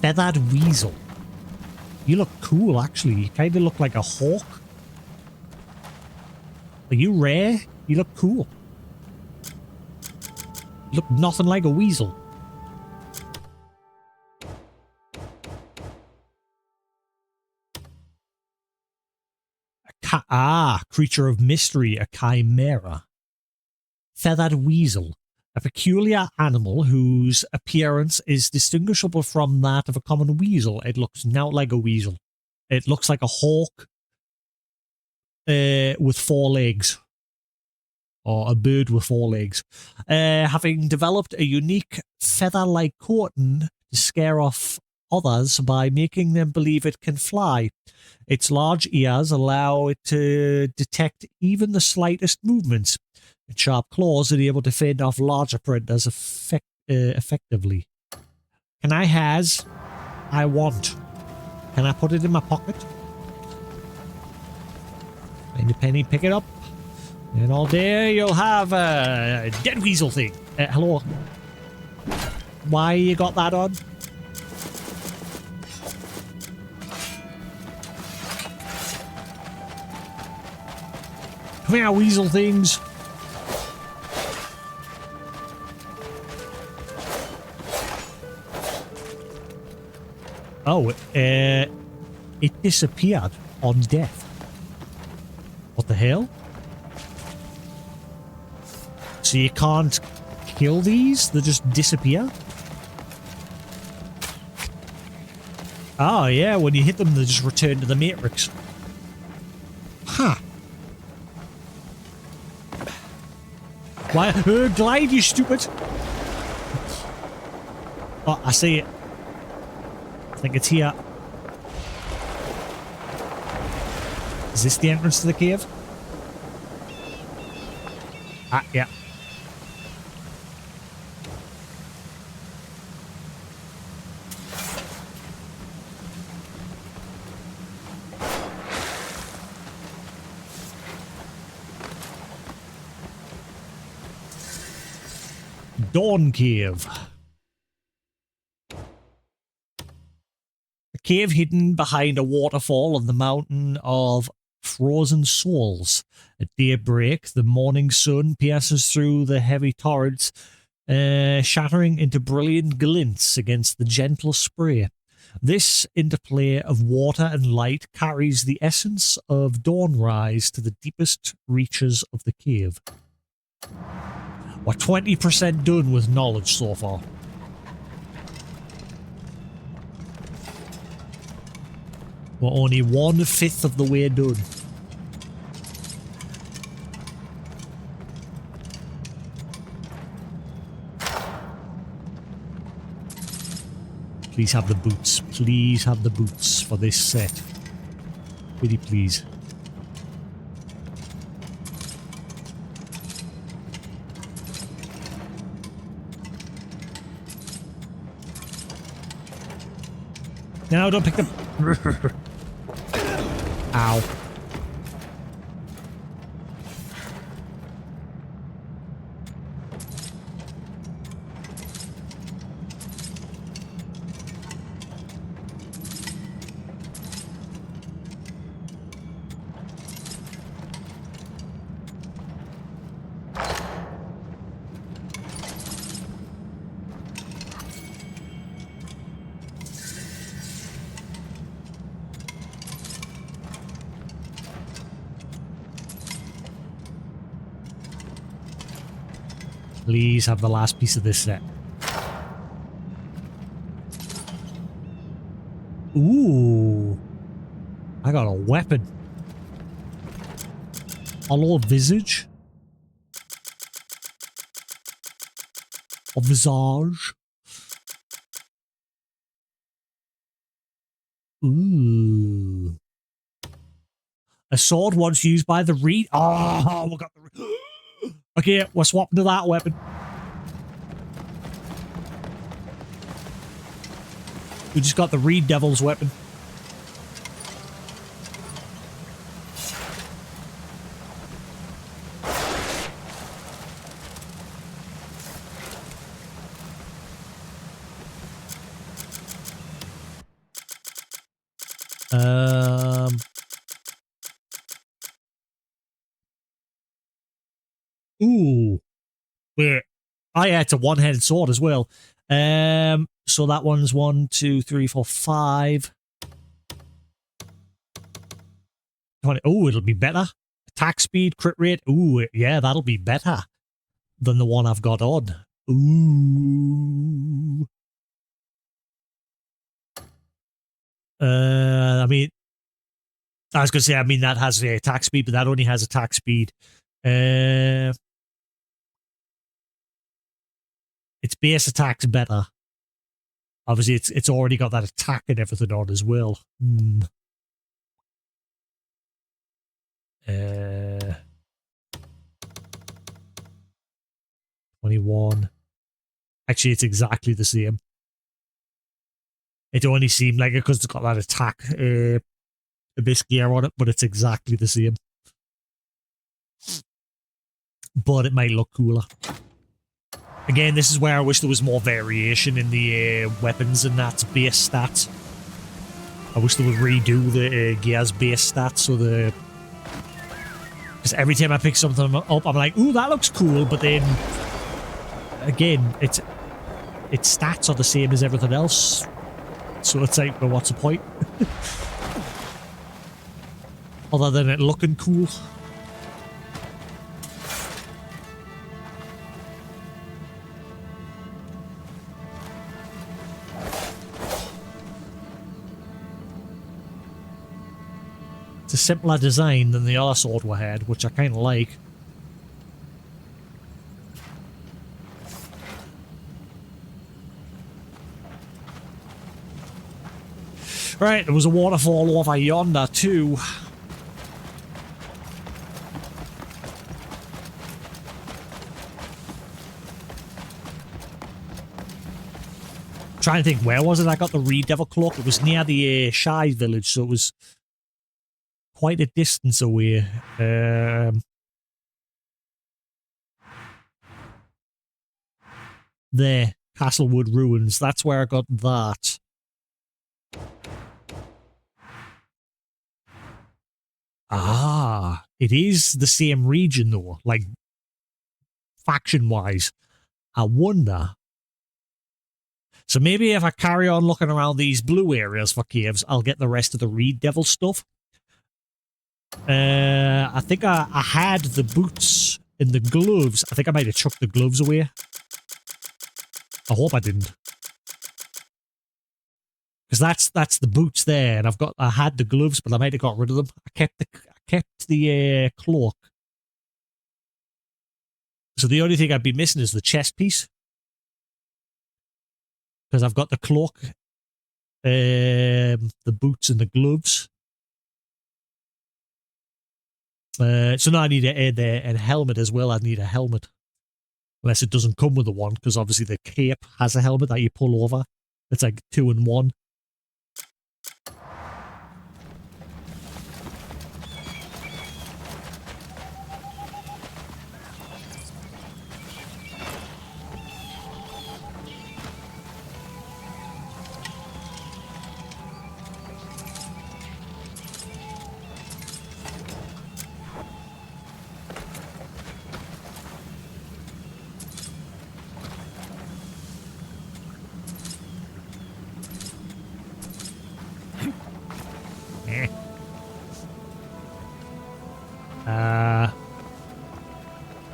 Feathered weasel. You look cool, actually. You kind of look like a hawk. Are you rare? You look cool. You look nothing like a weasel. Creature of mystery, a chimera. Feathered weasel. A peculiar animal whose appearance is distinguishable from that of a common weasel. It looks not like a weasel. It looks like a hawk. with 4 legs. Or a bird with 4 legs. Having developed a unique feather-like coating to scare off others by making them believe it can fly. Its large ears allow it to detect even the slightest movements. Its sharp claws are able to fend off larger predators effectively. Can I has? I want. Can I put it in my pocket? Find a penny, pick it up. And all day you'll have a dead weasel thing. Hello. Why you got that on? Come here, weasel things. Oh, it disappeared on death. What the hell? So you can't kill these? They just disappear? Oh, yeah, when you hit them, they just return to the Matrix. Huh. Why? Glide, you stupid! Oh, I see it. I think it's here. Is this the entrance to the cave? Ah, yeah. Dawn Cave. A cave hidden behind a waterfall on the mountain of Frozen Souls. At daybreak, the morning sun pierces through the heavy torrents, shattering into brilliant glints against the gentle spray. This interplay of water and light carries the essence of dawnrise to the deepest reaches of the cave. We're 20% done with knowledge so far. We're only 1/5 of the way done. Please have the boots. Please have the boots for this set. Pretty please. No, don't pick them. Ow. Please have the last piece of this set. Ooh. I got a weapon. Hollow visage. A visage. Ooh. A sword once used by the reed. Oh, we got the. Okay, we're swapping to that weapon. We just got the Reed Devil's weapon. Ooh. Wait. Oh yeah, it's a one-handed sword as well. So that one's 1, 2, 3, 4, 5. 20. Oh, it'll be better. Attack speed, crit rate. Ooh, yeah, that'll be better than the one I've got on. Ooh. I mean, I was going to say, I mean, that has a attack speed, but that only has attack speed. Its base attack's better. Obviously, it's already got that attack and everything on as well. 21. Actually, it's exactly the same. It only seemed like it because it's got that attack abyss gear on it, but it's exactly the same. But it might look cooler. Again, this is where I wish there was more variation in the weapons and that base stats. I wish they would redo the gear's base stats so the... Because every time I pick something up, I'm like, ooh, that looks cool, but then... Again, its stats are the same as everything else. So it's like, well, what's the point? Other than it looking cool. It's a simpler design than the other sword we had, which I kind of like. Right, there was a waterfall over yonder too. Trying to think, where was it I got the Reed Devil Cloak? It was near the Shy village, so it was quite a distance away. There, Castlewood Ruins. That's where I got that. Ah, it is the same region though, like faction-wise. I wonder. So maybe if I carry on looking around these blue areas for caves, I'll get the rest of the Reed Devil stuff. I think I had the boots and the gloves. I think I might have chucked the gloves away. I hope I didn't. Because that's the boots there, and I had the gloves, but I might have got rid of them. I kept the cloak. So the only thing I'd be missing is the chest piece. Because I've got the cloak, the boots and the gloves. So now I need a helmet as well. I need a helmet. Unless it doesn't come with the one, because obviously the cape has a helmet that you pull over. It's like 2 in 1.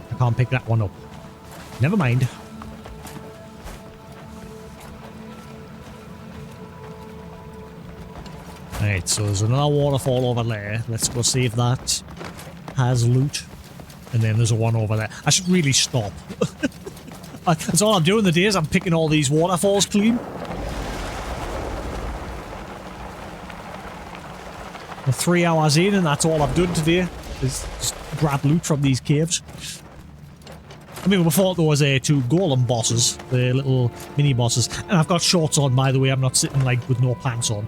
I can't pick that one up. Never mind. Alright, so there's another waterfall over there. Let's go see if that has loot. And then there's a one over there. I should really stop. That's all I'm doing the day is I'm picking all these waterfalls clean. We're 3 hours in and that's all I've done today. Is just grab loot from these caves. I mean, we thought there was 2 golem bosses, the little mini bosses, and I've got shorts on, by the way. I'm not sitting like with no pants on.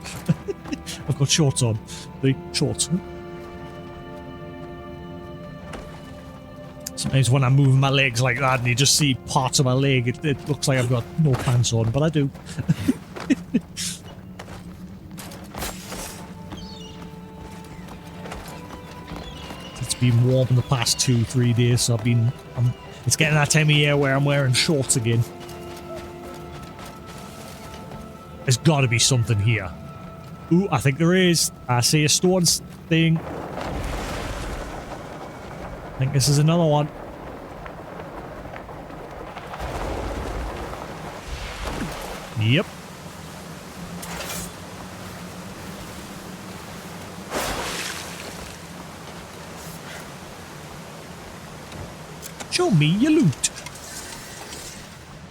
I've got shorts on. The shorts. Sometimes when I'm moving my legs like that and you just see parts of my leg, it looks like I've got no pants on, but I do. It's been warm in the past 2-3 days, so it's getting that time of year where I'm wearing shorts again. There's got to be something here. Ooh, I think there is. I see a stone thing. I think this is another one. Yep. Show me your loot.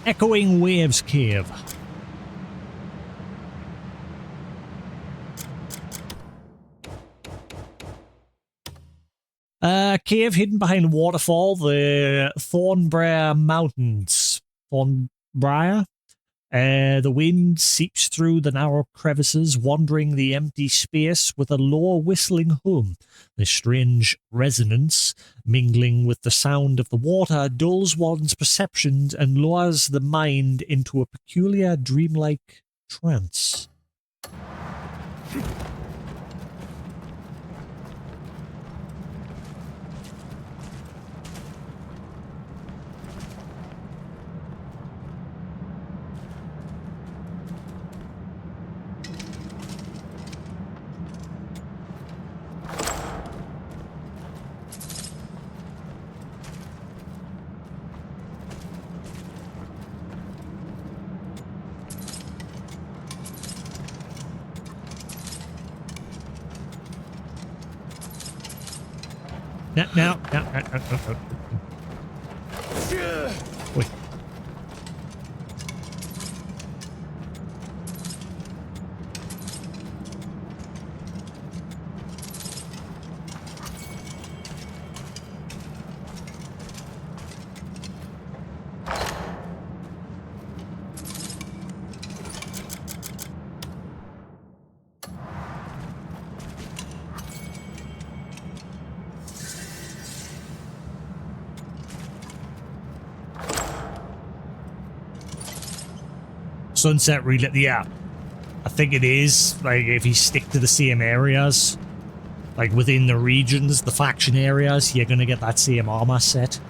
Echoing Waves Cave. Cave hidden behind a waterfall, the Thornbriar Mountains. Thornbriar? The wind seeps through the narrow crevices, wandering the empty space with a low whistling hum. The strange resonance, mingling with the sound of the water, dulls one's perceptions and lures the mind into a peculiar dreamlike trance. No. Wait. Sunset relit, yeah. I think it is, like, if you stick to the same areas, like within the regions, the faction areas, you're gonna get that same armor set.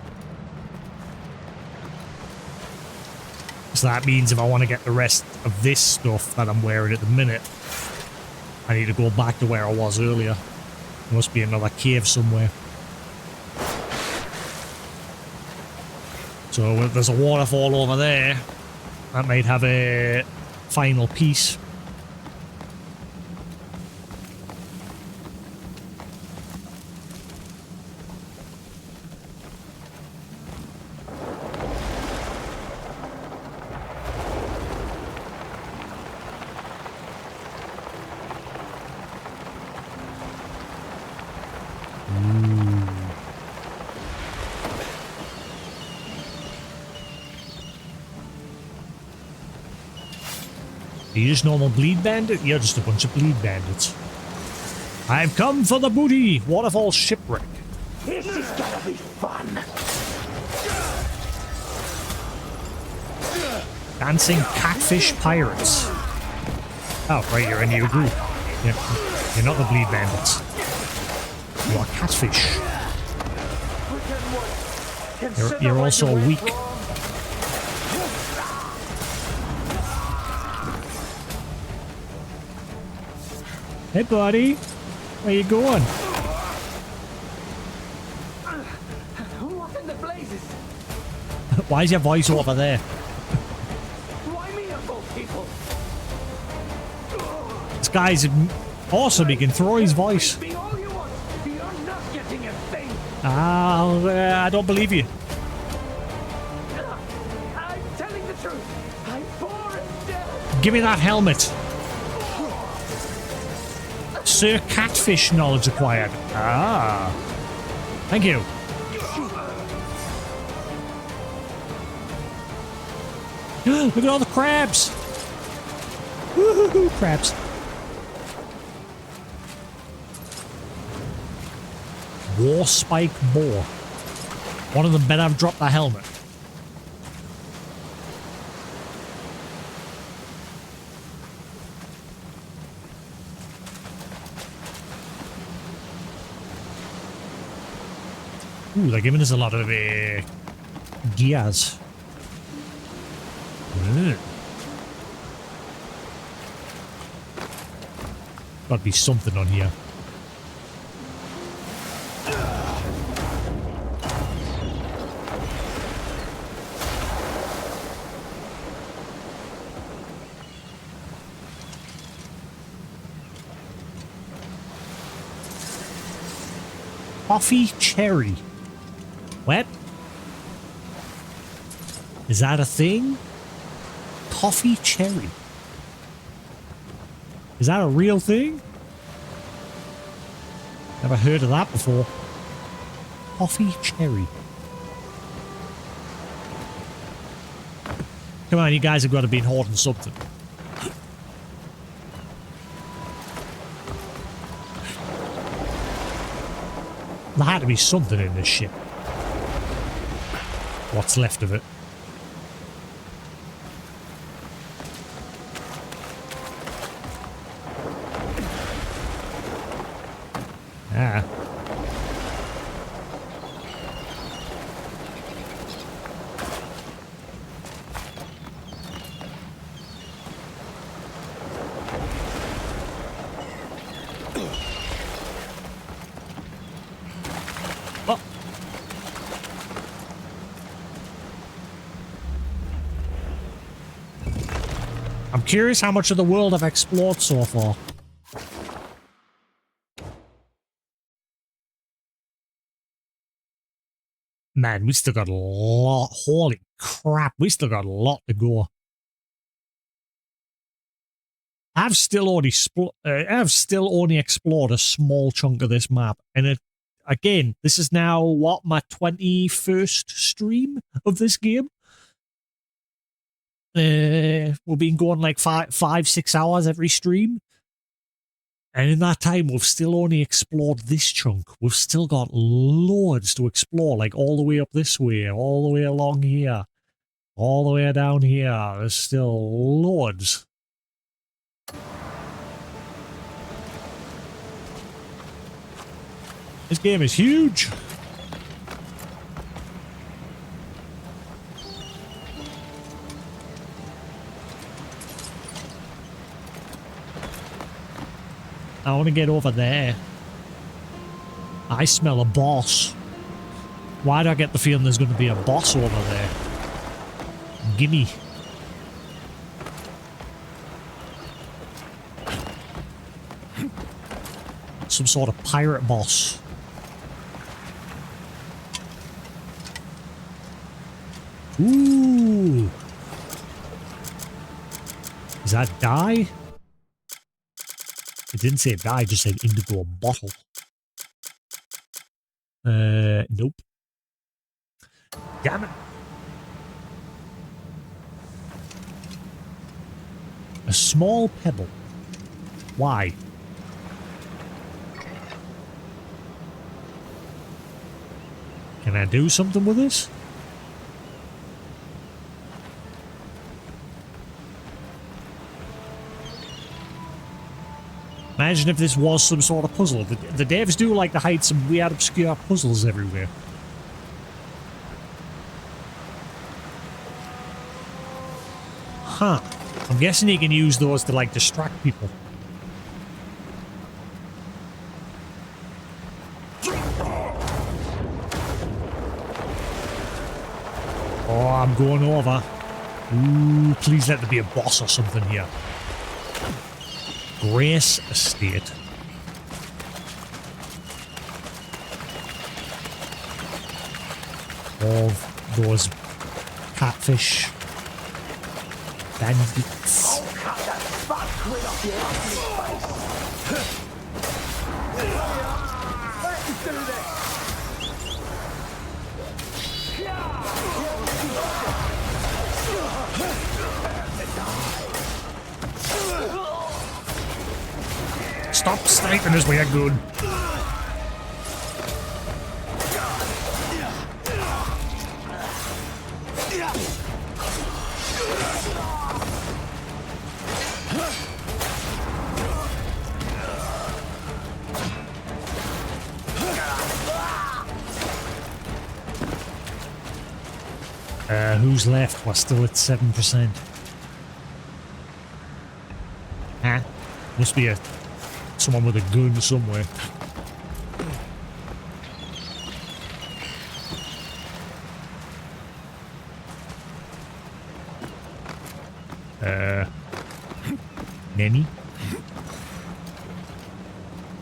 So that means if I want to get the rest of this stuff that I'm wearing at the minute, I need to go back to where I was earlier. There must be another cave somewhere. So if there's a waterfall over there, that might have a final piece. Are you just normal bleed bandit? You're just a bunch of bleed bandits. I've come for the booty! Waterfall shipwreck. This is gonna be fun. Dancing catfish pirates. Oh, right, you're a new group. You're not the bleed bandits. You are catfish. You're also weak. Hey, buddy. Where you going? What in the blazes? Why is your voice over there? Why me of all people? This guy's awesome. He can throw his voice. Be all you want. You're not getting a thing. I don't believe you. I'm telling the truth. I'm poor and dead. Give me that helmet. Sir Catfish knowledge acquired. Ah. Thank you. Look at all the crabs. Woohoo, crabs. War Spike Boar. One of them better have dropped the helmet. Ooh, they're giving us a lot of gears. Gotta be something on here. Coffee cherry. What? Is that a thing? Coffee cherry. Is that a real thing? Never heard of that before. Coffee cherry. Come on, you guys have got to be hoarding something. There had to be something in this ship. What's left of it? Ah. Oh. I'm curious how much of the world I've explored so far. Man, we still got a lot. Holy crap, we still got a lot to go. I've still only explored a small chunk of this map, and again, this is now what, my 21st stream of this game. We've been going like 5-6 hours every stream. And in that time, we've still only explored this chunk. We've still got loads to explore, like all the way up this way, all the way along here, all the way down here. There's still loads. This game is huge. I want to get over there. I smell a boss. Why do I get the feeling there's going to be a boss over there? Gimme. Some sort of pirate boss. Ooh. Is that dye? It didn't say dye, it just said indigo bottle. Nope. Damn it. A small pebble. Why? Can I do something with this? Imagine if this was some sort of puzzle. The devs do like to hide some weird, obscure puzzles everywhere. Huh. I'm guessing you can use those to, like, distract people. Oh, I'm going over. Ooh, please let there be a boss or something here. Grace Estate. Of those catfish bandits. I'll cut that fuck grin off your ugly face. Let's do this. Stop sniping us, we are good. Who's left? We're still at 7%. Huh? Must be someone with a gun somewhere. Nenny?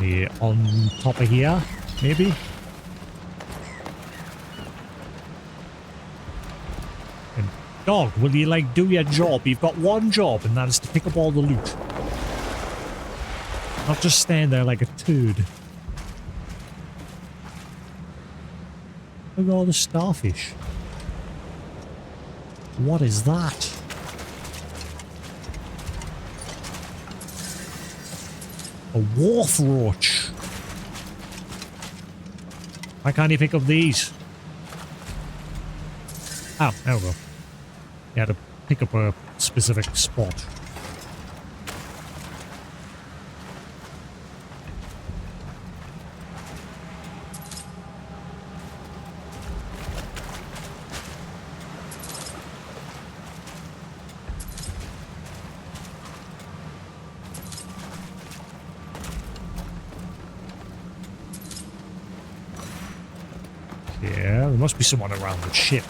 Yeah, on top of here, maybe? Dog, will you, like, do your job? You've got one job, and that is to pick up all the loot. Not just stand there like a turd. Look at all the starfish. What is that? A wharf roach. Why can't you pick up these? Oh, there we go. You had to pick up a specific spot. Yeah, there must be someone around the ship.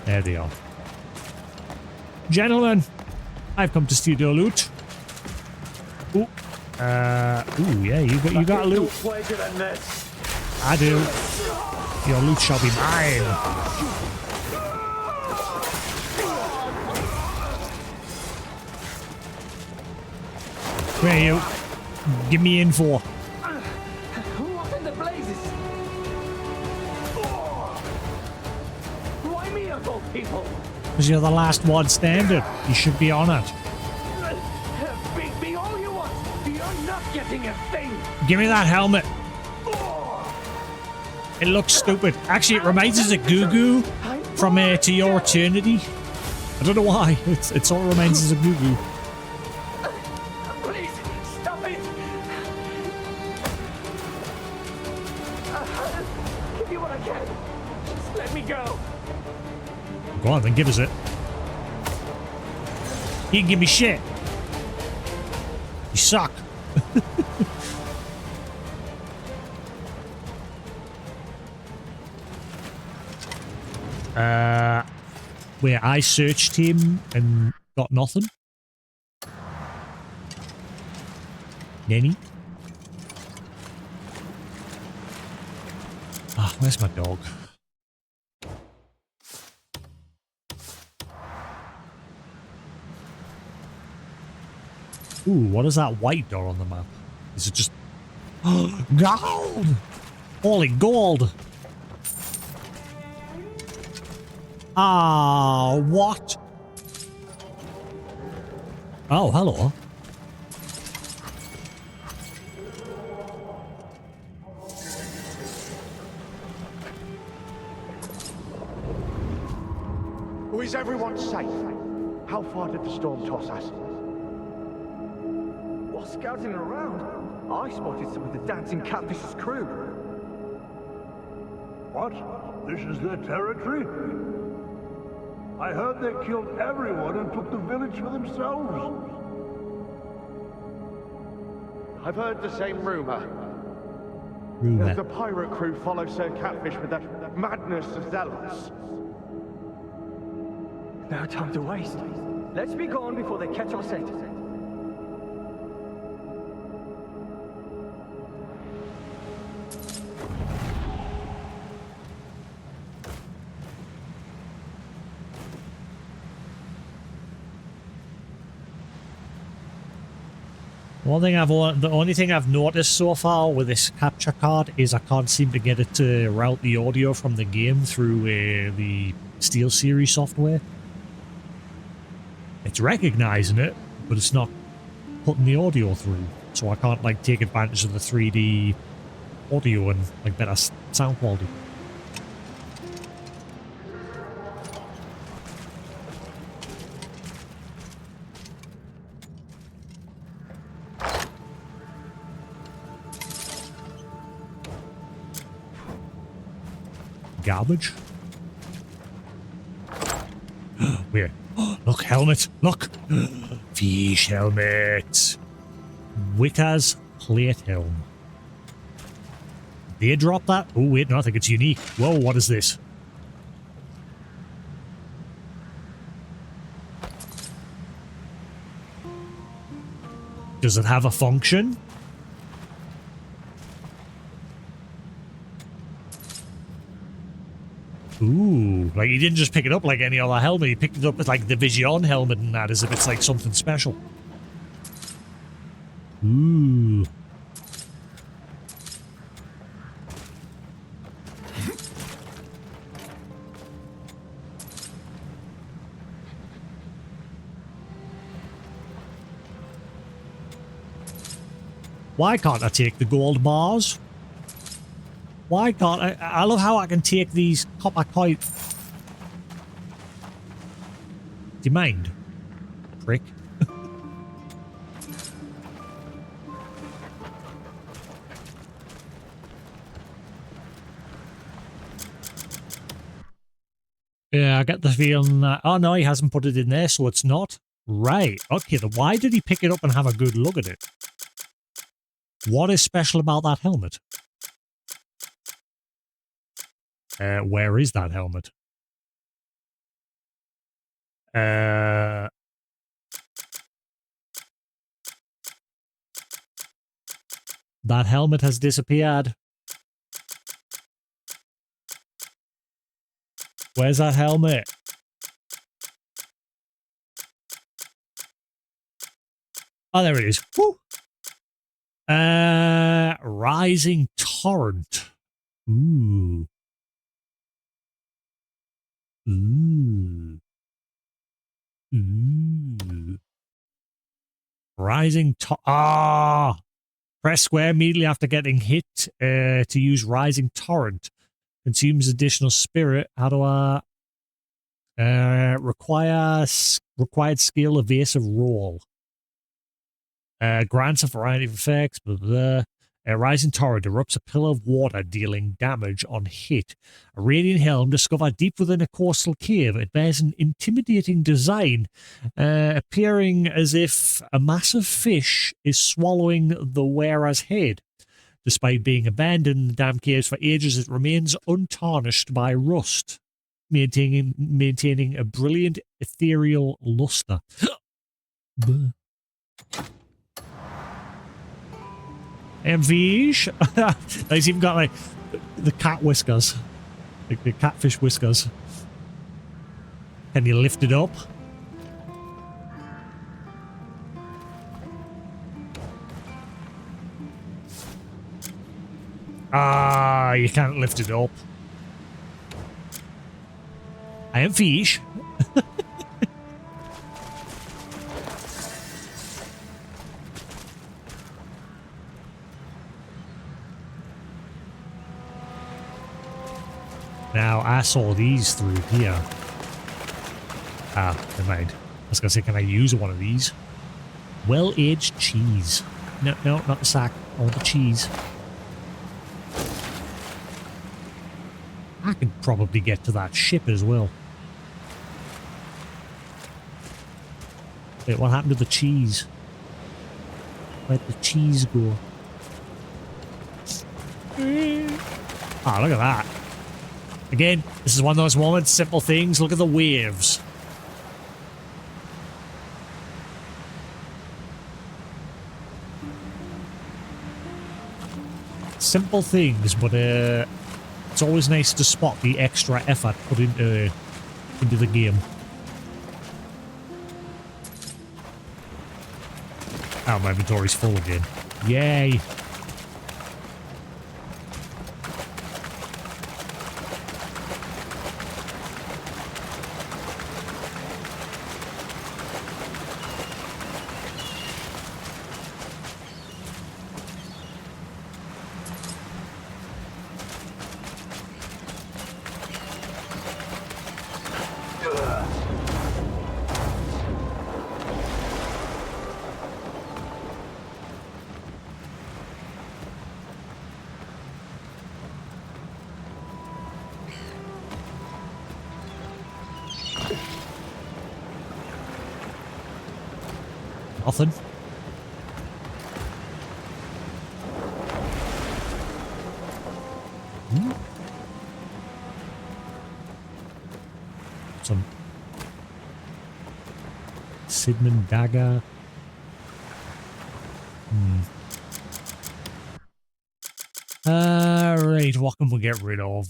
There they are. Gentlemen, I've come to steal your loot. Ooh. Ooh, yeah, you got loot. I do. Your loot shall be mine. Where are you? Give me info. What in the blazes? Why me of all people? Because you're the last one standing. You should be on it. Be all you want. You're not getting a thing. Give me that helmet. It looks stupid. Actually, it reminds us of Goo Goo from To Your Eternity. I don't know why. It sort of reminds us of Goo Goo. Please, stop it. Give you what I can. Just let me go. Go on, then give us it. You can give me shit. You suck. Where I searched him and got nothing. Nenny? Ah, where's my dog? Ooh, what is that white door on the map? Is it just... gold! Holy gold! Ah, what? Oh, hello. Is everyone safe? How far did the storm toss us? While scouting around, I spotted some of the dancing catfish's crew. What? This is their territory? I heard they killed everyone and took the village for themselves. I've heard the same rumor. The pirate crew follow Sir Catfish with that madness of zealots. No time to waste. Let's be gone before they catch our scent. The only thing I've noticed so far with this capture card is I can't seem to get it to route the audio from the game through the SteelSeries software. It's recognizing it, but it's not putting the audio through, so I can't like take advantage of the 3D audio and like better sound quality. Garbage. Where? Look, helmet. Look. Fish helmet. Wicker's plate helm. They drop that? Oh, wait, no, I think it's unique. Whoa, what is this? Does it have a function? Ooh, like he didn't just pick it up like any other helmet. He picked it up as like the Vision helmet and that, as if it's like something special. Ooh. Why can't I take the gold bars? Why can't I? I love how I can take these copper coin. Do you mind? Prick. Yeah, I get the feeling that... Oh, no, he hasn't put it in there, so it's not. Right. Okay, then why did he pick it up and have a good look at it? What is special about that helmet? Where is that helmet? That helmet has disappeared. Where's that helmet? Oh, there it is. Woo! Rising Torrent. Ooh. Ooh. Ooh. Rising Torrent. Ah! Press square immediately after getting hit to use Rising Torrent. Consumes additional spirit. How do I... required skill evasive roll. Grants a variety of effects. Blah, blah. A rising torrent erupts a pillar of water, dealing damage on hit. A radiant helm discovered deep within a coastal cave. It bears an intimidating design, appearing as if a massive fish is swallowing the wearer's head. Despite being abandoned in the damn caves for ages, it remains untarnished by rust, maintaining a brilliant ethereal luster. MVish. He's even got like the cat whiskers, like the catfish whiskers. Can you lift it up? Ah, you can't lift it up. I am fish. Now, I saw these through here. Ah, never mind. I was going to say, can I use one of these? Well-aged cheese. No, not the sack. I want the cheese. I could probably get to that ship as well. Wait, what happened to the cheese? Where'd the cheese go? Ah, look at that. Again, this is one of those moments, simple things. Look at the waves. Simple things, but it's always nice to spot the extra effort put into the game. Oh, my inventory's full again. Yay! Nothing. Some Sidman dagger. Alright, what can we get rid of?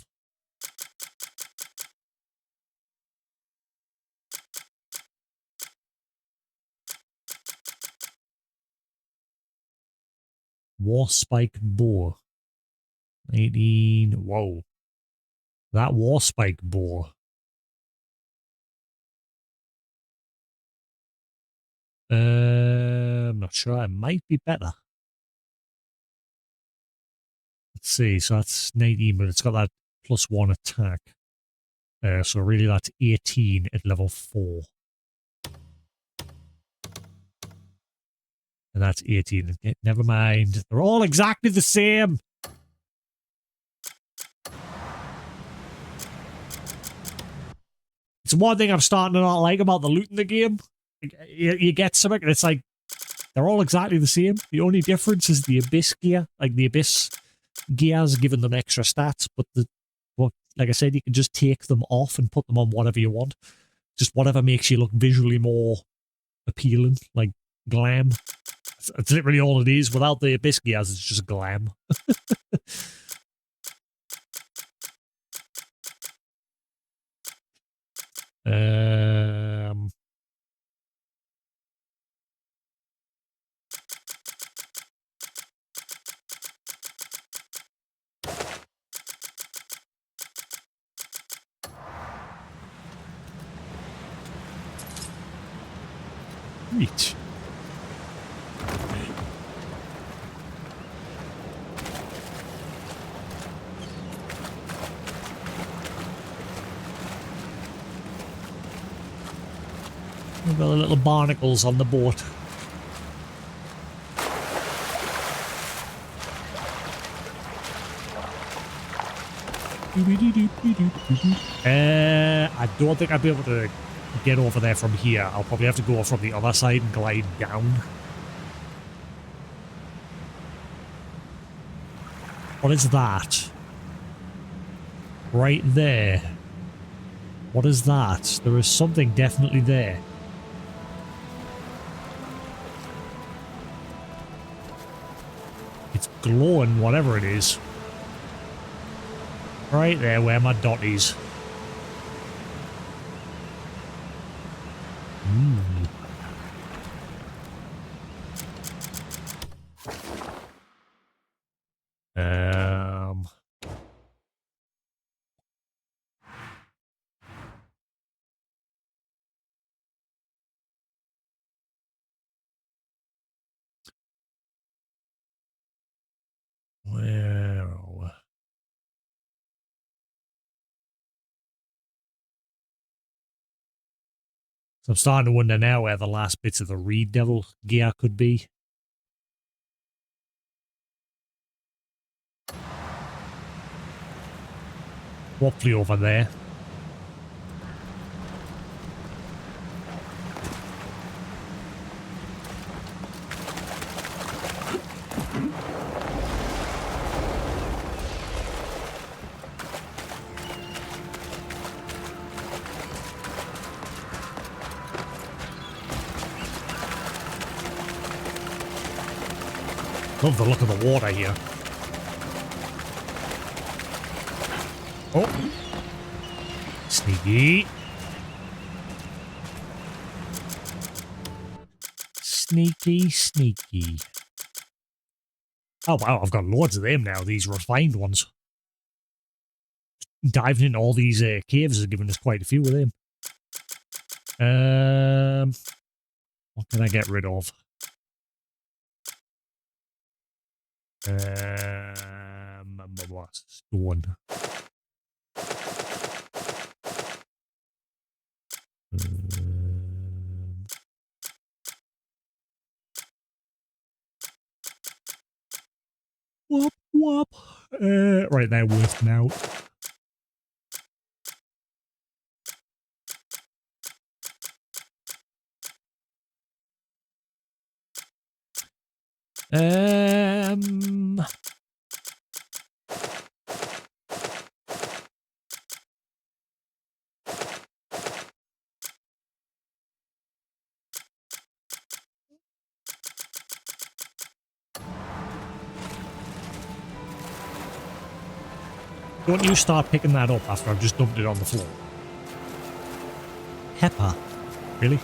War spike bow. 18. Whoa. That war spike bow. I'm not sure. It might be better. Let's see. So that's 19, but it's got that +1 attack. So really that's 18 at level 4. And that's 18. Never mind. They're all exactly the same. It's one thing I'm starting to not like about the loot in the game. You get something and it's like, they're all exactly the same. The only difference is the Abyss gear. Like, the Abyss gear's giving them extra stats, but like I said, you can just take them off and put them on whatever you want. Just whatever makes you look visually more appealing, like glam. That's literally all it is. Without the Abyss gears, it's just glam. Neat. We've got the little barnacles on the boat. I don't think I'd be able to get over there from here. I'll probably have to go from the other side and glide down. What is that? Right there. What is that? There is something definitely there. It's glowing, whatever it is. Right there where my dot is. Where are we? So I'm starting to wonder now where the last bits of the Reed Devil gear could be. Hopefully over there. Love the look of the water here. Oh. Sneaky. Sneaky, sneaky. Oh wow, I've got loads of them now, these refined ones. Diving into all these caves has given us quite a few of them. What can I get rid of? Stone. Whoop, whoop. Right now, working out. Don't you start picking that up after I've just dumped it on the floor. Pepper? Really?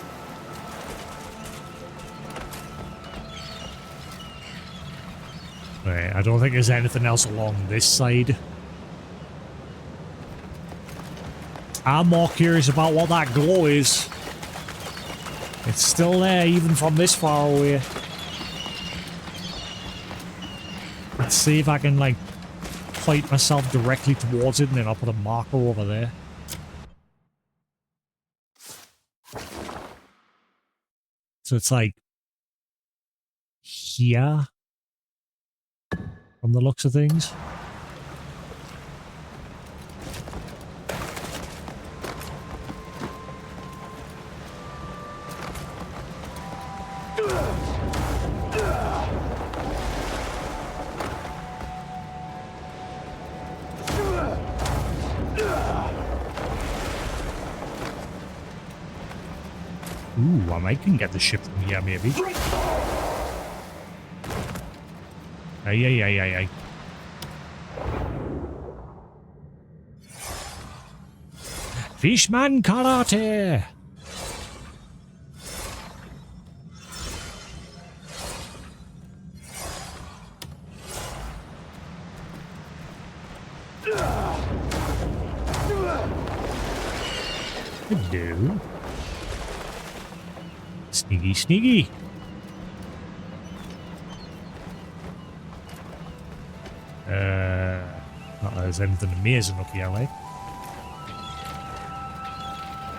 I don't think there's anything else along this side. I'm more curious about what that glow is. It's still there, even from this far away. Let's see if I can, like, point myself directly towards it, and then I'll put a marker over there. So it's like here, from the looks of things. Ooh, I might can get the ship from here, maybe. Ay. Fishman karate! Hello. Sneaky. Not that there's anything amazing up here, like.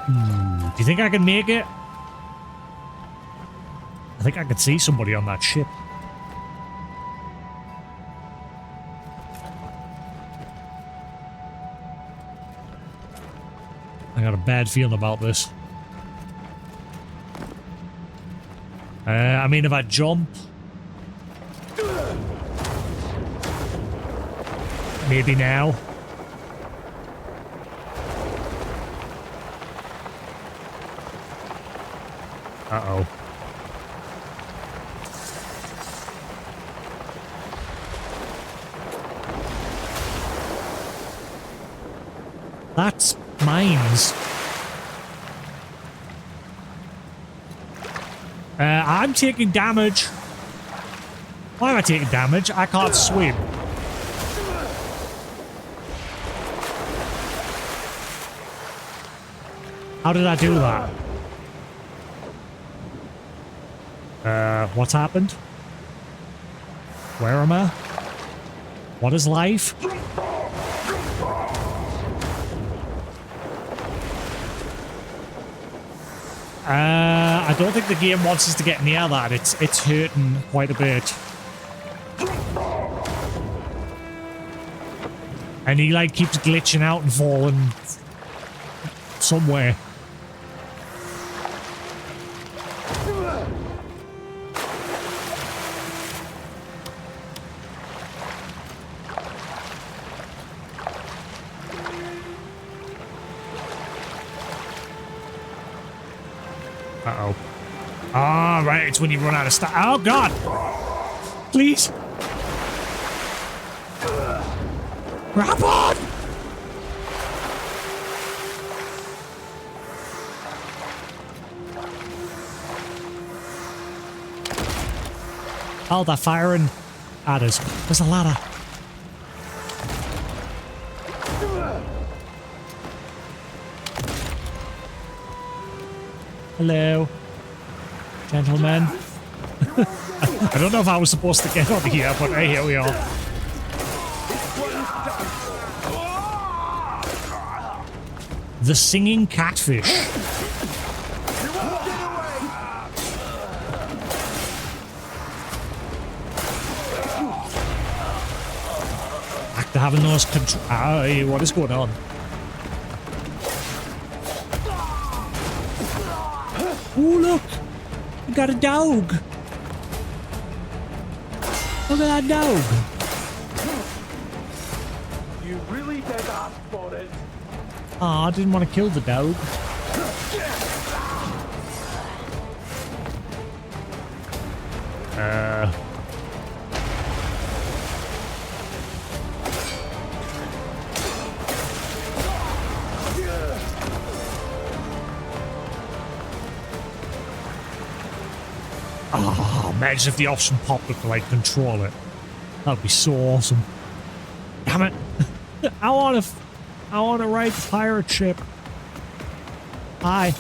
Do you think I can make it? I think I can see somebody on that ship. I got a bad feeling about this. I mean, if I jump... Maybe now. Uh-oh. That's mines. I'm taking damage. Why am I taking damage? I can't swim. How did I do that? What's happened? Where am I? What is life? I don't think the game wants us to get near that. It's hurting quite a bit. And he like keeps glitching out and falling somewhere. Uh-oh. Ah, right, it's when you run out of stuff. Oh, God! Please! Grab on! Oh, they're firing at us. There's a ladder. Hello, gentlemen. I don't know if I was supposed to get on here, but hey, here we are. The singing catfish. Back to having those control. Hey, what is going on? Oh, look! We got a dog! Look at that dog! You really did ask for it. Aw, I didn't want to kill the dog. Oh, imagine if the option popped up to, like, control it. That'd be so awesome. Damn it! I want to ride the pirate ship. Hi.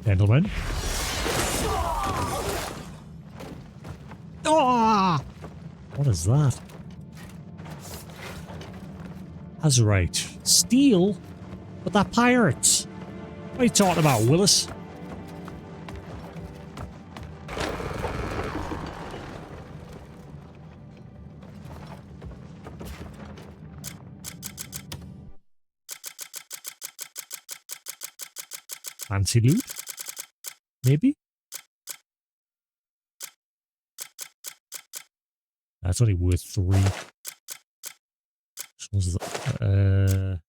Gentlemen. Ah! What is that? That's right. Steel? But they're pirates. What are you talking about, Willis? Fancy loot? Maybe? That's only worth 3. So what's that?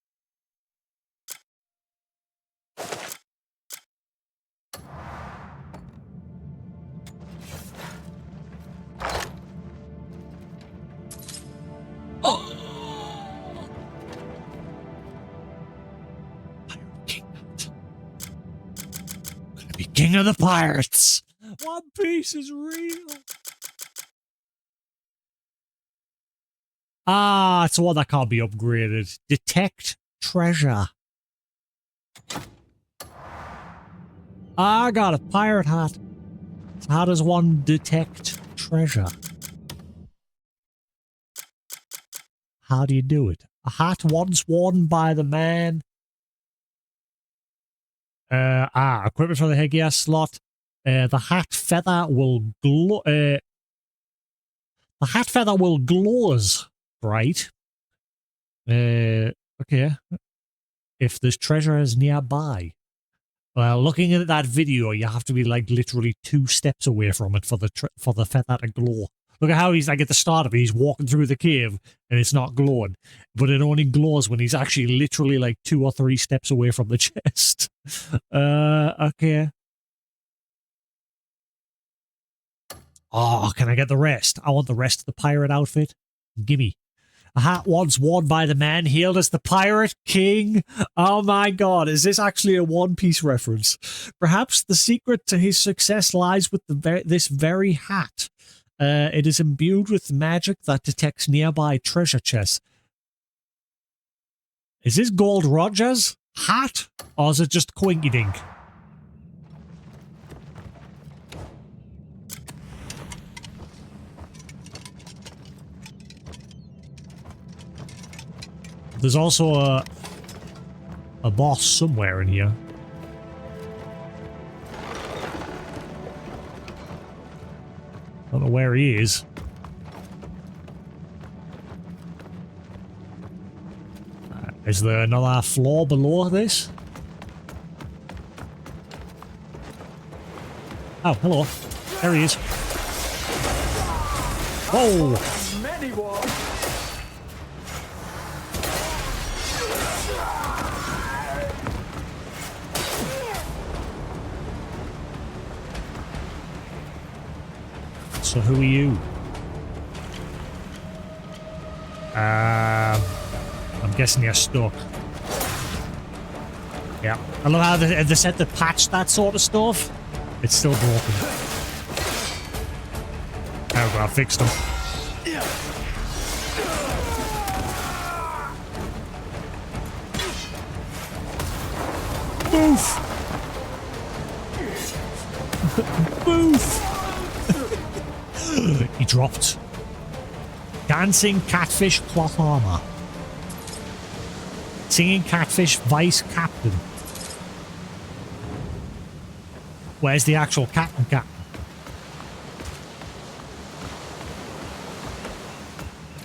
King of the Pirates! One Piece is real! Ah, it's the one that can't be upgraded. Detect treasure. I got a pirate hat. So how does one detect treasure? How do you do it? A hat once worn by the man. Equipment for the headgear slot. The hat feather will glow. The hat feather will glows bright. Okay. If there's treasure is nearby. Well, looking at that video, you have to be like literally 2 steps away from it for the feather to glow. Look at how he's like at the start of it, he's walking through the cave and it's not glowing. But it only glows when he's actually literally like 2 or 3 steps away from the chest. Okay. Oh, can I get the rest? I want the rest of the pirate outfit. Gimme. A hat once worn by the man hailed as the Pirate King. Oh my god, is this actually a One Piece reference? Perhaps the secret to his success lies with this very hat. It is imbued with magic that detects nearby treasure chests. Is this Gold Roger's hat? Or is it just Quinky Dink? There's also a boss somewhere in here. Don't know where he is. Is there another floor below this? Oh, hello. There he is. Whoa! Many more. So who are you? I'm guessing you're stuck. Yeah. I love how they said to patch that sort of stuff. It's still broken. There we go, I fixed them. Boof! Boof! He dropped. Dancing catfish cloth armor. Singing catfish vice captain. Where's the actual captain?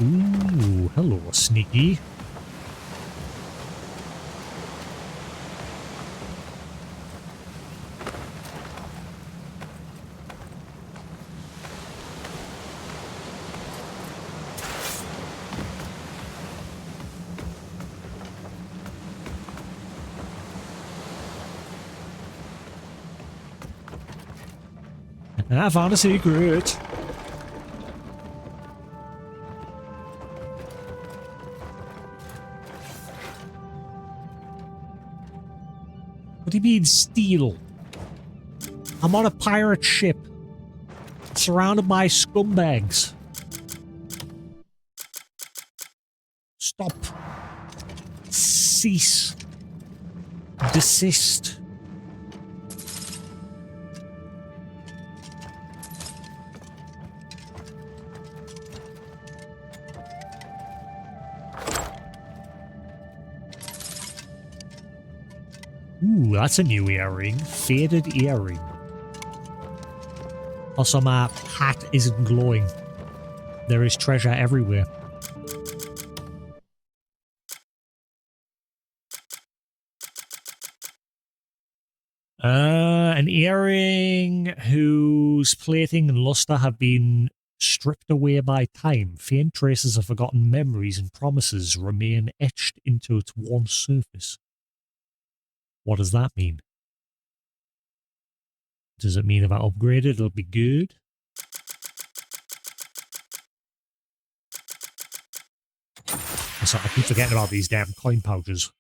Ooh, hello, sneaky. I found a secret. What do you mean, steal? I'm on a pirate ship. Surrounded by scumbags. Stop. Cease. Desist. Ooh, that's a new earring. Faded earring. Also, my hat isn't glowing. There is treasure everywhere. An earring whose plating and luster have been stripped away by time. Faint traces of forgotten memories and promises remain etched into its worn surface. What does that mean? Does it mean if I upgrade it, it'll be good? So I keep forgetting about these damn coin pouches.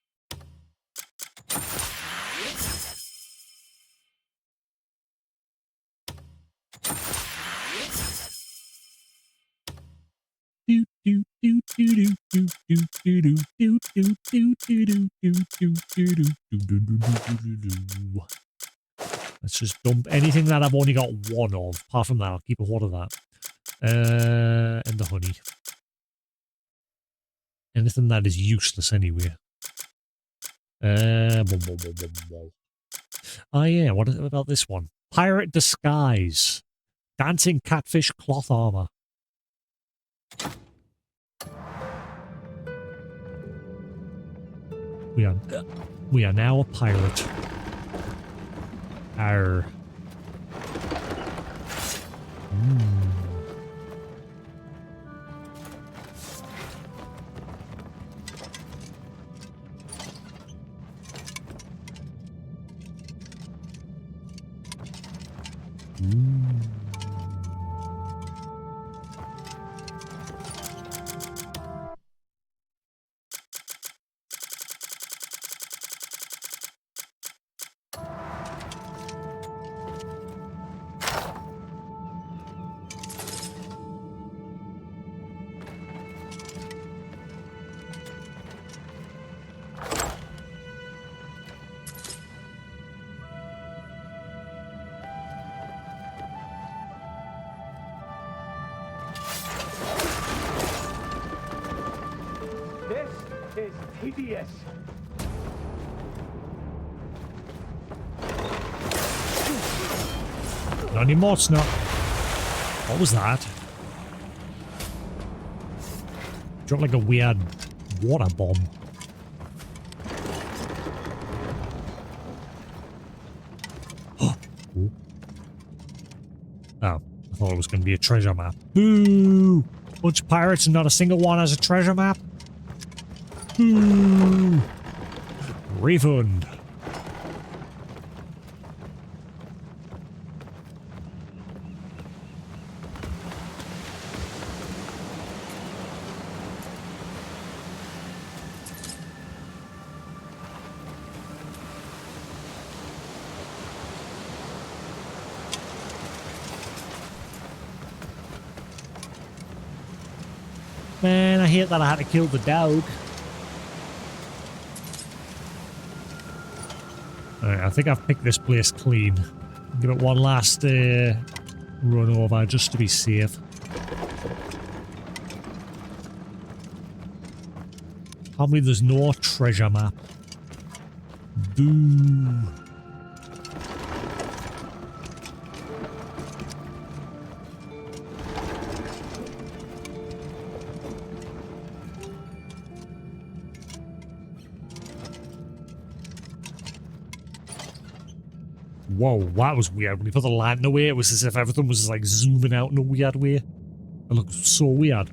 Let's just dump anything that I've only got one of. Apart from that, I'll keep a hold of that. And the honey. Anything that is useless anyway. Oh yeah, what about this one? Pirate disguise. Dancing catfish cloth armor. We are now a pirate. Arr. Is tedious. Not anymore, Snot. What was that? Dropped like a weird water bomb. Oh, I thought it was going to be a treasure map. Boo! Bunch of pirates and not a single one has a treasure map. Refund. Man, I hate that I had to kill the dog. Alright, I think I've picked this place clean. Give it one last run over just to be safe. Tell me there's no treasure map. Boo. Whoa, that was weird. When you put the lantern away, it was as if everything was like zooming out in a weird way. It looked so weird.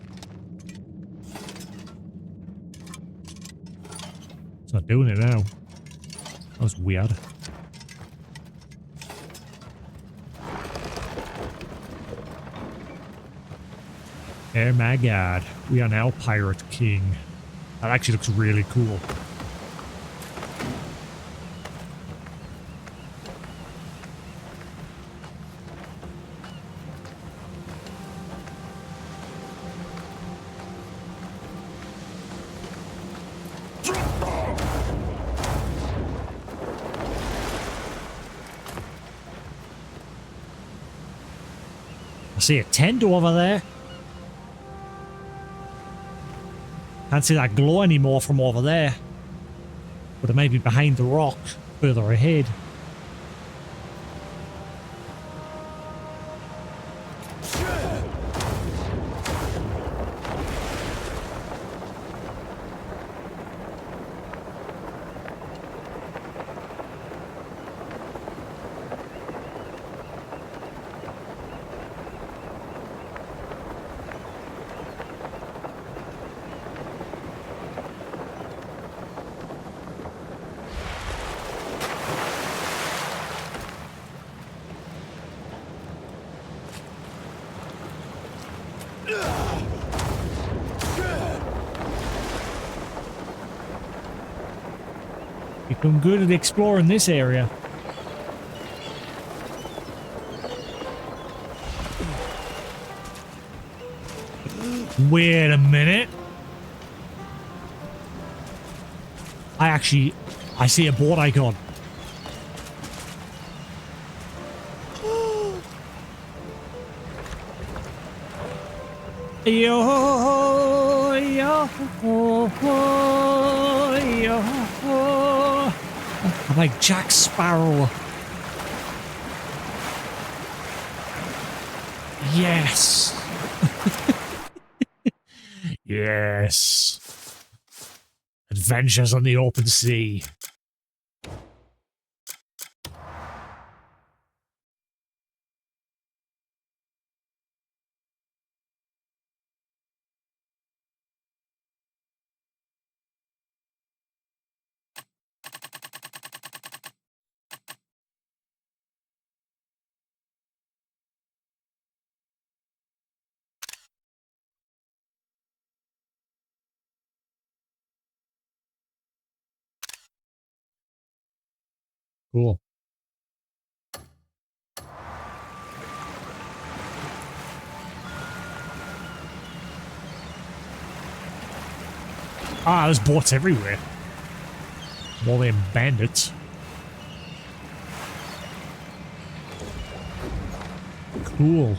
It's not doing it now. That was weird. Oh my god. We are now Pirate King. That actually looks really cool. I see a tent over there. Can't see that glow anymore from over there. But it may be behind the rock, further ahead. Become good at exploring this area. Wait a minute. I see a board icon. Yo, yo, yo. I'm like Jack Sparrow. Yes. Yes. Adventures on the open sea. Cool. Ah, there's boats everywhere. More than bandits. Cool.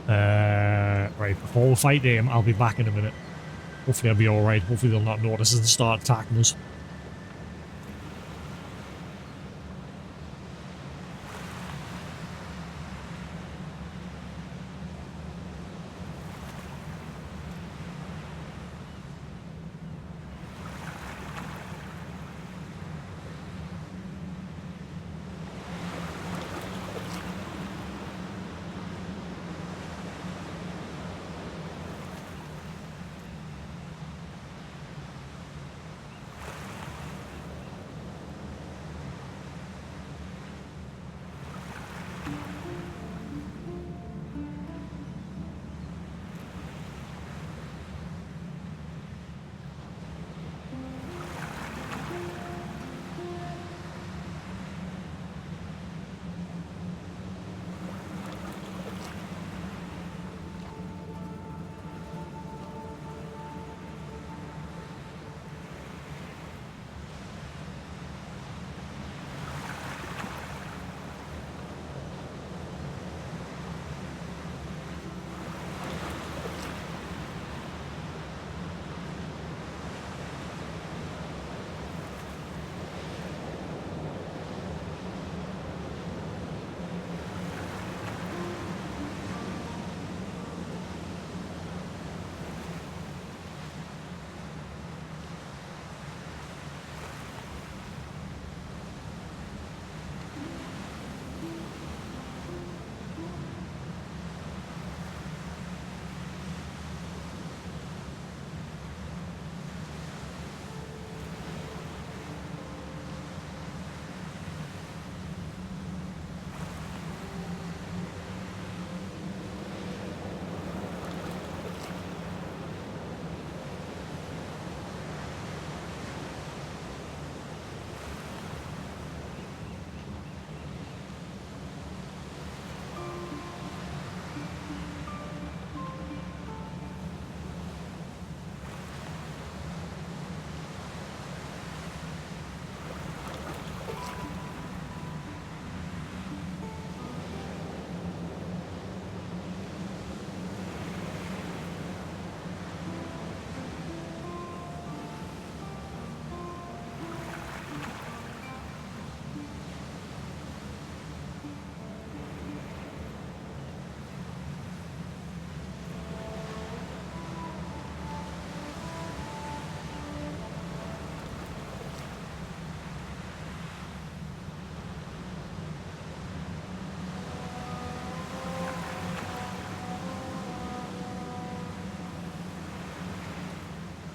Right, before we fight them, I'll be back in a minute. Hopefully I'll be alright. Hopefully they'll not notice us and start attacking us.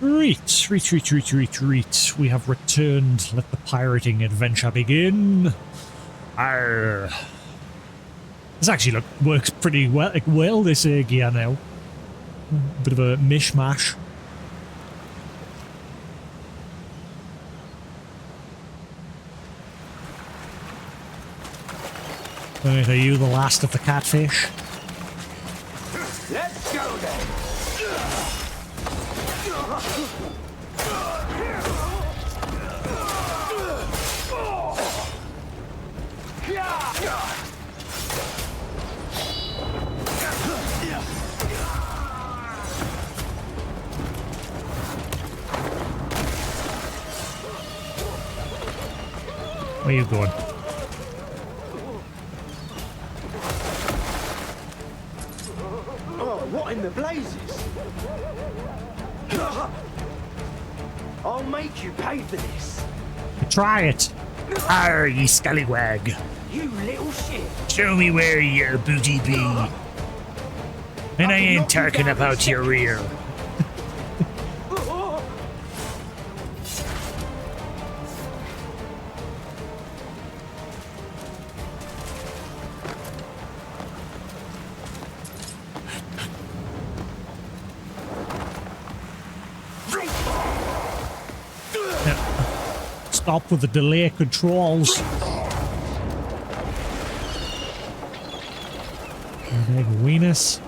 Retreat. We have returned. Let the pirating adventure begin. Arr. This actually works pretty well this gear now. Bit of a mishmash. Right, are you the last of the catfish? Let's go then. Where you going? Oh, what in the blazes? I'll make you pay for this. Try it. Arr, ye scallywag. You little shit. Show me where your booty be. And I ain't talking about your rear. Stop with the delay controls. Big weenus.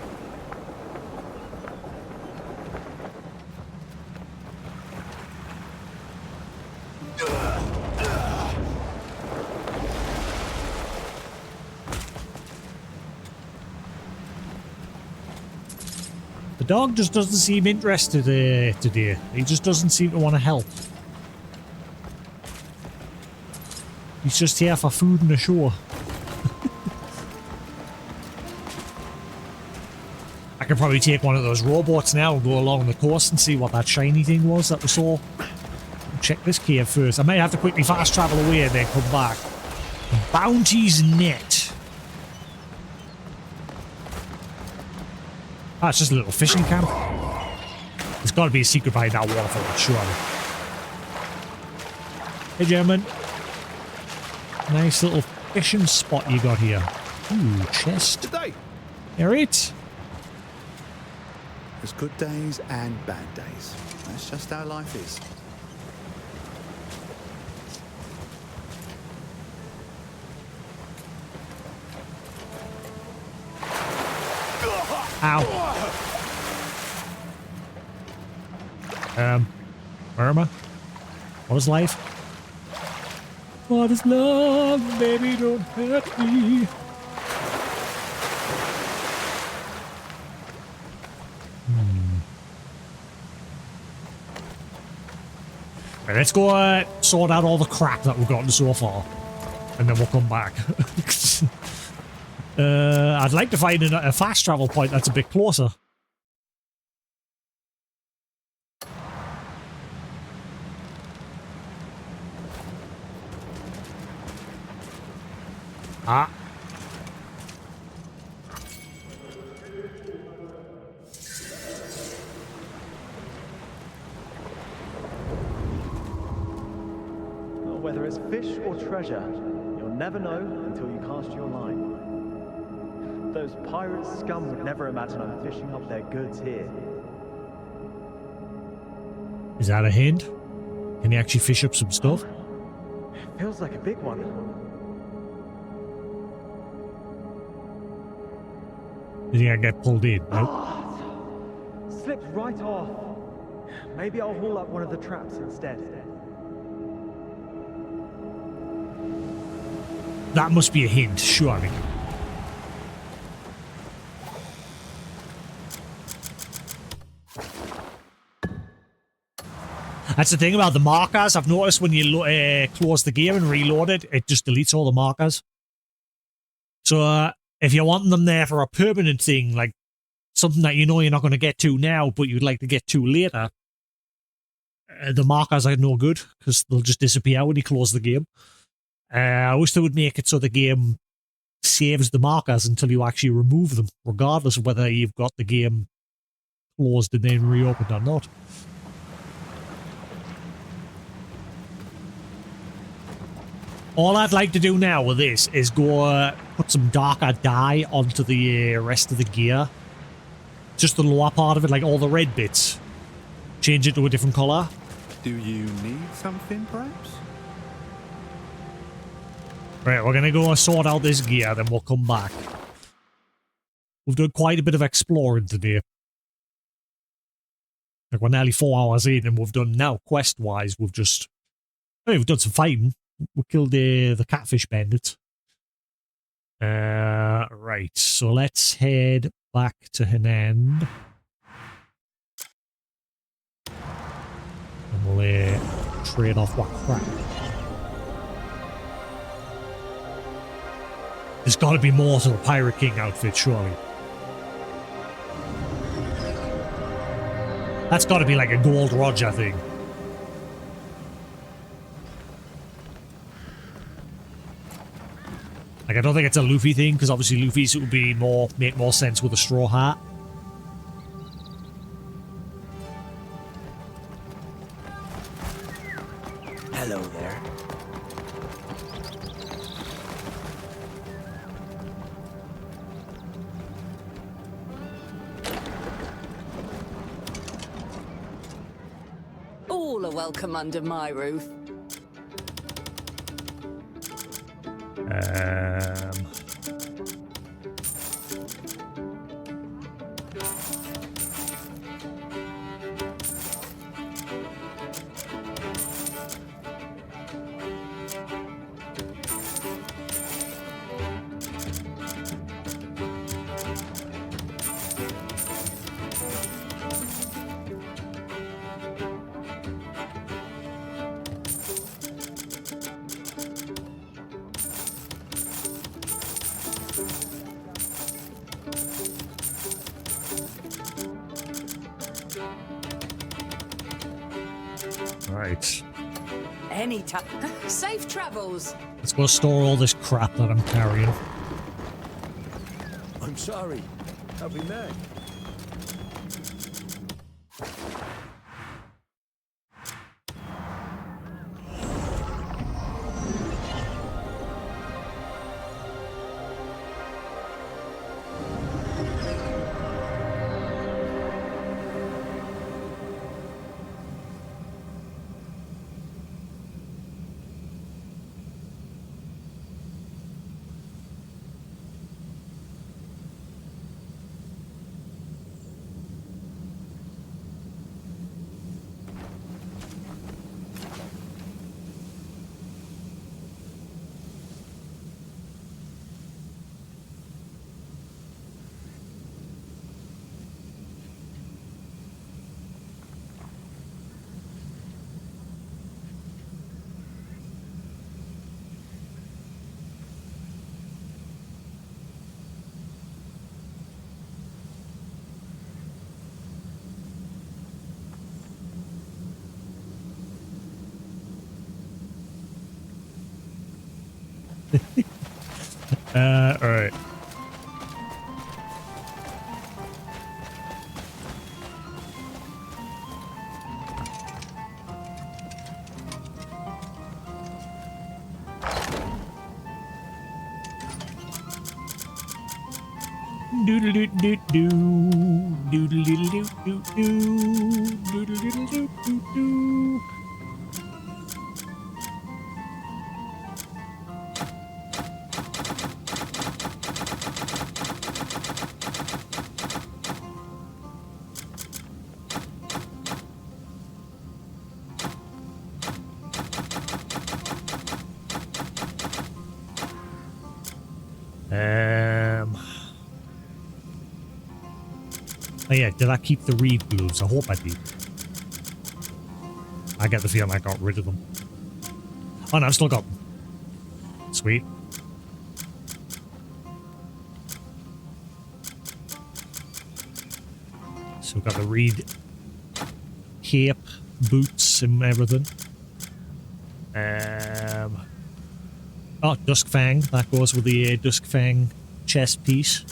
The dog just doesn't seem interested today. He just doesn't seem to want to help. He's just here for food and a show. I could probably take one of those robots now and go along the coast and see what that shiny thing was that we saw. Check this cave first. I may have to quickly fast travel away and then come back. Bounty's net. Ah, it's just a little fishing camp. There's got to be a secret behind that waterfall, surely. Hey, gentlemen. Nice little fishing spot you got here. Ooh, chest. Today. Alright. There's good days and bad days. That's just how life is. Ow. Where am I? What is life? What is love? Baby, don't hurt me. Right, let's go sort out all the crap that we've gotten so far. And then we'll come back. I'd like to find a fast travel point that's a bit closer. Ah. Well, whether it's fish or treasure, you'll never know until you cast your line. Those pirate scum would never imagine I'm fishing up their goods here. Is that a hint? Can you actually fish up some stuff? Feels like a big one. You think I get pulled in? Nope. Slipped right off. Maybe I'll haul up one of the traps instead. That must be a hint, surely. That's the thing about the markers. I've noticed when you close the game and reload it, it just deletes all the markers. So if you're wanting them there for a permanent thing, like something that you know you're not going to get to now, but you'd like to get to later, the markers are no good because they'll just disappear when you close the game. I wish they would make it so the game saves the markers until you actually remove them, regardless of whether you've got the game closed and then reopened or not. All I'd like to do now with this is go put some darker dye onto the rest of the gear. Just the lower part of it, like all the red bits. Change it to a different colour. Do you need something, perhaps? Right, we're going to go sort out this gear, then we'll come back. We've done quite a bit of exploring today. Like, we're nearly 4 hours in, and we've done now, quest-wise, we've done some fighting. We killed the catfish bandit. Right, so let's head back to Henan. And we'll trade off what crap. There's got to be more to the Pirate King outfit, surely. That's got to be like a Gold Roger thing. Like, I don't think it's a Luffy thing, because obviously Luffy's would be make more sense with a straw hat. Hello there. All are welcome under my roof. Right. Anytime. Safe travels. Let's go store all this crap that I'm carrying. I'm sorry. I'll be back. Alright. Doodle doo doo doo. Doodle doo doo doo doo. Doodle doo doo doo doo. Oh yeah, did I keep the reed gloves? I hope I did. I get the feeling I got rid of them. Oh no, I've still got them. Sweet. So we've got the reed cape, boots and everything. Oh, Dusk Fang. That goes with the Dusk Fang chest piece.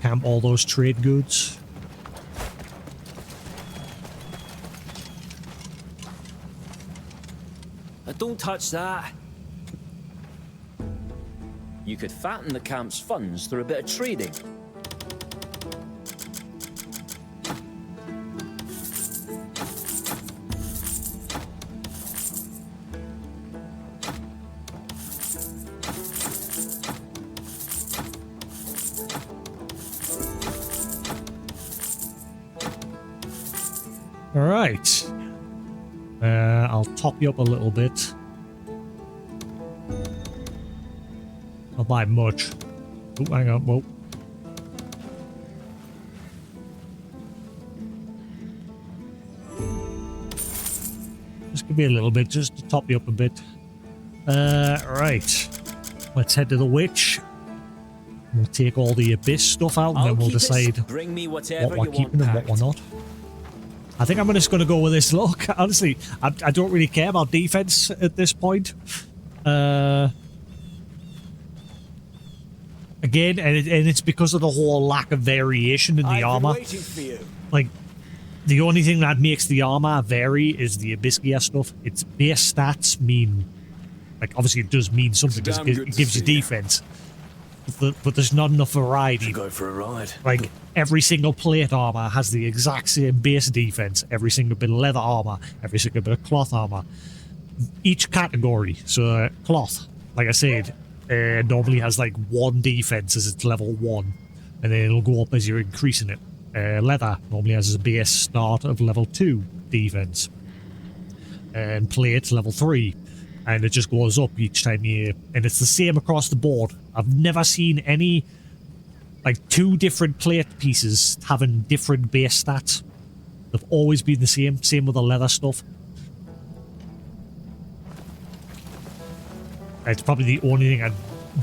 camp all those trade goods. Don't touch that. You could fatten the camp's funds through a bit of trading. All right. I'll top you up a little bit. Not by much. Oh, hang on. Whoa. Just give me a little bit, just to top you up a bit. Right. Let's head to the witch. We'll take all the abyss stuff out, and then we'll decide what we're keeping and what we're not. I think I'm just going to go with this look. Honestly, I don't really care about defense at this point. Again, and it's because of the whole lack of variation in the armor. Like, the only thing that makes the armor vary is the Abyss gear stuff. Its base stats mean, like, obviously it does mean something because it gives you defense. But there's not enough variety. Go for a ride. Like, every single plate armor has the exact same base defense. Every single bit of leather armor. Every single bit of cloth armor. Each category. So, cloth, like I said, normally has like 1 defense as its level 1. And then it'll go up as you're increasing it. Leather normally has a base start of level 2 defense. And plate level 3. And it just goes up each time you... And it's the same across the board. I've never seen any... Like, 2 different plate pieces having different base stats. They've always been the same. Same with the leather stuff. It's probably the only thing I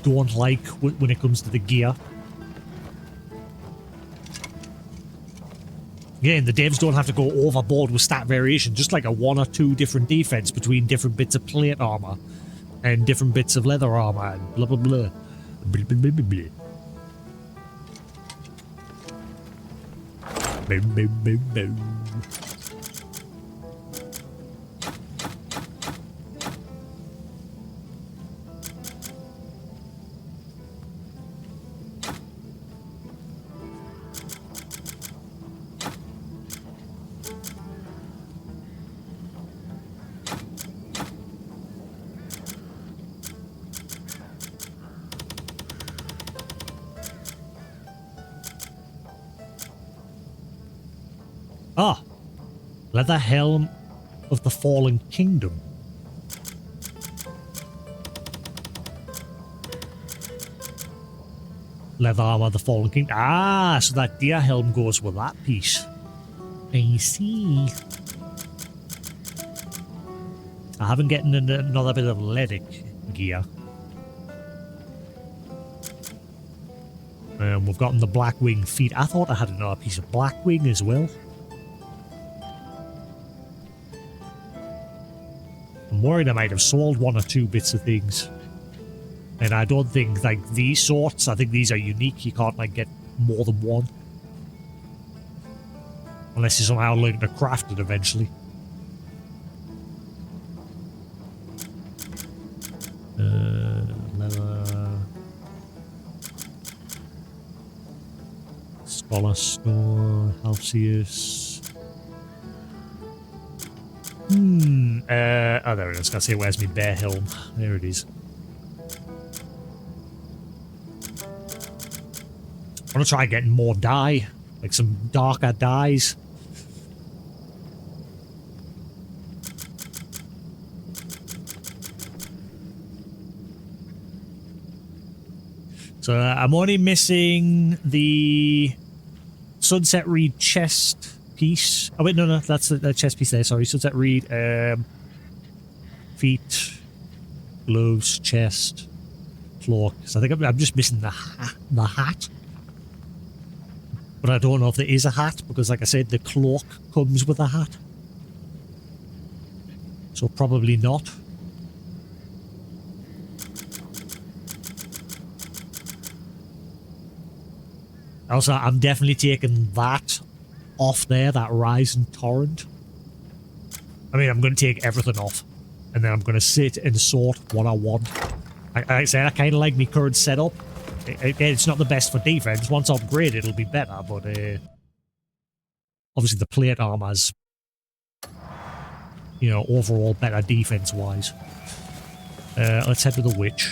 don't like when it comes to the gear. Again, the devs don't have to go overboard with stat variation, just like a 1 or 2 different defense between different bits of plate armor and different bits of leather armor and blah blah blah. Blah blah blah blah blah. Boom, boom, boom, boom. Ah, leather helm of the Fallen Kingdom. Leather armor of the Fallen Kingdom. Ah, so that deer helm goes with that piece. I see. I haven't gotten another bit of Ledic gear. We've gotten the Blackwing feet. I thought I had another piece of Blackwing as well. I'm worried I might have sold 1 or 2 bits of things. And I don't think, like, these sorts, I think these are unique. You can't, like, get more than 1. Unless you somehow learn to craft it eventually. Leather... Scholar Store, Halcyon. Oh, there it is. I say, where's my bear helm? There it is. I want to try getting more dye. Like some darker dyes. So I'm only missing the Sunset Reed chest piece. Oh wait, no, that's the chest piece there. Sorry, Sunset Reed. Feet, gloves, chest, cloak. So I think I'm just missing the hat. But I don't know if there is a hat because, like I said, the cloak comes with a hat. So probably not. Also, I'm definitely taking that off there, that rising torrent. I mean, I'm going to take everything off, and then I'm going to sit and sort what I want. Like I said, I kind of like my current setup. It's not the best for defense. Once I upgrade, it'll be better, but obviously the plate armor's, you know, overall better defense-wise. Let's head to the witch.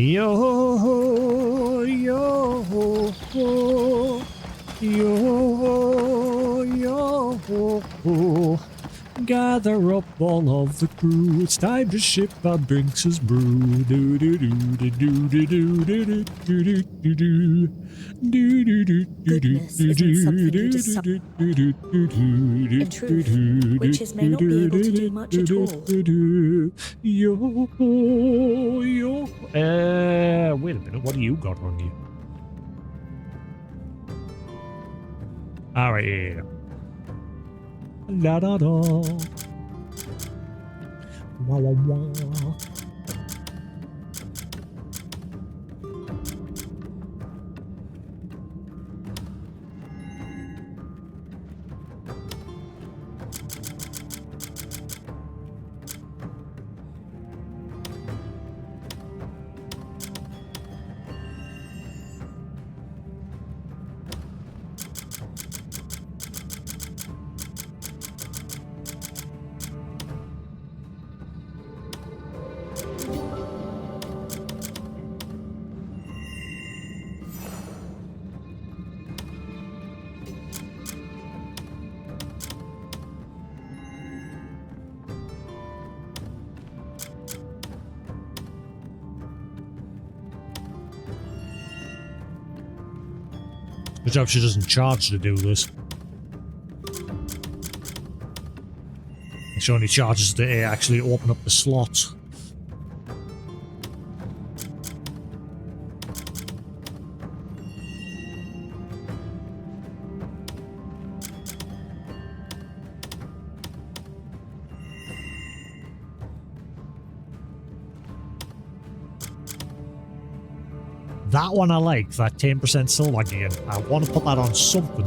Yo, yo, yo, yo, gather up all of the crew. It's time to ship our Brinks's brew. Do do do do do do do do do do do do. Goodness isn't something you decide. In truth, witches may not be able to do much at all. Yo, yo. Wait a minute. What do you got on you? All right, yeah. La da da. Wah wah wah. Good job she doesn't charge to do this. She only charges to actually open up the slots. That one I like, that 10% silver gain. I want to put that on something.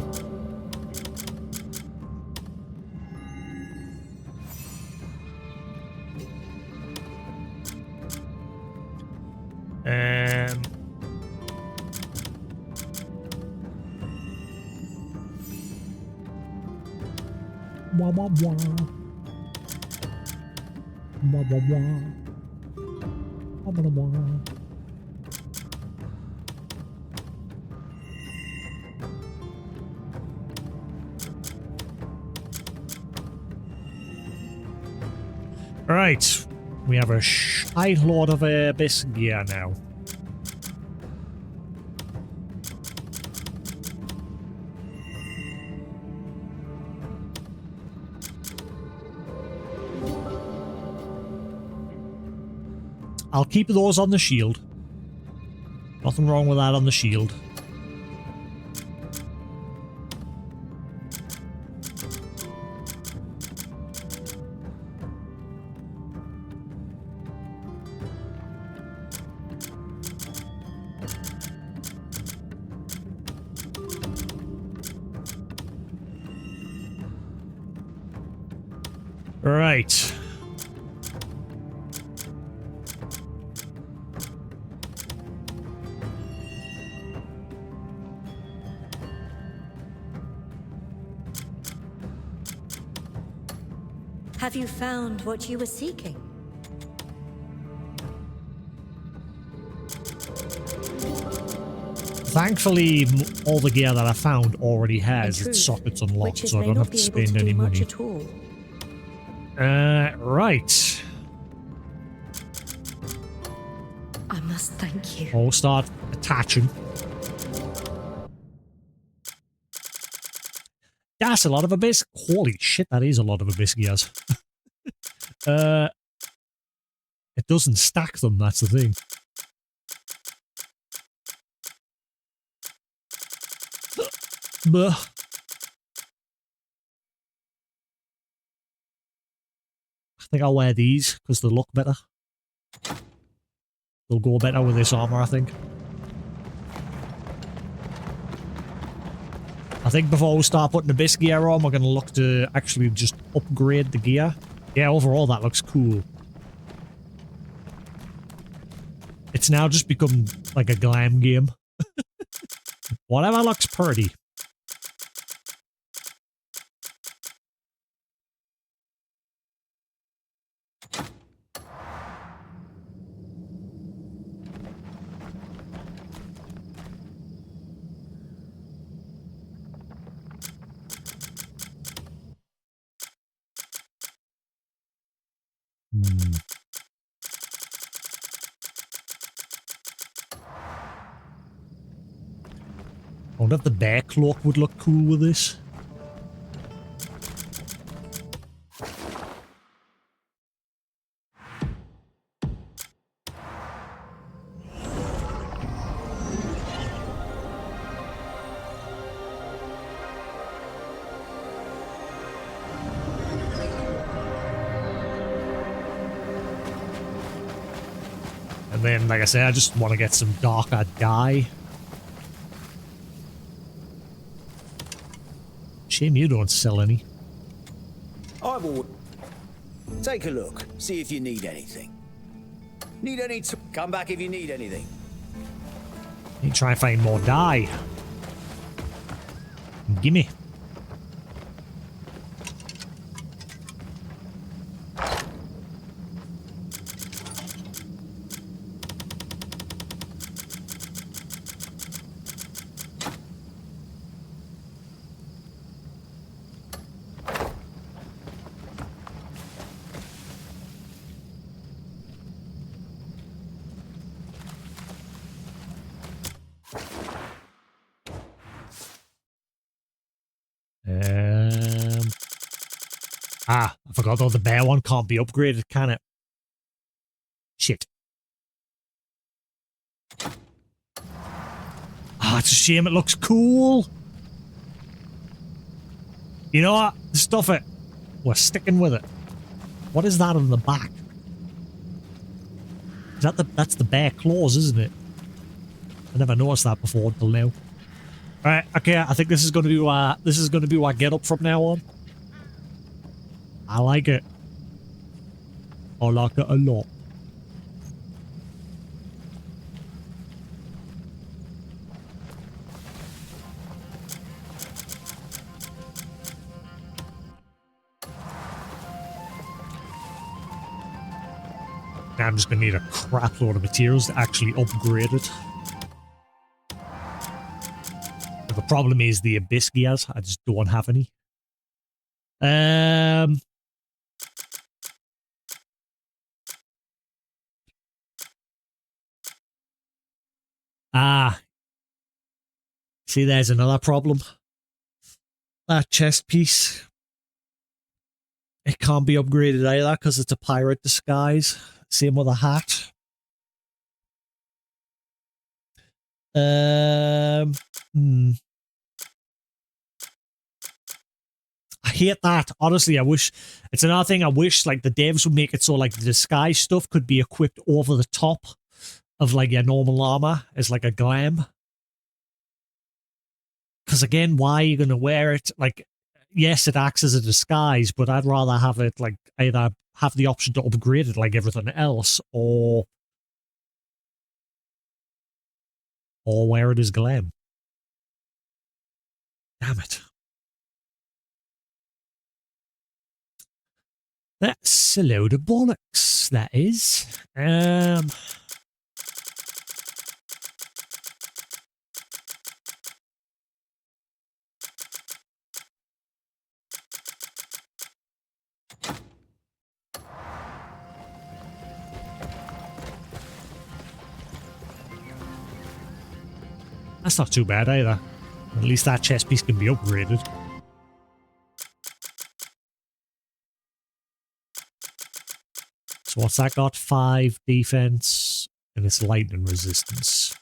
Wah wah wah. Wah wah wah. Wah wah wah. Right, we have a shitload of abyss gear now. I'll keep those on the shield. Nothing wrong with that on the shield. Right. Have you found what you were seeking? Thankfully, all the gear that I found already has its sockets unlocked, so I don't have to spend any money. Right. I must thank you. I'll start attaching. That's a lot of abyss. Holy shit, that is a lot of abyss gears. It's It doesn't stack them, that's the thing. Bleh. I think I'll wear these because they look better. They'll go better with this armor, I think. I think before we start putting the base gear on, we're going to look to actually just upgrade the gear. Yeah, overall that looks cool. It's now just become like a glam game. Whatever looks pretty. I wonder if the bear cloak would look cool with this. And then, like I said, I just want to get some darker dye. Shame you don't sell any. I will. Take a look. See if you need anything. Need any? Come back if you need anything. Need to try and find more dye. Gimme. I forgot though, the bear one can't be upgraded, can it? Shit. It's a shame, it looks cool. You know what? Stuff it. We're sticking with it. What is that on the back? Is that that's the bear claws, isn't it? I never noticed that before until now. Alright, okay, I think this is gonna be our get up from now on. I like it. I like it a lot. Now I'm just gonna need a crap load of materials to actually upgrade it. But the problem is the abyss gears. I just don't have any. See, there's another problem. That chest piece. It can't be upgraded either because it's a pirate disguise. Same with a hat. I hate that. Honestly, I wish... It's another thing I wish, like, the devs would make it so, like, the disguise stuff could be equipped over the top of, like, your normal armor as, like, a glam. Because, again, why are you going to wear it? Like, yes, it acts as a disguise, but I'd rather have it, like, either have the option to upgrade it like everything else, or wear it as glam. Damn it. That's a load of bollocks, that is. That's not too bad either. At least that chest piece can be upgraded. So what's that got? 5 defense and it's lightning resistance.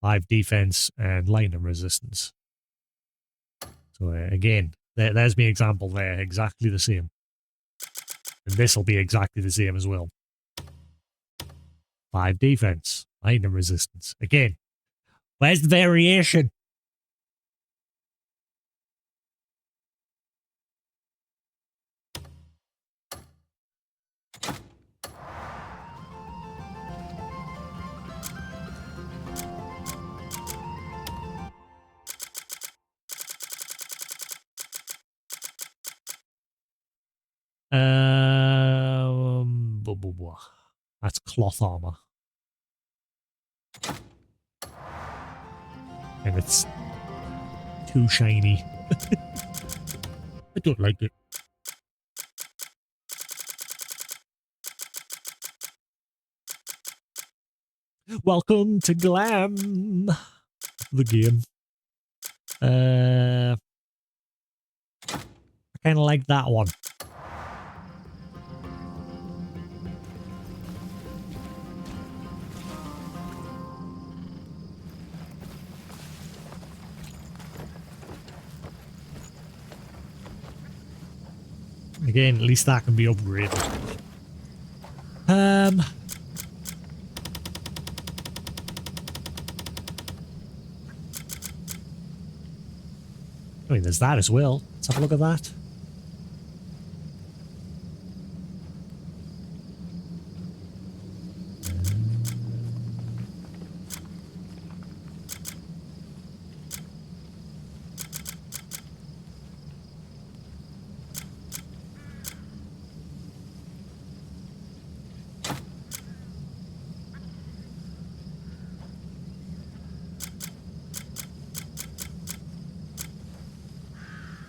5 defense and lightning resistance. So again, there's my example there, exactly the same. And this will be exactly the same as well. 5 defense, lightning resistance. Again, where's the variation? That's cloth armor. And it's too shiny. I don't like it. Welcome to Glam, the game. I kind of like that one. Again, at least that can be upgraded. I mean, there's that as well. Let's have a look at that.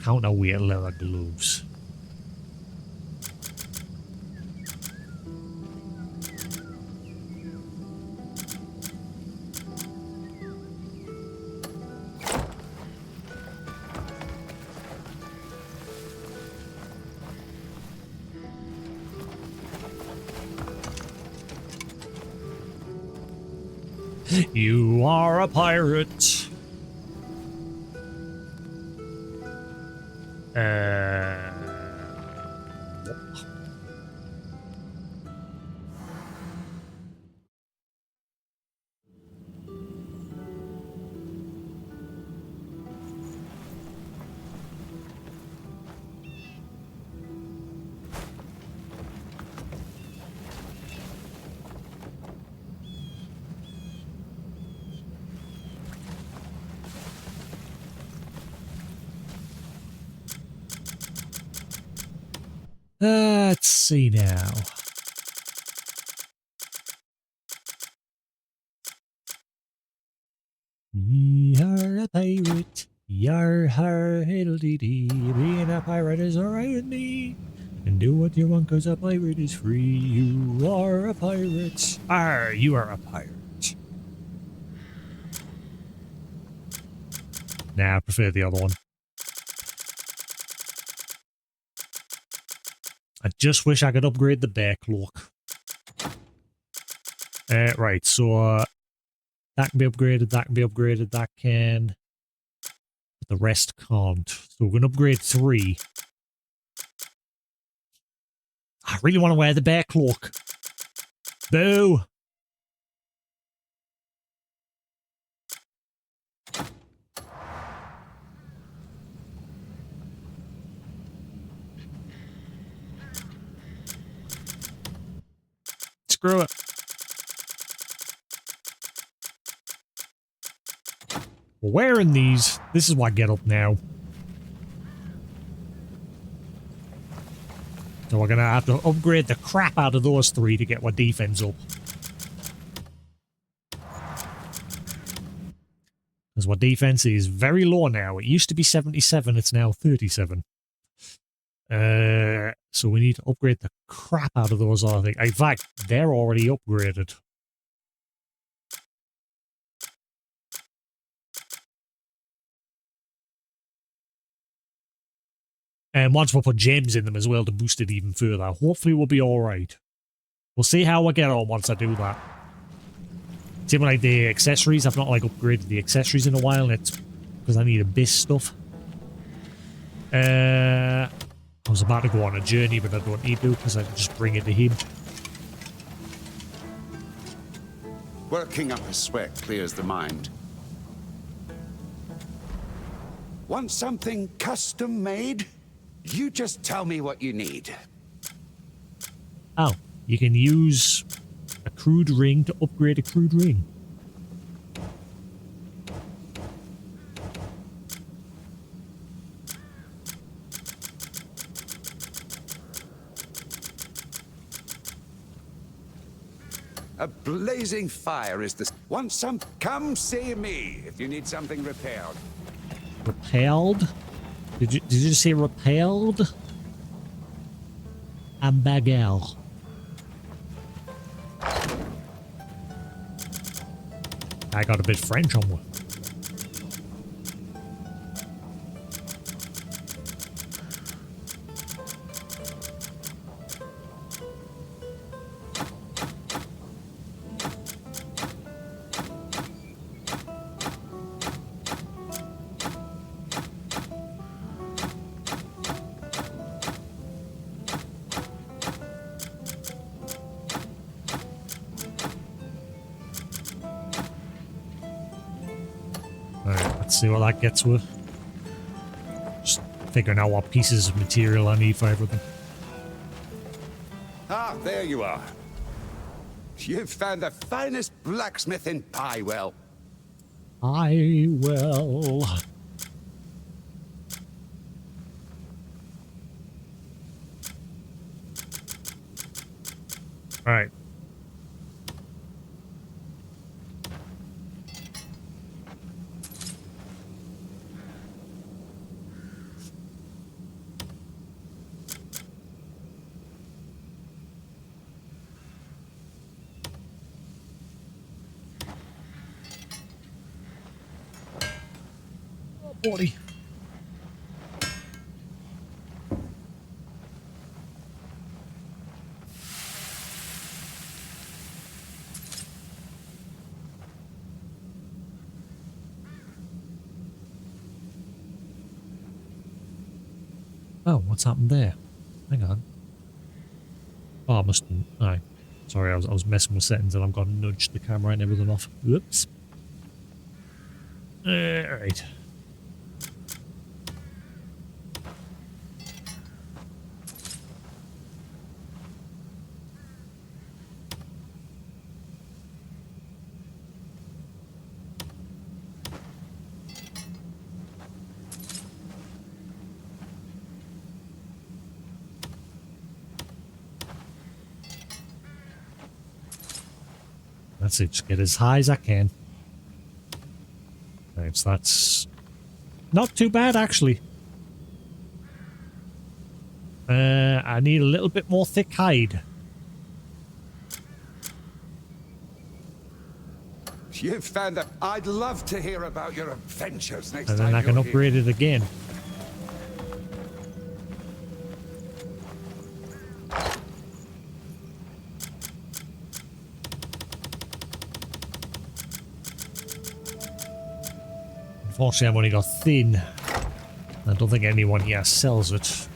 Counterweight leather gloves. You are a pirate. Let's see now. You're a pirate. Yar har hiddle dee dee. Being a pirate is alright with me. And do what you want, cause a pirate is free. You are a pirate. Arr, you are a pirate. Nah, I prefer the other one. I just wish I could upgrade the bear cloak. Right, so that can be upgraded, that can be upgraded, that can. But the rest can't. So we're going to upgrade 3. I really want to wear the bear cloak. Boo! Screw it. We're wearing these. This is why I get up now. So we're going to have to upgrade the crap out of those 3 to get our defense up. Because our defense is very low now. It used to be 77, it's now 37. So we need to upgrade the crap out of those other things. In fact, they're already upgraded. And once we put gems in them as well to boost it even further, hopefully we'll be alright. We'll see how I get on once I do that. Same with like the accessories. I've not like upgraded the accessories in a while, and it's because I need abyss stuff. I was about to go on a journey, but I don't need to because I can just bring it to him. Working up a sweat clears the mind. Want something custom made? You just tell me what you need. Oh, you can use a crude ring to upgrade a crude ring. A blazing fire is the... Want some? Come see me if you need something repaired. Repelled? Did you just say repelled? And bagel. I got a bit French on one. See what that gets with. Just figuring out what pieces of material I need for everything. Ah, there you are. You've found the finest blacksmith in Piewell. I will. All right. Body. Oh, what's happened there? Hang on. Oh, I must... Aye. Sorry, I was messing with settings and I've got to nudge the camera and everything off. Whoops. Alright. That's it, just get as high as I can. Right, so that's not too bad, actually. I need a little bit more thick hide. You've found that. I'd love to hear about your adventures next time. And then I can upgrade it again. Unfortunately, I've only got thin. I don't think anyone here sells it.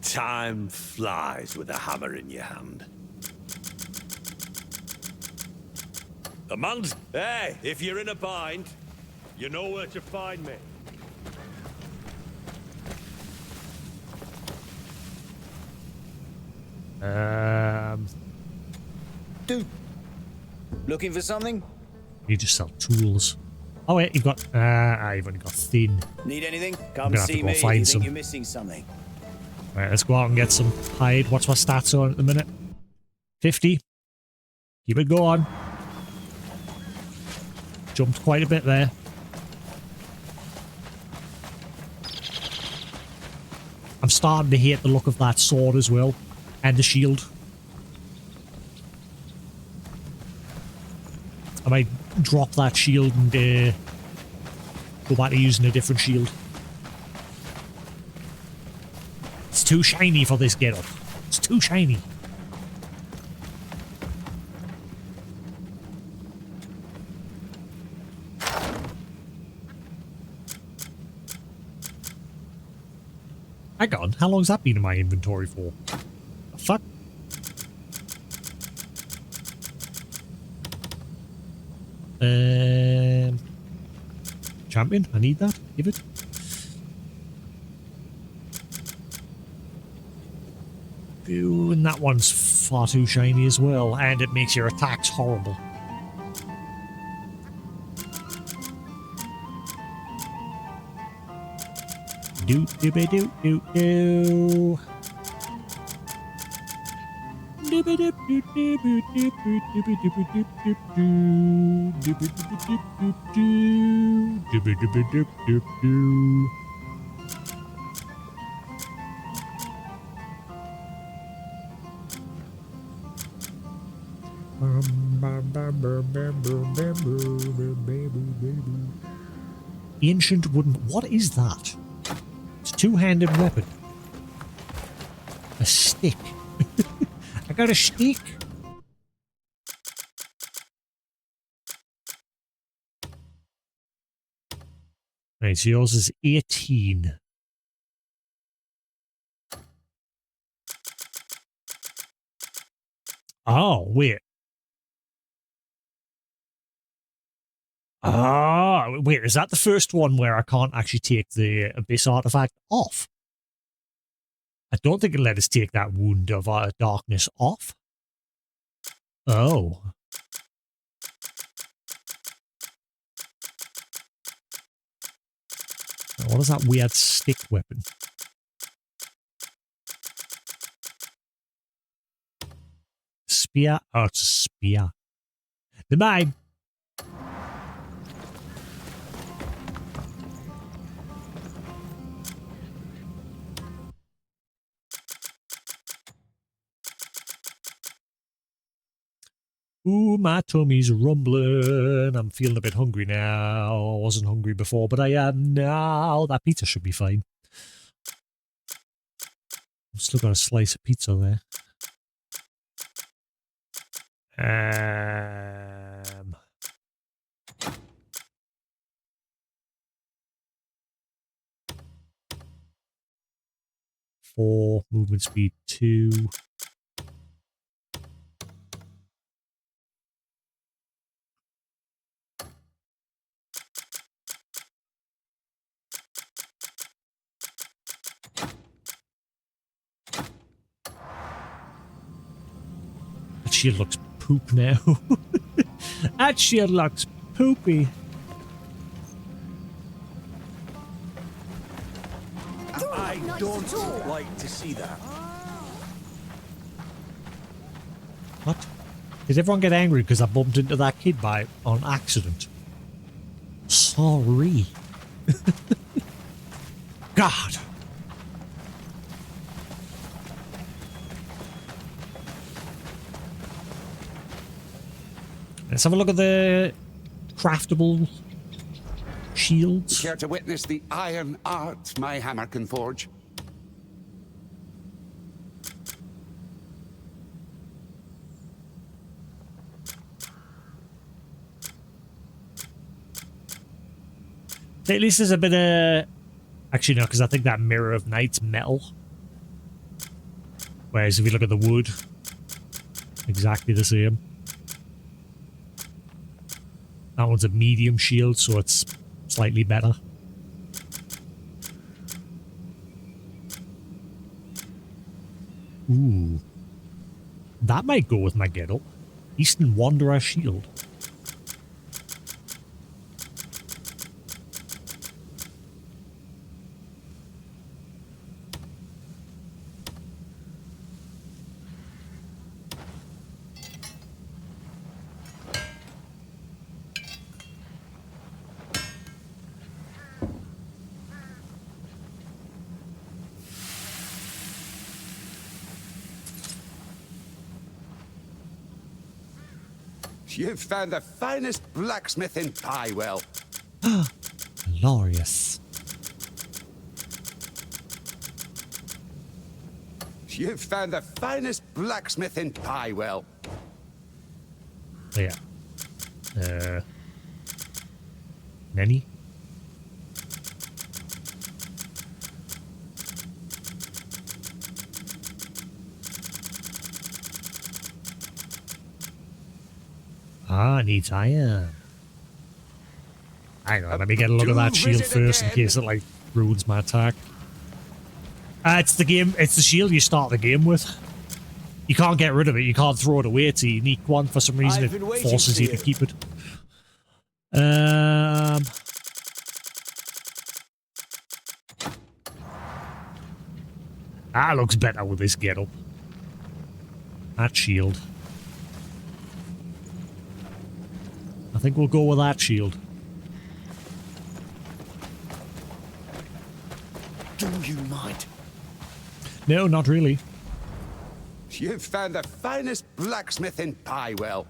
Time flies with a hammer in your hand. The man's... Hey, if you're in a bind, you know where to find me. Dude, looking for something? You just sell tools. Oh wait, you've got... you've only got thin. Need anything? I'm Come gonna have see to go me find if you some. think you're missing something. Right, let's go out and get some hide. What's my stats on at the minute? 50. Keep it going. Jumped quite a bit there. I'm starting to hate the look of that sword as well. And the shield. I might drop that shield and go back to using a different shield. It's too shiny for this getup. It's too shiny. Hang on, how long's that been in my inventory for? The fuck? Champion, I need that. Give it. Ooh, and that one's far too shiny as well, and it makes your attacks horrible. Do do do do do do. Ancient wooden... What is that? It's a two-handed weapon. A stick. I got a stick. Right, so yours is 18. Oh, wait. Ah, wait, is that the first one where I can't actually take the Abyss artifact off? I don't think it let us take that Wound of Darkness off. Oh. What is that weird stick weapon? Spear? Oh, it's a spear. Goodbye. Ooh, my tummy's rumbling. I'm feeling a bit hungry now. I wasn't hungry before, but I am now. That pizza should be fine. I've still got a slice of pizza there. 4, movement speed 2. That shield looks poop now. That shield looks poopy. I don't like to see that. What? Did everyone get angry because I bumped into that kid on accident? Sorry. God. Let's have a look at the craftable shields. Care to witness the iron art my hammer can forge? At least there's a bit of... Actually, no, because I think that Mirror of Night's metal. Whereas if you look at the wood, exactly the same. That one's a medium shield, so it's slightly better. Ooh. That might go with my getup. Eastern Wanderer shield. You've found the finest blacksmith in Piewell. Glorious. You've found the finest blacksmith in Piewell. Yeah. Nenny? Ah, needs iron. Hang on, let me get a look at that shield first in case it, like, ruins my attack. It's the shield you start the game with. You can't get rid of it, you can't throw it away, it's a unique one. For some reason, it forces you to keep it. That looks better with this getup. That shield. I think we'll go with that shield. Do you mind? No, not really. You've found the finest blacksmith in Piewell.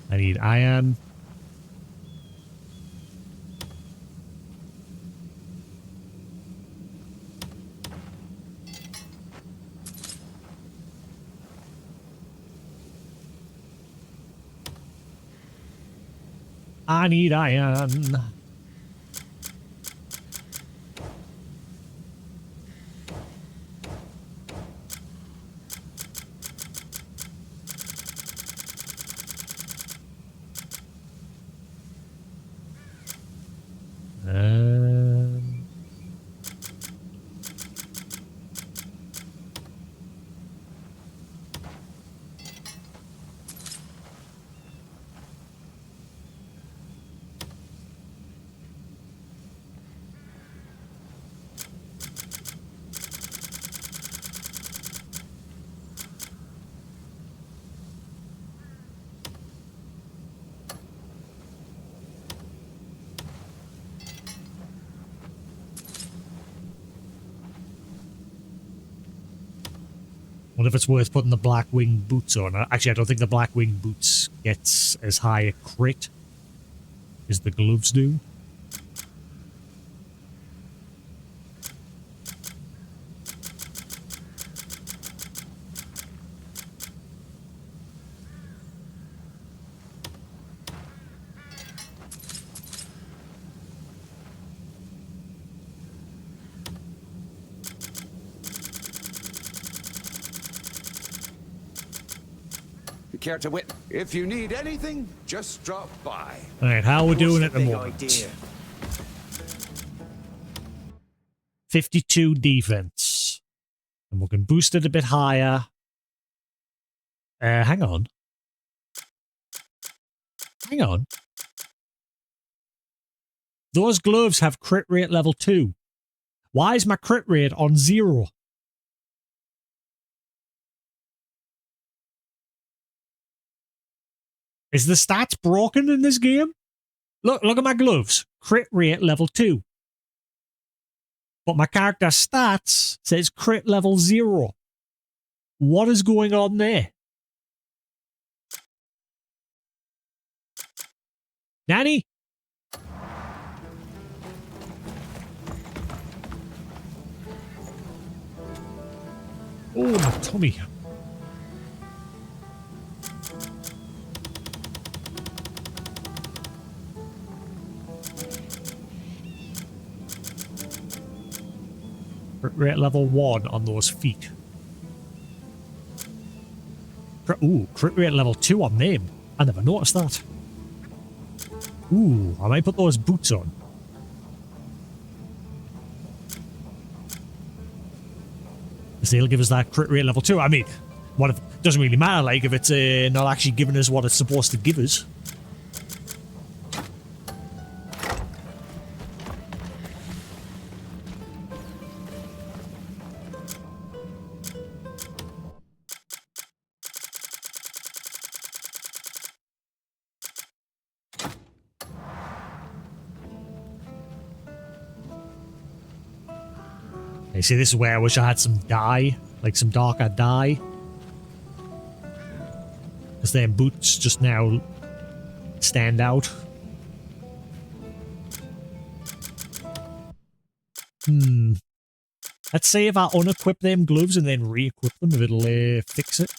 I need iron. I need iron. Wonder if it's worth putting the black wing boots on. Actually, I don't think the black wing boots gets as high a crit as the gloves do. Care to wit? If you need anything, just drop by. Alright, how are we doing at the moment? 52 defense. And we can boost it a bit higher. Hang on. Hang on. Those gloves have crit rate level 2. Why is my crit rate on 0? Is the stats broken in this game? Look at my gloves. Crit rate level 2. But my character stats says crit level 0. What is going on there? Nanny? Oh, my tummy. Crit rate level 1 on those feet. Ooh, crit rate level 2 on them. I never noticed that. Ooh, I might put those boots on. They'll give us that crit rate level 2. I mean, what if it doesn't really matter, like, if it's not actually giving us what it's supposed to give us. Okay, see, this is where I wish I had some dye, like some darker dye. Because their boots just now stand out. Let's see if I unequip them gloves and then re-equip them, if it'll fix it.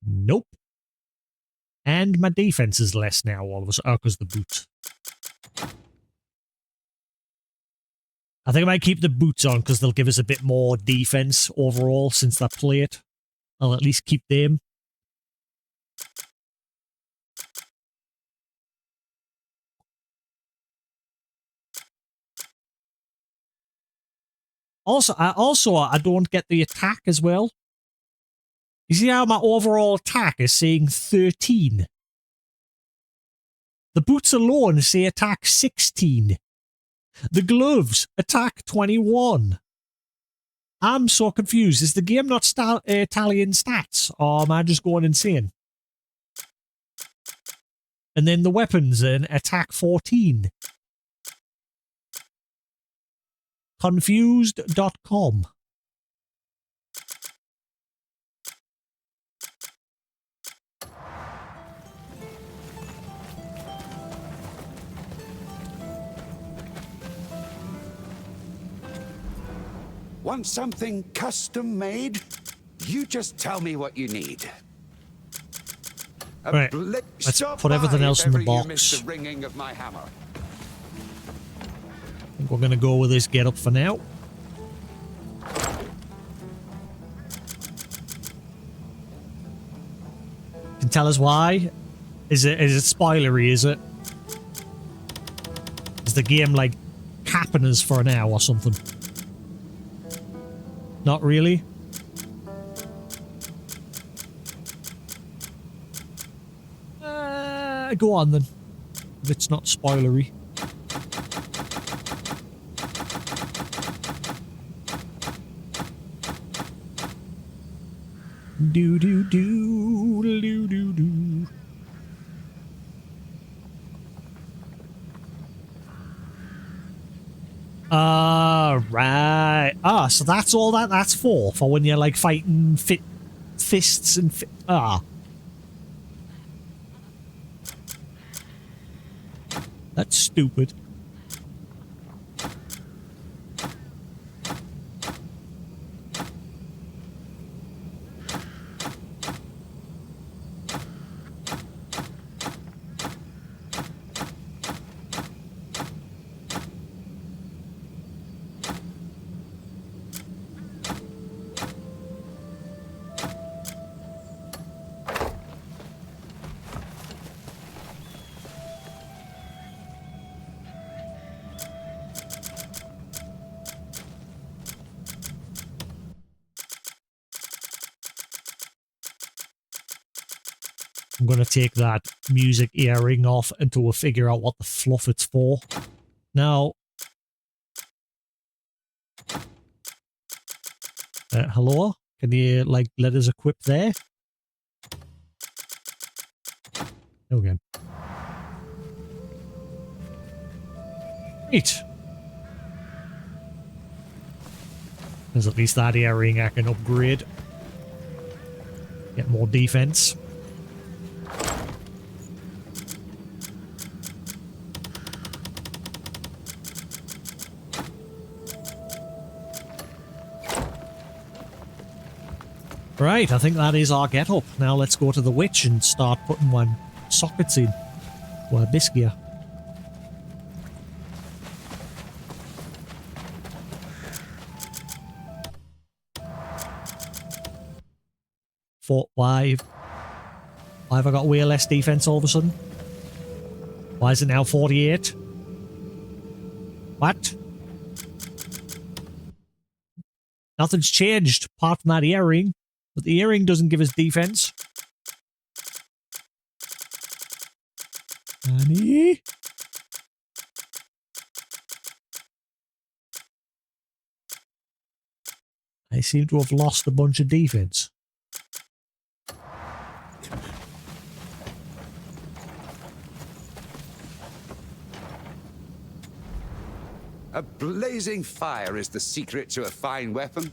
Nope. And my defense is less now all of a sudden. Oh, because the boots. I think I might keep the boots on because they'll give us a bit more defense overall since that plate. I'll at least keep them. Also, I don't get the attack as well. You see how my overall attack is saying 13? The boots alone say attack 16. The gloves attack 21. I'm so confused. Is the game not tallying stats, or am I just going insane? And then the weapons in attack 14. Confused.com. Want something custom made? You just tell me what you need. Right, let's put everything else in the box. The ringing of my hammer. I think we're going to go with this get up for now. Can tell us why? Is it spoilery, is it? Is the game like capping us for an hour or something? Not really? Go on then. If it's not spoilery. Do do do do do do. Right. So that's all that's for when you're like fighting fists and That's stupid. I'm going to take that music earring off until we figure out what the fluff it's for. Now, hello? Can you, like, let us equip there? Okay. Right. There's at least that earring I can upgrade. Get more defense. Right, I think that is our get-up. Now let's go to the witch and start putting one sockets in. Or biscuit. Why have I got way less defense all of a sudden? Why is it now 48? What? Nothing's changed apart from that earring. But the earring doesn't give us defense. Annie? I seem to have lost a bunch of defense. A blazing fire is the secret to a fine weapon.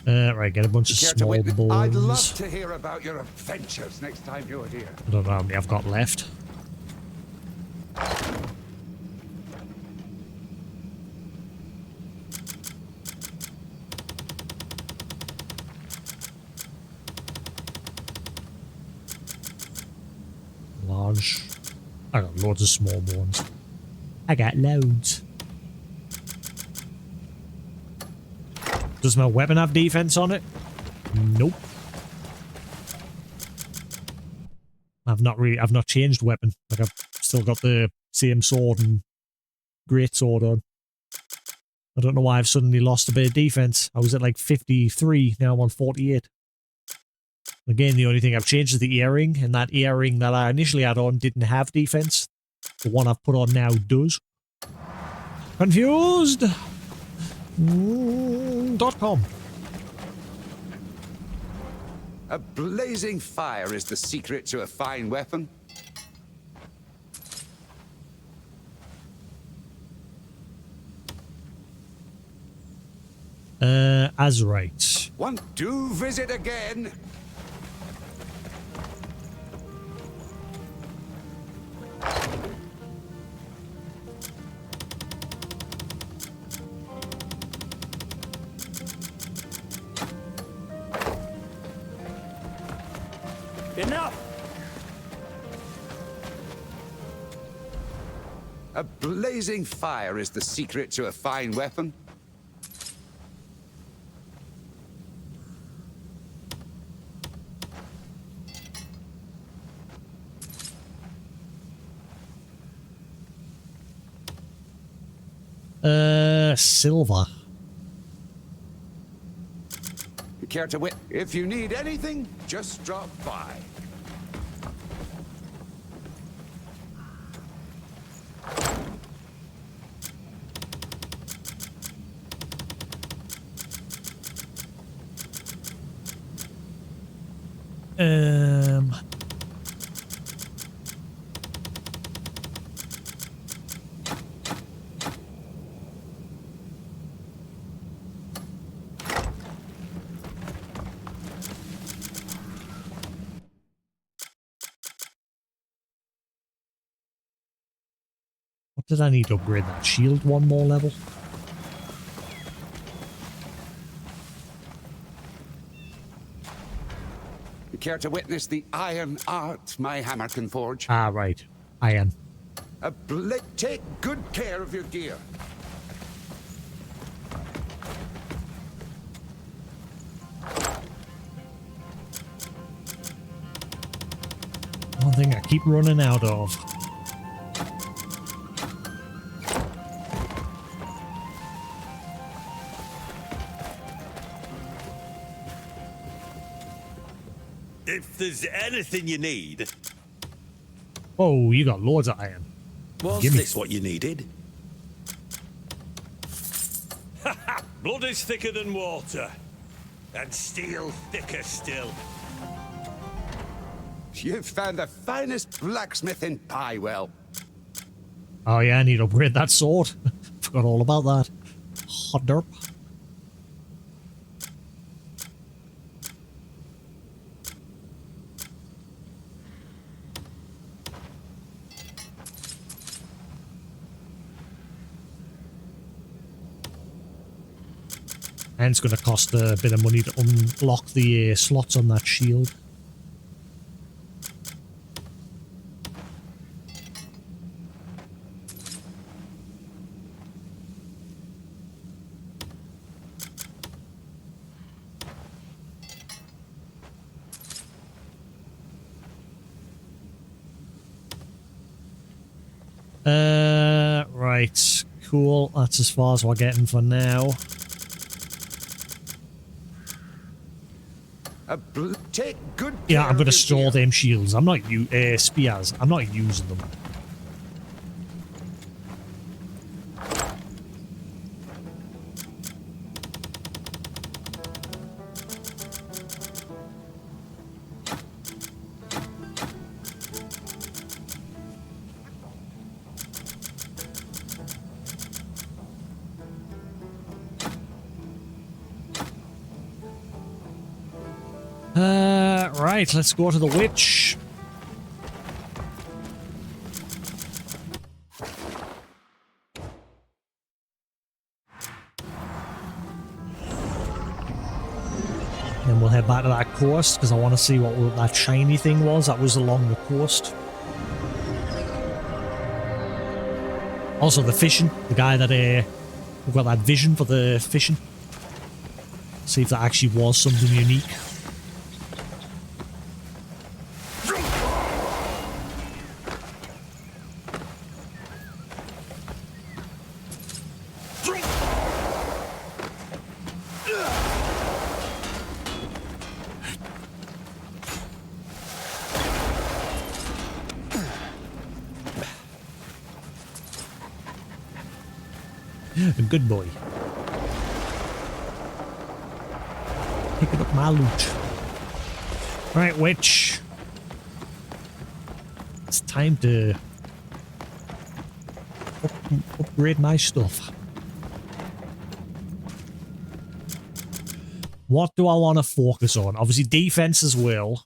Right, get a bunch of small bones. I'd love to hear about your adventures next time you're here. I don't know how many I've got left. Large. I got loads of small bones. I got loads. Does my weapon have defense on it? Nope. I've not changed weapon. Like, I've still got the same sword and great sword on. I don't know why I've suddenly lost a bit of defense. I was at like 53, now I'm on 48. Again, the only thing I've changed is the earring, and that earring that I initially had on didn't have defense. The one I've put on now does. Confused! .com. A blazing fire is the secret to a fine weapon. Azurite. Want to visit again? Enough! A blazing fire is the secret to a fine weapon. Silver. You care to wit? If you need anything, just drop by. What did I need to upgrade that shield one more level? You care to witness the iron art my hammer can forge? Ah, right. Iron. Take good care of your gear. One thing I keep running out of. If there's anything you need... Oh, you got loads of iron. Was Gimme. this what you needed? Blood is thicker than water. And steel thicker still. You've found the finest blacksmith in Piewell. Oh yeah, I need to upgrade that sword. Forgot all about that. Hot derp. And it's going to cost a bit of money to unlock the slots on that shield. Right. Cool. That's as far as we're getting for now. Take good Yeah, care I'm going to of your store gear. them shields. I'm not spears. I'm not using them. Right, let's go to the witch. Then we'll head back to that coast, because I want to see what that shiny thing was that was along the coast. Also the fishing, the guy that got that vision for the fishing. See if that actually was something unique. A good boy. Picking up my loot. Right, witch. It's time to upgrade my stuff. What do I want to focus on? Obviously defense as well.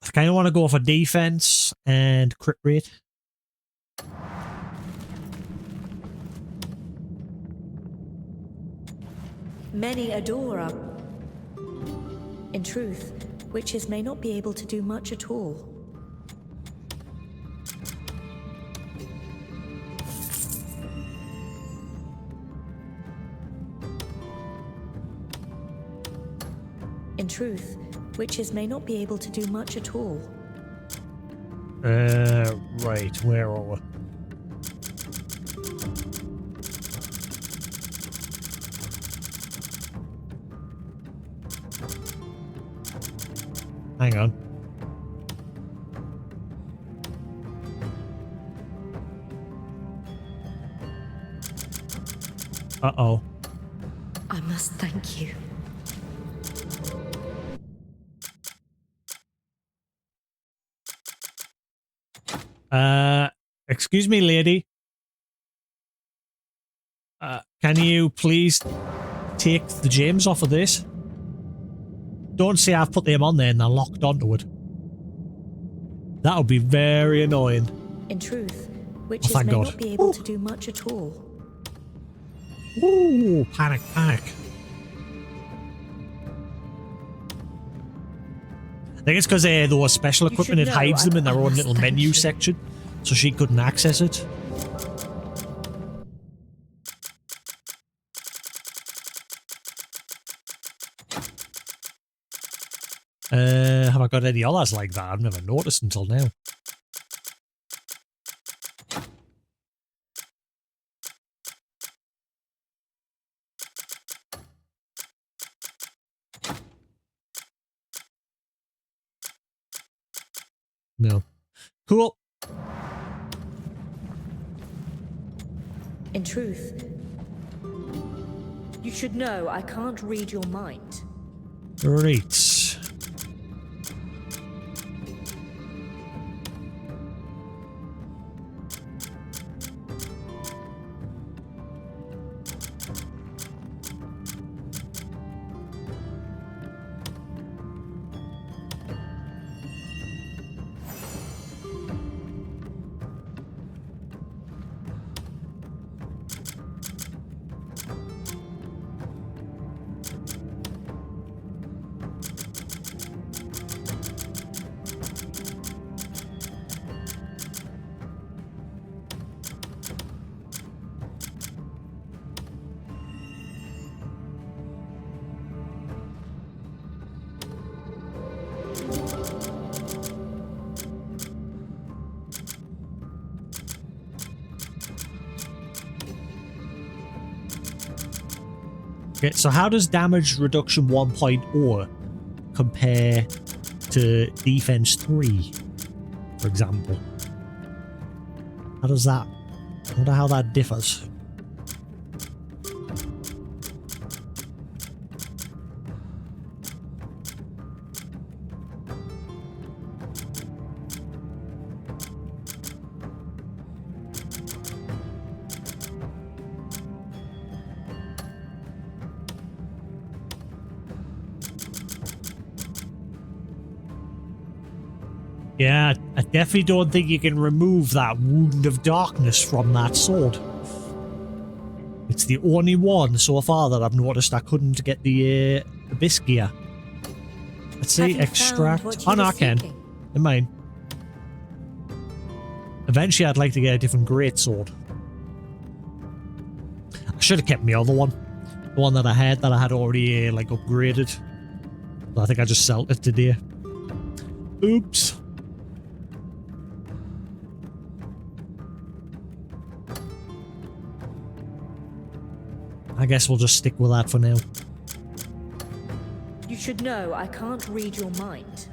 I kind of want to go for defense and crit rate. Many adore us. In truth, witches may not be able to do much at all. In truth, witches may not be able to do much at all. Right, where are we? Hang on. Uh-oh. I must thank you. Excuse me, lady. Can you please take the gems off of this? Don't say I've put them on there and they're locked onto it. That would be very annoying. In truth, witches thank may God. not be able to do much at all. Ooh, panic, panic. I think it's because there was special equipment, it hides them in their own little menu section, so she couldn't access it. Have I got any others like that? I've never noticed until now. No. Cool. In truth, you should know I can't read your mind. Right. Okay, so how does damage reduction 1.0 compare to defense 3, for example? How does that... I wonder how that differs. Yeah, I definitely don't think you can remove that wound of darkness from that sword. It's the only one so far that I've noticed I couldn't get the abyss gear. Let's see, extract. Oh, no, I can. In mine. Eventually, I'd like to get a different greatsword. I should have kept my other one. The one that I had already, like, upgraded. But I think I just sold it today. Oops. I guess we'll just stick with that for now. You should know I can't read your mind.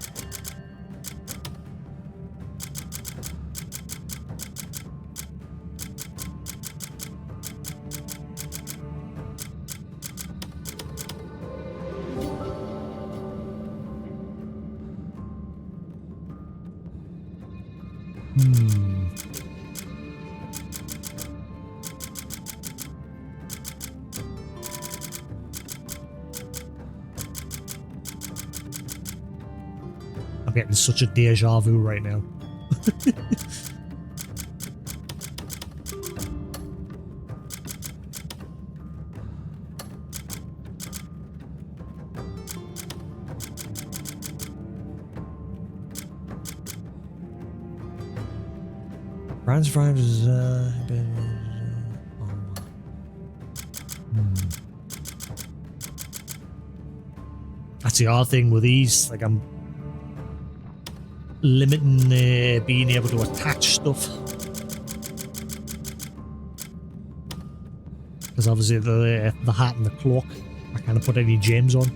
I'm getting such a deja vu right now. Franz Franz is That's the odd thing with these, like I'm limiting being able to attach stuff. Because obviously the hat and the cloak, I can't put any gems on.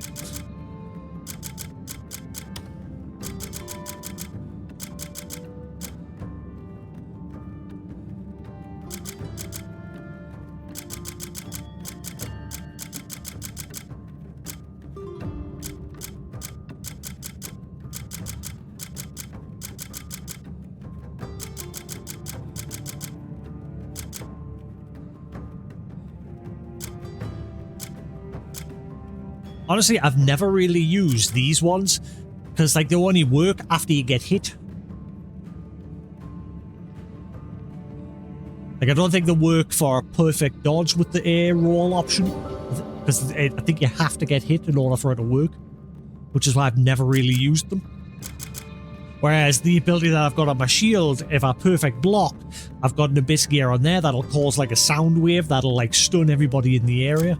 Honestly, I've never really used these ones because, like, they only work after you get hit. Like, I don't think they work for a perfect dodge with the air roll option because I think you have to get hit in order for it to work, which is why I've never really used them. Whereas the ability that I've got on my shield, if I perfect block, I've got an abyss gear on there that'll cause like a sound wave that'll like stun everybody in the area.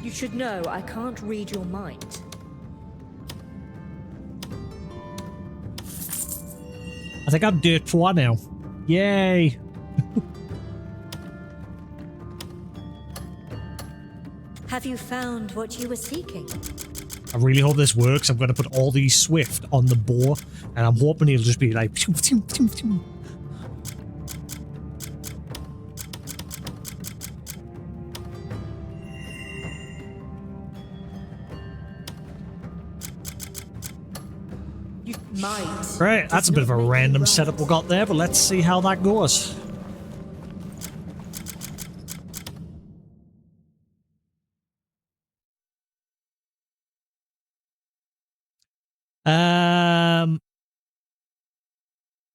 You should know I can't read your mind. I think I'm dirt 4 now. Yay! Have you found what you were seeking? I really hope this works. I'm going to put all these swift on the bow, and I'm hoping it'll just be like... Phew, phew, phew, phew. You might. Right, that's a bit of a random setup we got there, but let's see how that goes.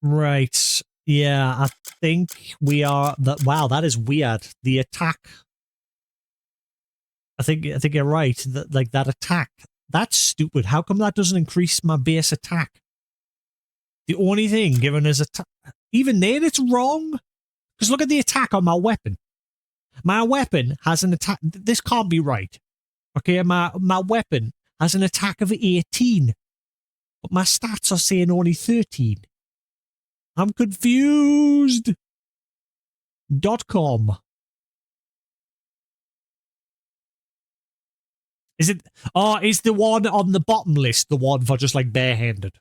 Right. Yeah, I think we are that. Wow, that is weird. The attack. I think you're right. That like that attack. That's stupid. How come that doesn't increase my base attack? The only thing given as attack, even then it's wrong. Because look at the attack on my weapon. My weapon has an attack. This can't be right. Okay, my weapon has an attack of 18, but my stats are saying only 13. I'm confused. .com. Is it? Oh, is the one on the bottom list the one for just like barehanded?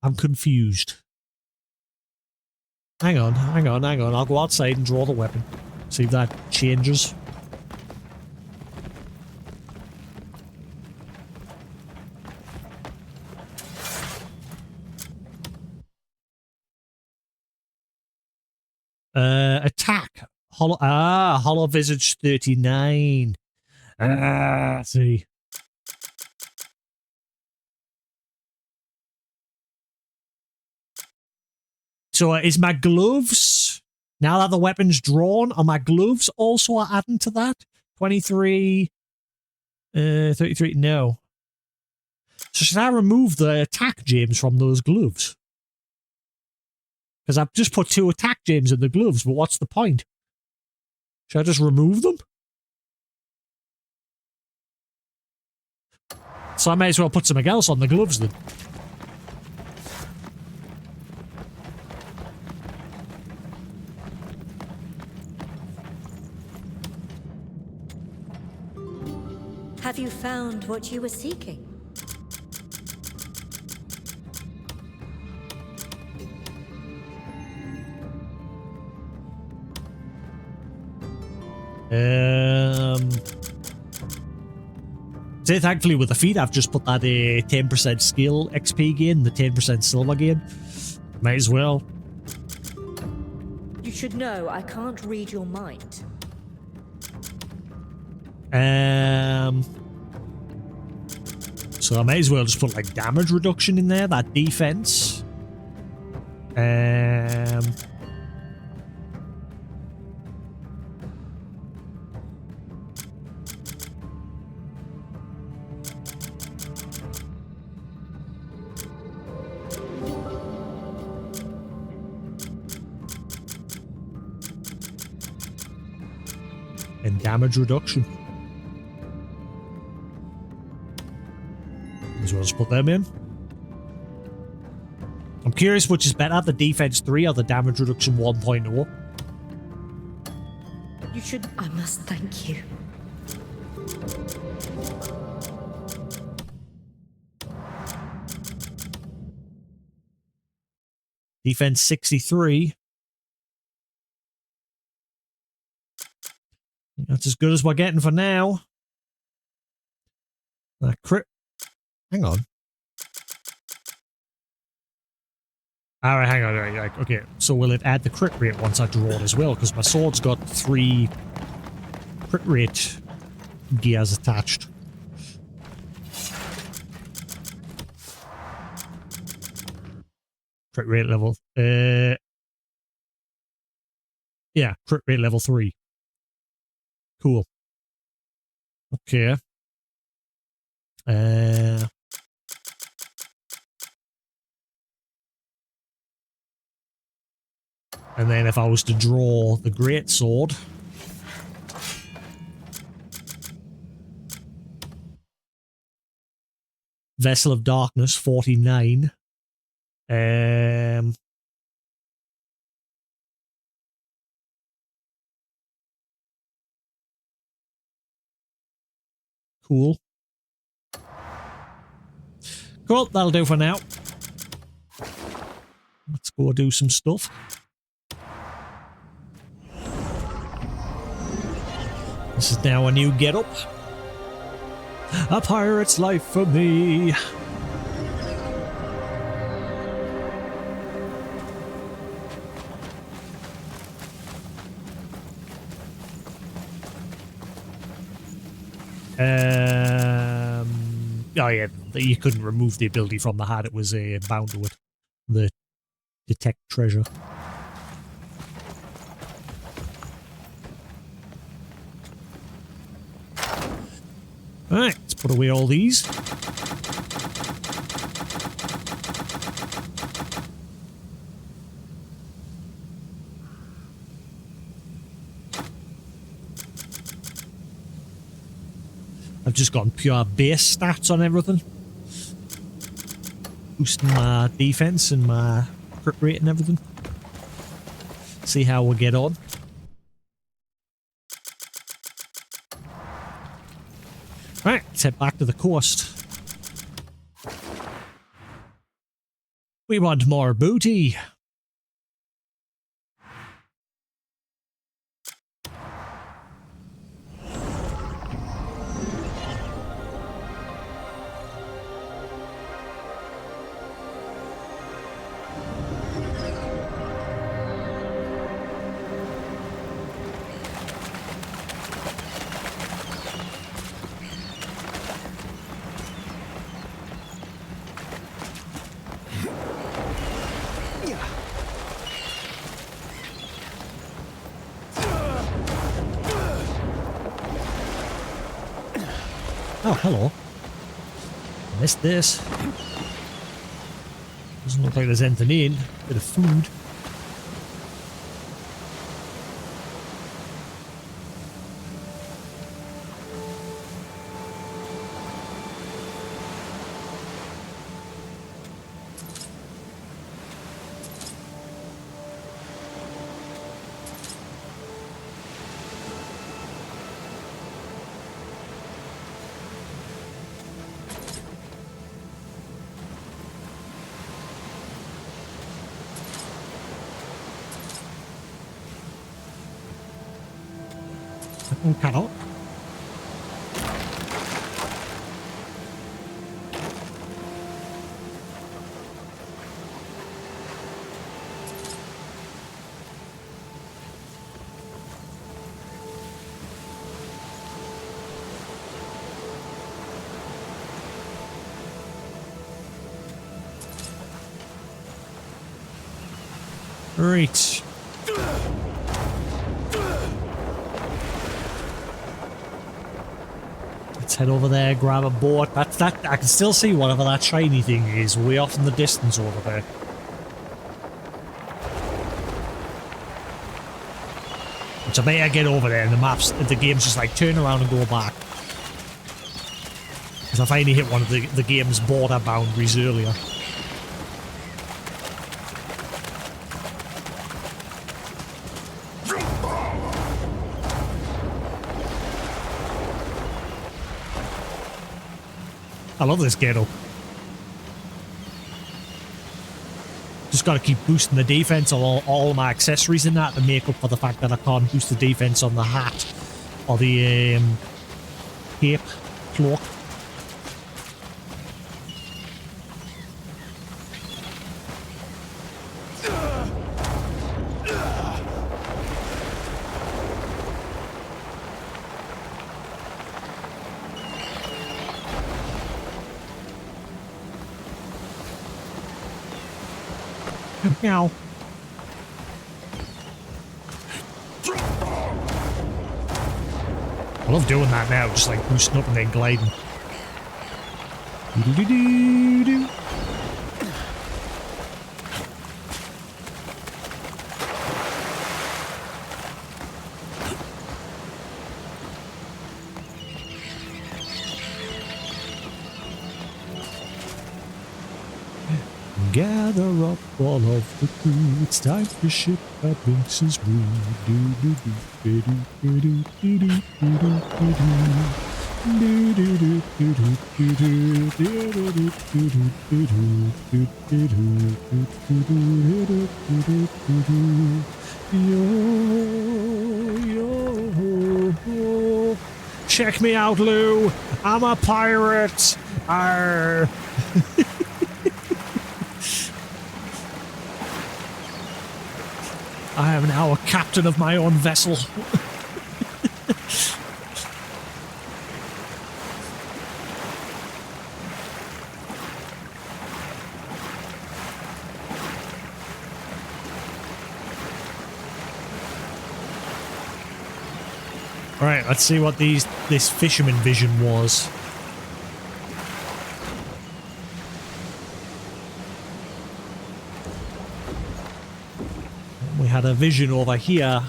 I'm confused. Hang on. I'll go outside and draw the weapon. See if that changes. Attack. Hollow Visage 39. See. So is my gloves, now that the weapon's drawn, are my gloves also adding to that? 23, 33, no. So should I remove the attack gems from those gloves? Because I've just put 2 attack gems in the gloves, but what's the point? Should I just remove them? So I may as well put something else on the gloves then. Have you found what you were seeking? So thankfully with the feed I've just put that 10% skill XP gain, the 10% silver gain. Might as well. You should know I can't read your mind. So I might as well just put like damage reduction in there, that defense. And damage reduction. As well as put them in. I'm curious which is better, the defense 3 or the damage reduction 1.0. You should. I must thank you. Defense 63. That's as good as we're getting for now. Crit. Hang on. Alright, hang on. Right, okay, so will it add the crit rate once I draw it as well? Because my sword's got 3 crit rate gears attached. Crit rate level. Yeah, crit rate level 3. Cool. Okay. And then if I was to draw the great sword, Vessel of Darkness 49. Cool. Cool, that'll do for now. Let's go do some stuff. This is now a new get-up. A pirate's life for me. Oh yeah, you couldn't remove the ability from the hat. It was bound to it. The detect treasure. Alright, let's put away all these. I've just gone pure base stats on everything. Boosting my defense and my crit rate and everything. See how we get on. Right, let's head back to the coast. We want more booty. Oh, hello. Missed this. Doesn't look like there's anything in. Bit of food. Cannot. Right. Let's head over there, grab a boat. That's that. I can still see whatever that shiny thing is way off in the distance over there. Which I better get over there, and the game's just like turn around and go back. Because I finally hit one of the game's border boundaries earlier. I love this ghetto. Just got to keep boosting the defense on all my accessories in that to make up for the fact that I can't boost the defense on the hat or the cape, cloak. Meow. I love doing that now, just like boosting up and then gliding. Doo-doo-doo-doo-doo. Gather up all of the crew. It's time to ship that Vince's brew. Check me out, Lou. I'm a pirate. Arr. I am now a captain of my own vessel. Alright, let's see what this fisherman vision was. We had a vision over here.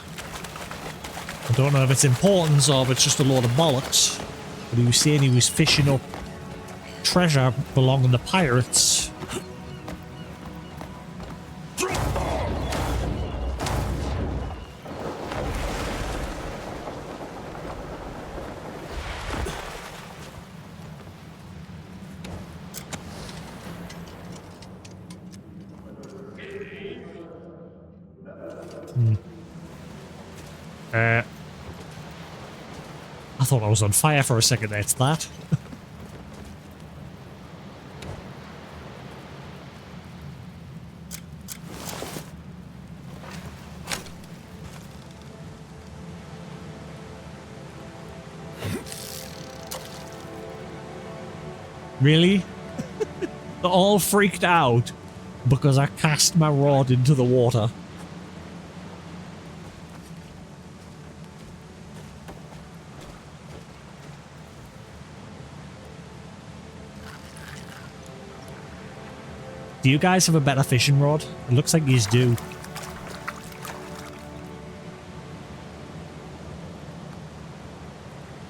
I don't know if it's important or if it's just a load of bollocks. But he was saying he was fishing up treasure belonging to pirates. I thought I was on fire for a second. It's that. Really? They're all freaked out because I cast my rod into the water. Do you guys have a better fishing rod? It looks like yous do.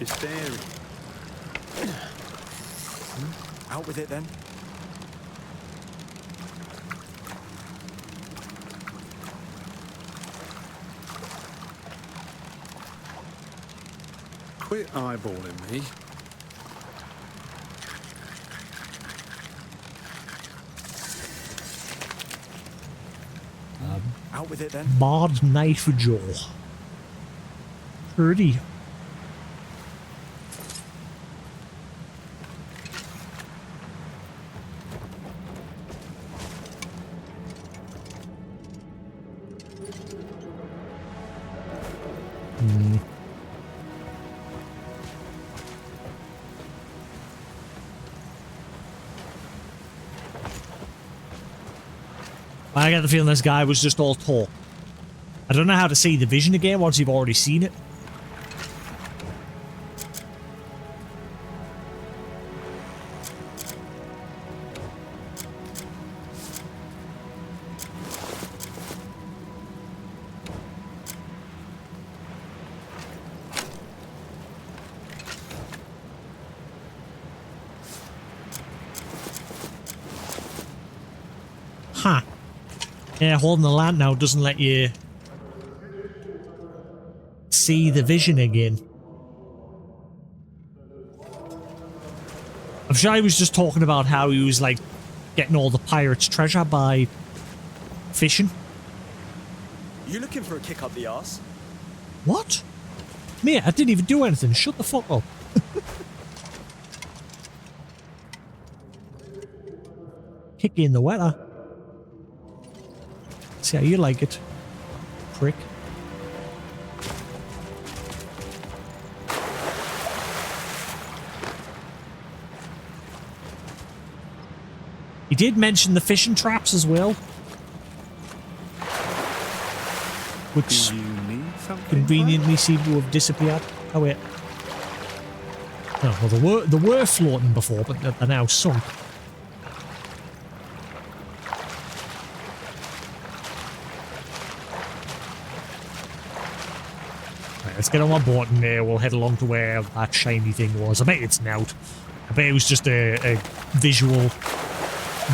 It's there. Out with it then. Quit eyeballing me. Out with it then. Barred knife jaw. Pretty. I get the feeling this guy was just all talk. I don't know how to see the vision again once you've already seen it. Huh. Yeah, holding the land now doesn't let you see the vision again. I'm sure he was just talking about how he was like getting all the pirates' treasure by fishing. You looking for a kick up the arse? What? Mate, I didn't even do anything. Shut the fuck up. Kick you in the weather. See how you like it, prick. He did mention the fishing traps as well, which conveniently seem to have disappeared. Oh wait. Oh, well, they were floating before, but they're now sunk. Let's get on my boat and we'll head along to where that shiny thing was. I bet it's an out. I bet it was just a visual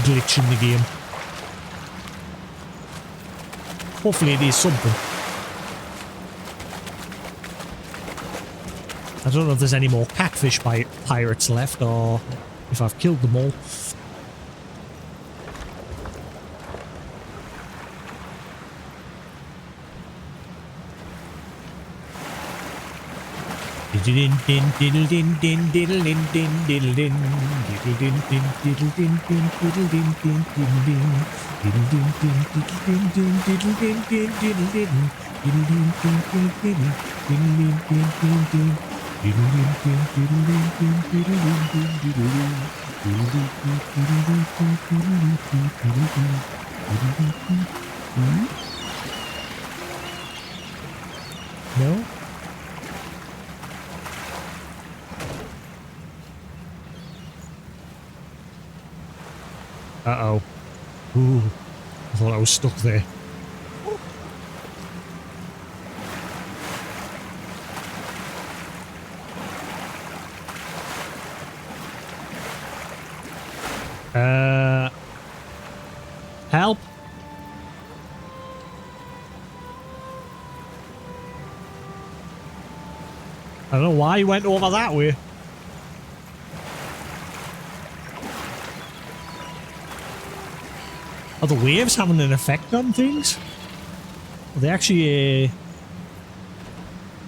glitch in the game. Hopefully it is something. I don't know if there's any more catfish pirates left or if I've killed them all. No? Uh-oh. Ooh. I thought I was stuck there. Help? I don't know why he went over that way. Are the waves having an effect on things? Are they actually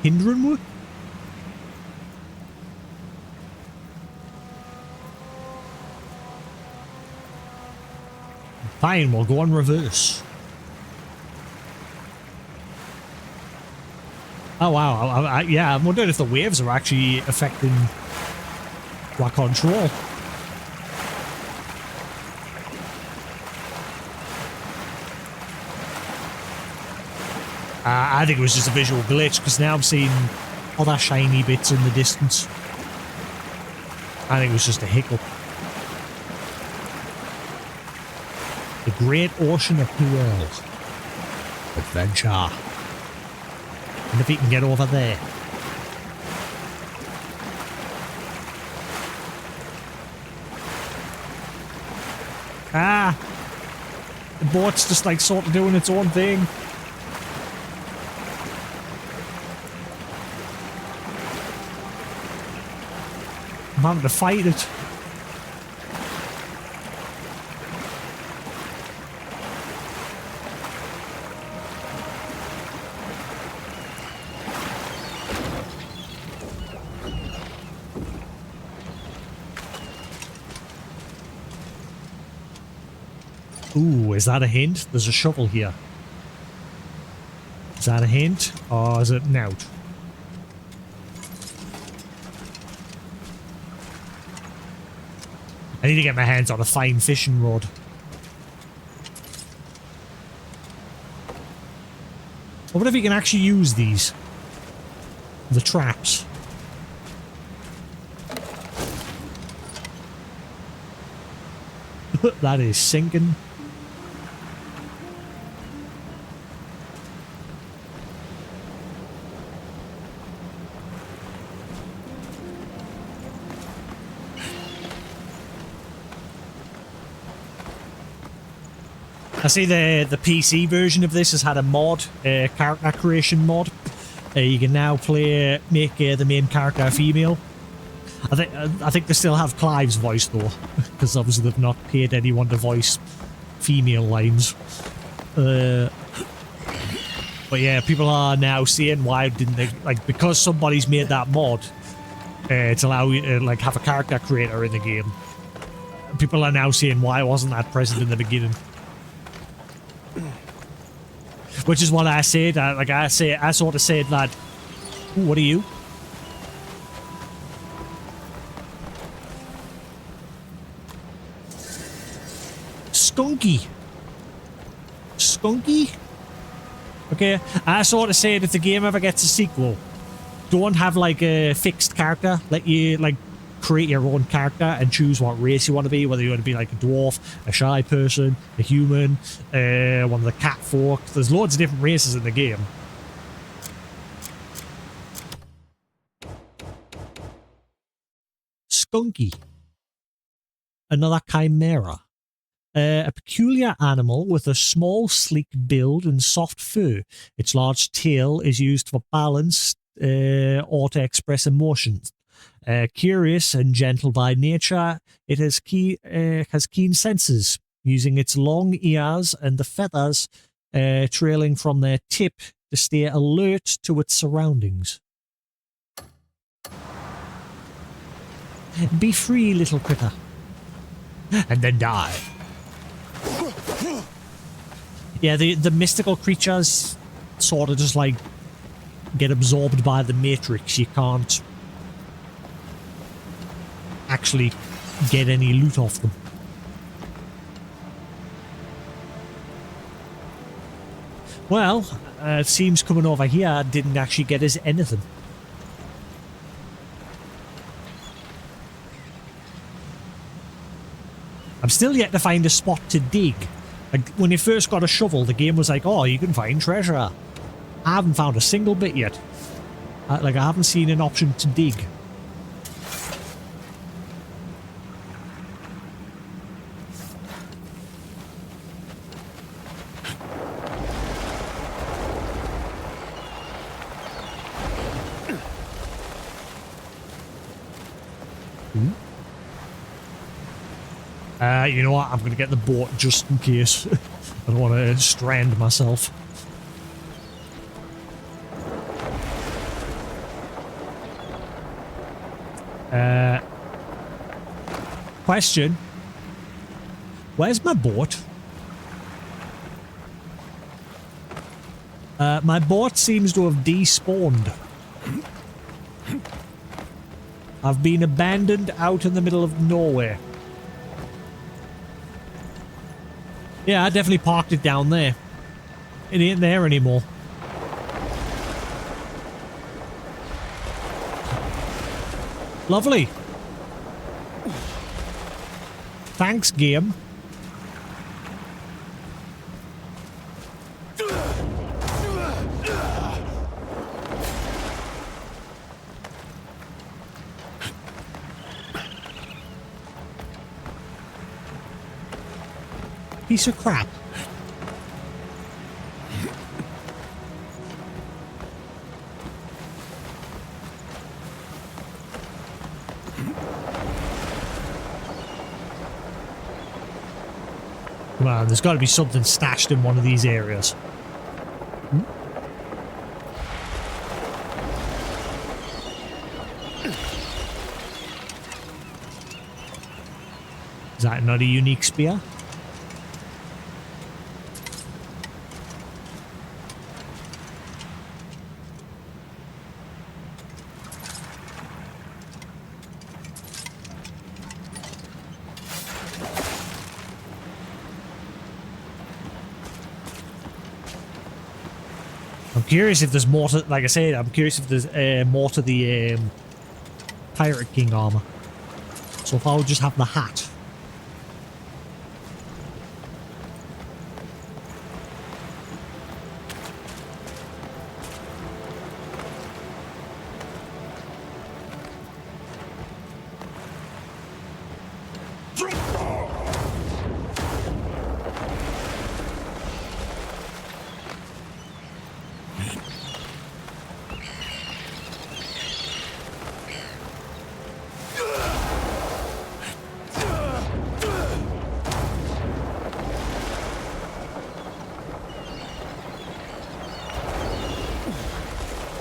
hindering me? Fine, we'll go on reverse. Oh wow, yeah, I'm wondering if the waves are actually affecting our control. I think it was just a visual glitch, because now I'm seeing other shiny bits in the distance. I think it was just a hiccup. The Great Ocean appears. Adventure. And if he can get over there. Ah! The boat's just like sort of doing its own thing. I'm having to fight it. Ooh, is that a hint? There's a shovel here. Is that a hint? Or is it an out? I need to get my hands on a fine fishing rod. I wonder if you can actually use these. The traps. That is sinking. I see the PC version of this has had a mod, character creation mod. You can now make the main character female. I think they still have Clive's voice though, because obviously they've not paid anyone to voice female lines. But yeah, people are now saying why didn't they, like, because somebody's made that mod to allow you to like have a character creator in the game. People are now saying why wasn't that present in the beginning. Which is what I said. I sort of said that. Ooh, what are you? Skunky. Skunky? Okay, I sort of said if the game ever gets a sequel, don't have like a fixed character. Let you like create your own character and choose what race you want to be, whether you want to be like a dwarf, a shy person, a human, one of the cat folk. There's loads of different races in the game. Skunky. Another chimera. A peculiar animal with a small, sleek build and soft fur. Its large tail is used for balance or to express emotions. Curious and gentle by nature, it has keen senses, using its long ears and the feathers trailing from their tip to stay alert to its surroundings. Be free, little critter. And then die. Yeah, the mystical creatures sort of just like get absorbed by the Matrix. You can't actually get any loot off them. Well, it seems coming over here didn't actually get us anything. I'm still yet to find a spot to dig. Like, when you first got a shovel, the game was like, oh, you can find treasure. I haven't found a single bit yet. I haven't seen an option to dig. You know what? I'm going to get the boat just in case. I don't want to strand myself. Question. Where's my boat? My boat seems to have despawned. I've been abandoned out in the middle of nowhere. Yeah, I definitely parked it down there. It ain't there anymore. Lovely. Thanks, game. Piece of crap. Come on, there's got to be something stashed in one of these areas. Is that not a unique spear? I'm curious if there's more to, like I said, I'm curious if there's more to the Pirate King armor. So if I would just have the hat.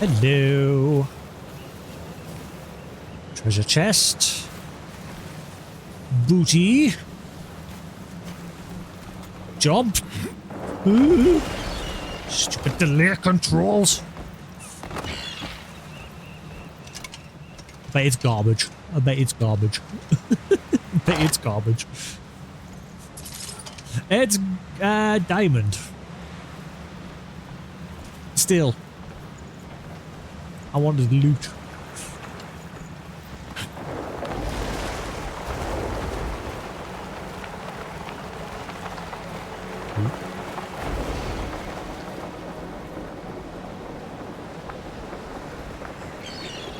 Hello. Treasure chest. Booty. Jump. Stupid delay controls. I bet it's garbage. I bet it's garbage. I bet it's garbage. It's diamond. Still. I wanted loot.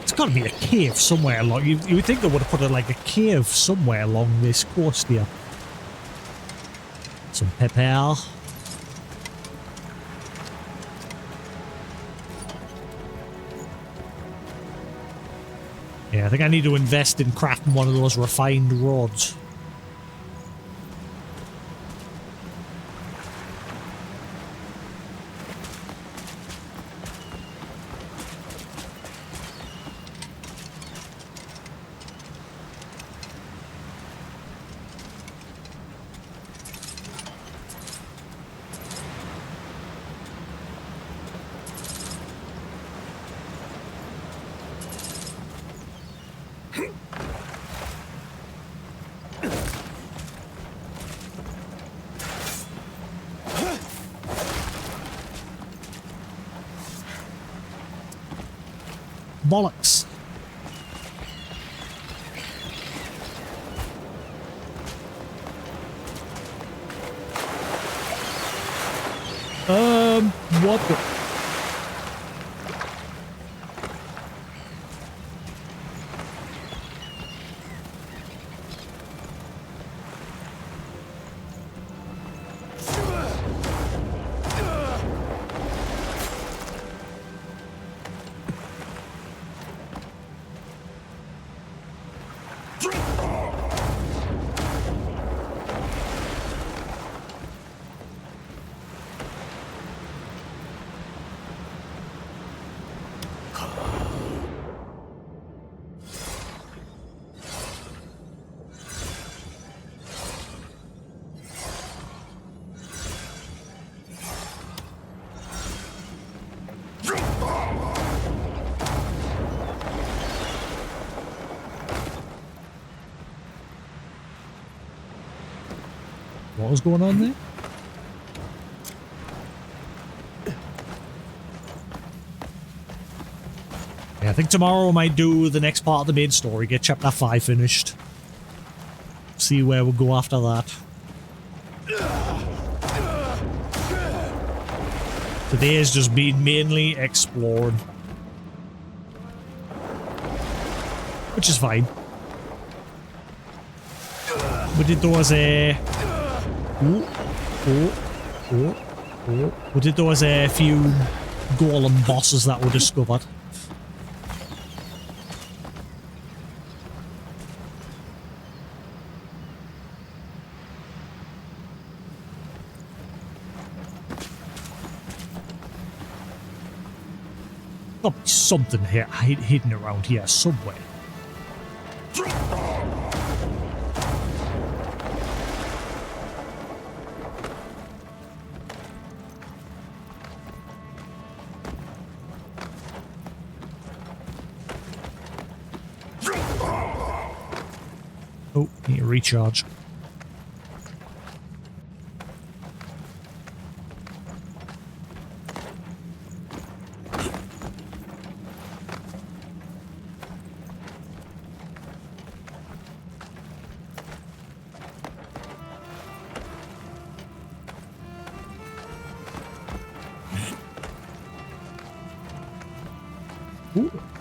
It's got to be a cave somewhere along. You would think they would have put like a cave somewhere along this coast here. Some pepper. Yeah, I think I need to invest in crafting one of those refined rods. Bollocks. What the... What was going on there? Yeah, I think tomorrow I might do the next part of the main story, get chapter 5 finished. See where we'll go after that. Today has just been mainly explored. Which is fine. We did those we did those a few golem bosses that were discovered. There'll be something here hidden around here somewhere. Oh, need to recharge.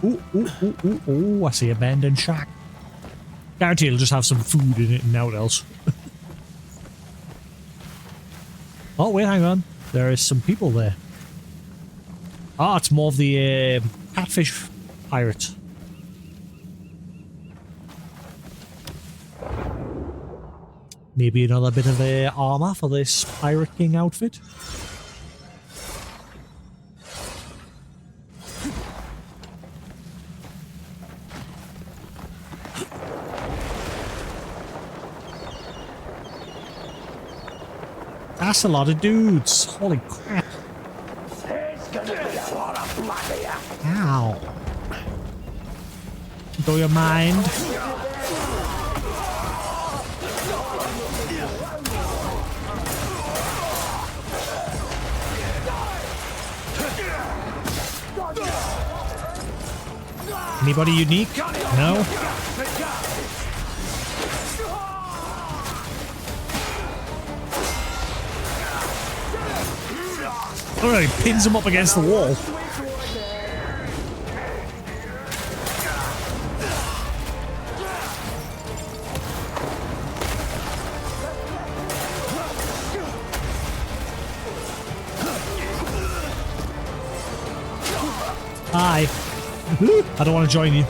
Ooh, I see abandoned shack. Guarantee it'll just have some food in it and nothing else. Oh, wait, hang on. There is some people there. Ah, it's more of the catfish pirates. Maybe another bit of armor for this Pirate King outfit. That's a lot of dudes. Holy crap. There's gonna be a lot of blood here. Ow. Do you mind? Anybody unique? No? Alright, pins him up against the wall. Hi. I don't want to join you.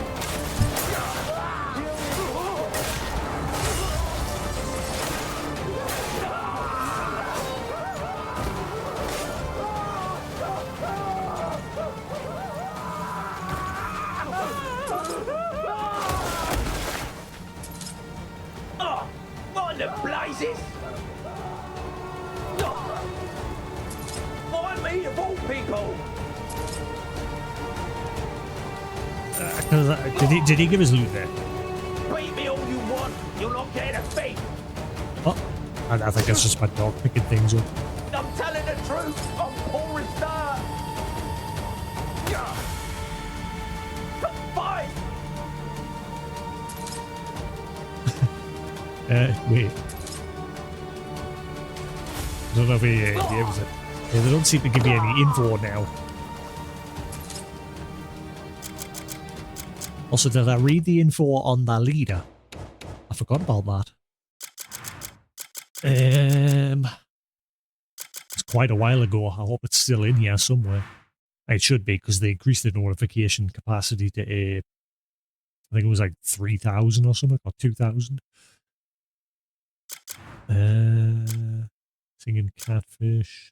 Did he give his loot there? Beat me all you want. You'll not get a thing. Oh, I think that's just my dog picking things up. I'm telling the truth. I'm poor as dirt. Fight. Wait. I don't know if he gives it. Yeah, they don't seem to give you any info now. Also, did I read the info on the leader? I forgot about that. It's quite a while ago. I hope it's still in here somewhere. It should be, because they increased the notification capacity to, I think it was like 3,000 or something, or 2,000. Singing catfish.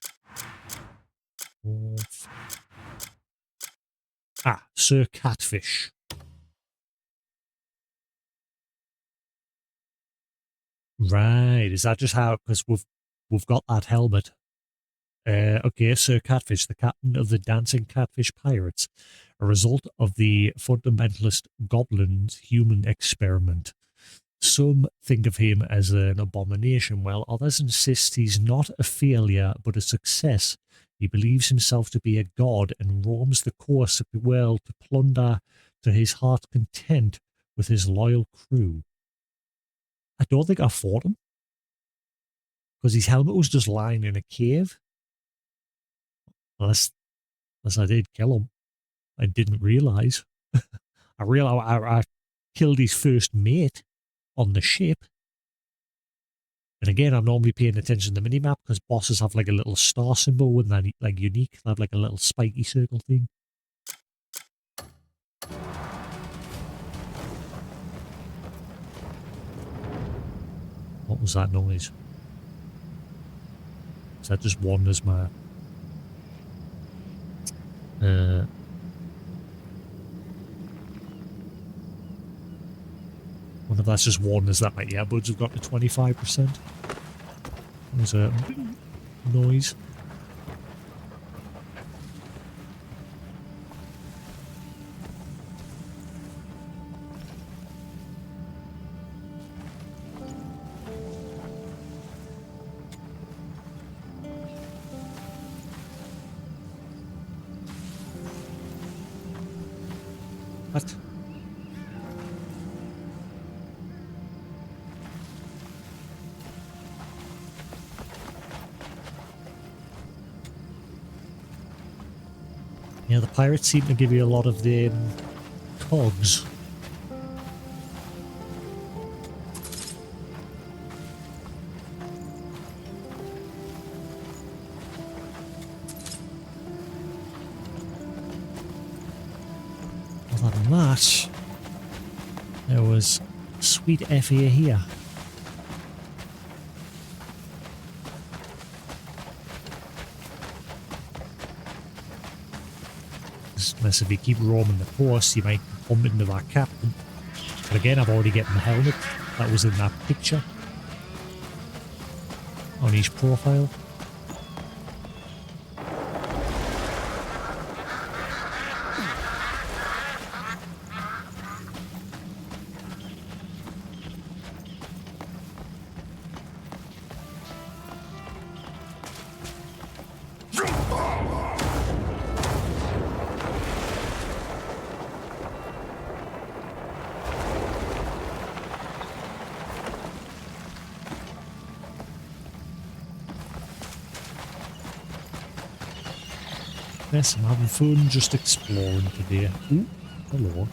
Wolf. Ah, Sir Catfish. Right, is that just how, because we've got that helmet. Okay, Sir Catfish, the captain of the Dancing Catfish Pirates, a result of the fundamentalist goblin's human experiment. Some think of him as an abomination, while others insist he's not a failure but a success. He believes himself to be a god and roams the course of the world to plunder to his heart's content with his loyal crew. I don't think I fought him, because his helmet was just lying in a cave. Unless I did kill him. I didn't realise. I killed his first mate on the ship. And again, I'm normally paying attention to the minimap, because bosses have like a little star symbol when they're like unique. They have like a little spiky circle thing. What was that noise? Is that just Wanda's my... wonder if that's just Wanda's that my earbuds have got to 25%. There's a noise. What? Yeah, the pirates seem to give you a lot of the cogs. Other than that, there was sweet FA here. Unless if you keep roaming the course, you might bump into that captain. But again, I've already gotten the helmet that was in that picture on his profile. Yes, I'm having fun just exploring today. Ooh, hello.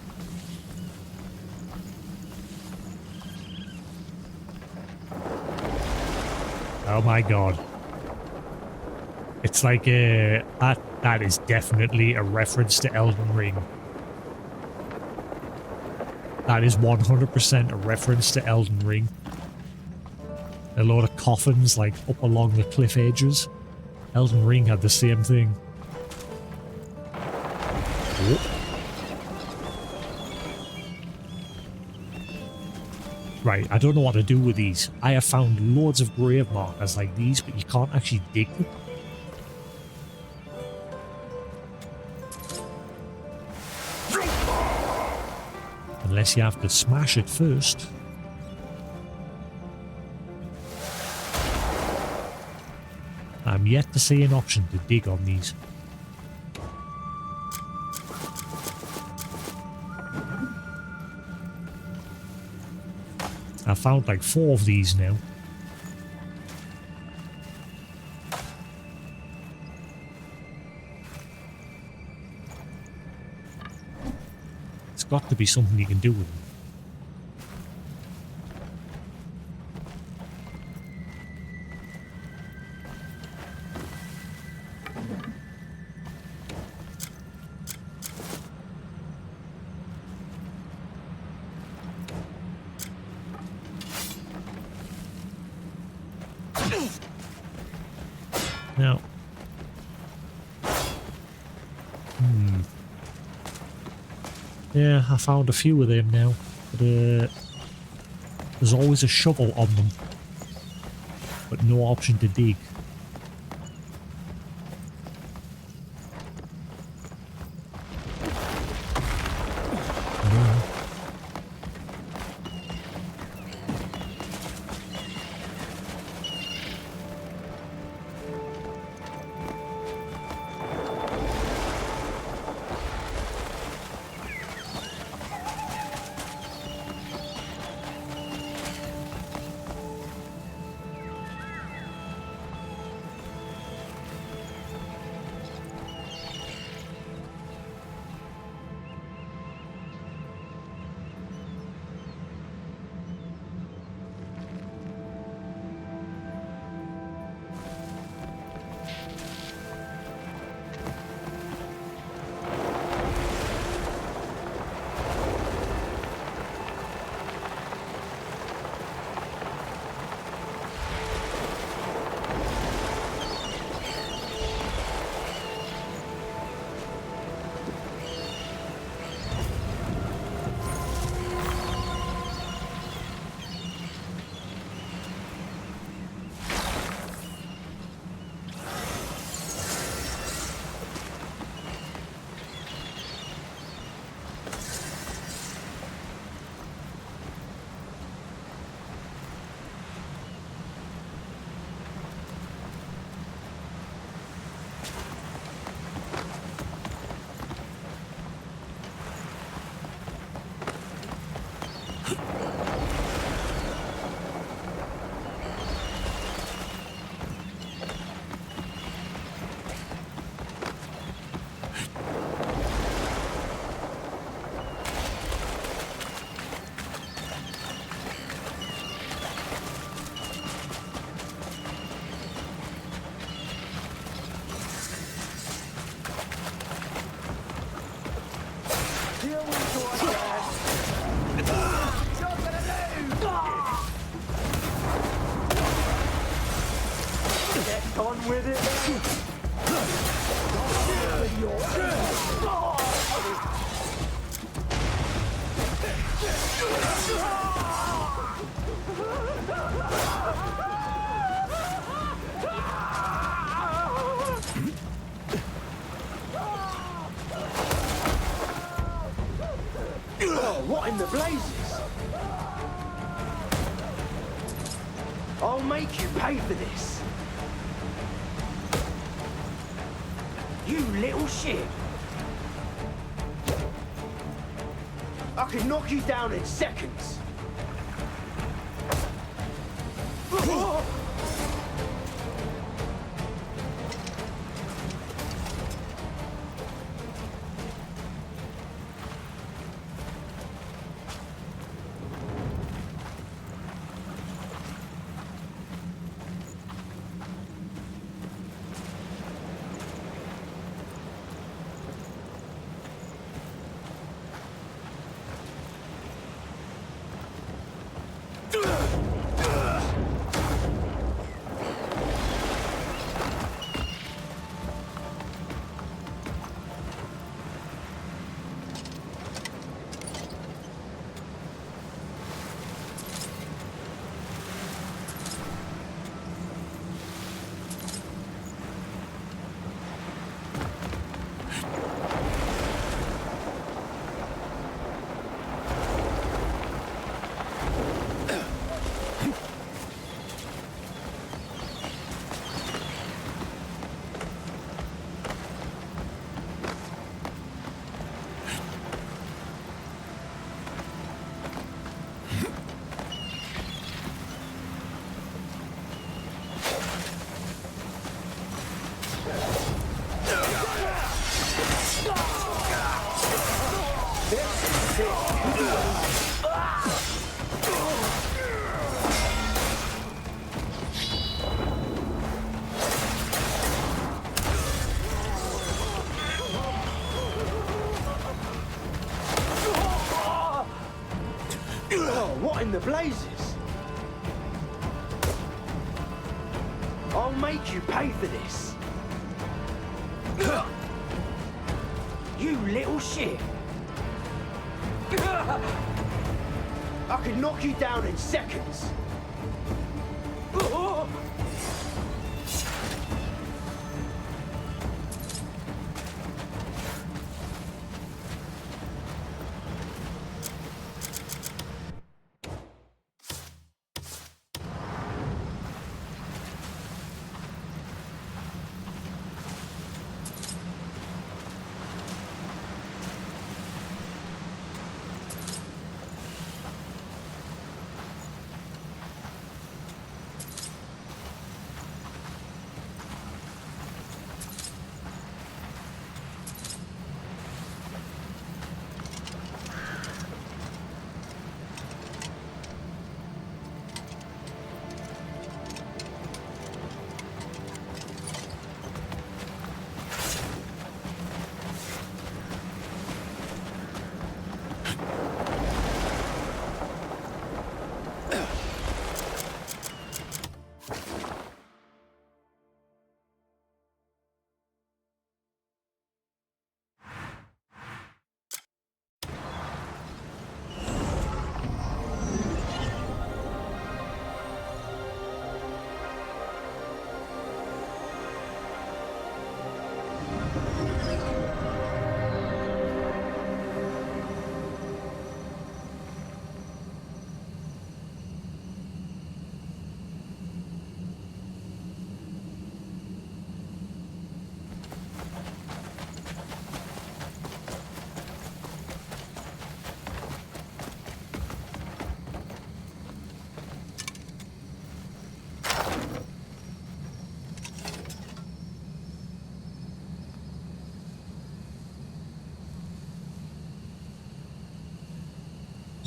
Oh my god. It's like that is definitely a reference to Elden Ring. That is 100% a reference to Elden Ring. A lot of coffins like up along the cliff edges. Elden Ring had the same thing. Right, I don't know what to do with these. I have found loads of grave markers like these, but you can't actually dig them. Unless you have to smash it first. I'm yet to see an option to dig on these. I found like 4 of these now. got to be something you can do with them. Now, yeah, I found a few of them now, but there's always a shovel on them, but no option to dig. What in the blazes? I'll make you pay for this. You little shit. I can knock you down in seconds. What in the blazes? I'll make you pay for this. You little shit. I could knock you down in seconds.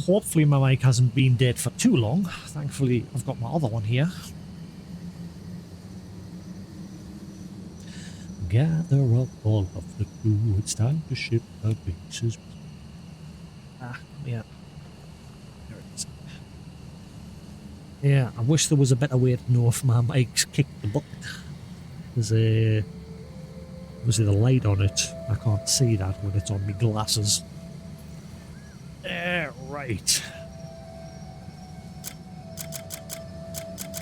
Hopefully my mic hasn't been dead for too long. Thankfully, I've got my other one here. Gather up all of the crew, it's time to ship the bases. Ah, yeah. There it is. Yeah, I wish there was a better way to know if my mic's kicked the bucket. There's a... obviously the light on it, I can't see that when it's on my glasses. Right.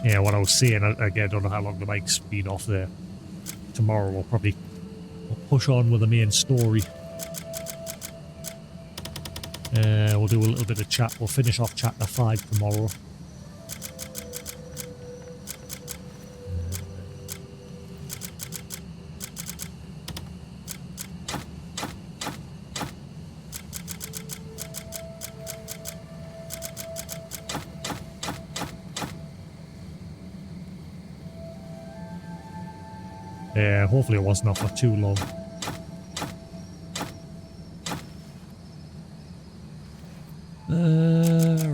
Yeah, what I was saying, again, I don't know how long the mic's been off there. Tomorrow we'll probably push on with the main story. We'll do a little bit of chat. We'll finish off chapter 5 tomorrow. Yeah, hopefully it wasn't off for too long.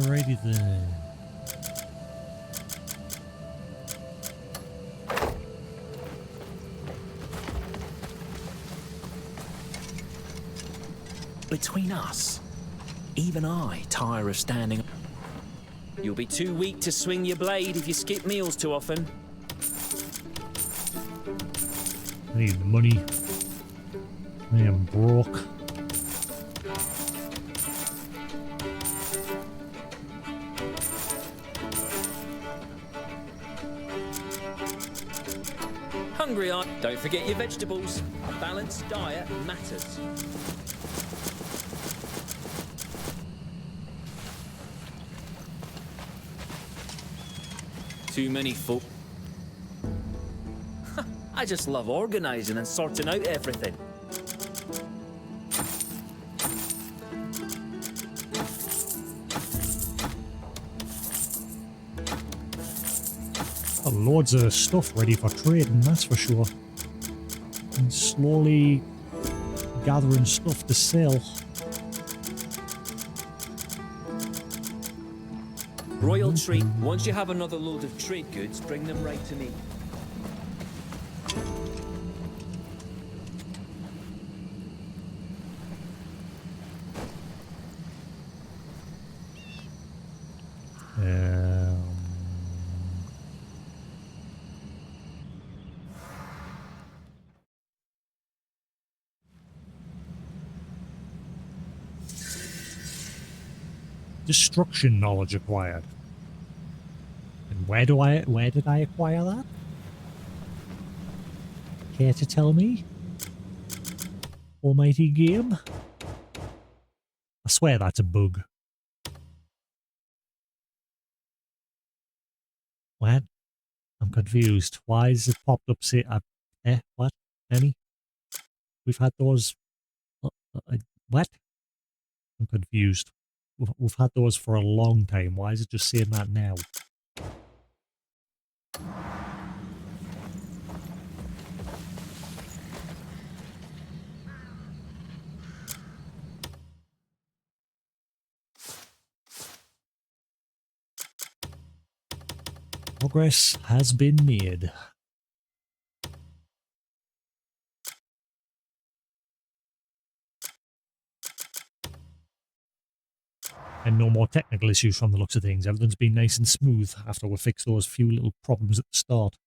Righty then. Between us, even I tire of standing. You'll be too weak to swing your blade if you skip meals too often. I need the money. I am broke. Hungry, don't forget your vegetables. A balanced diet matters. Too many folk. I just love organising and sorting out everything. Got loads of stuff ready for trading, that's for sure. And slowly gathering stuff to sell. Royal treat. Once you have another load of trade goods, bring them right to me. Destruction knowledge acquired. And where did I acquire that? Care to tell me? Almighty game? I swear that's a bug. What? I'm confused. Why is it popped up say what? Any? We've had those what? I'm confused. We've had those for a long time. Why is it just saying that now? Progress has been made. And no more technical issues from the looks of things. Everything's been nice and smooth after we fixed those few little problems at the start.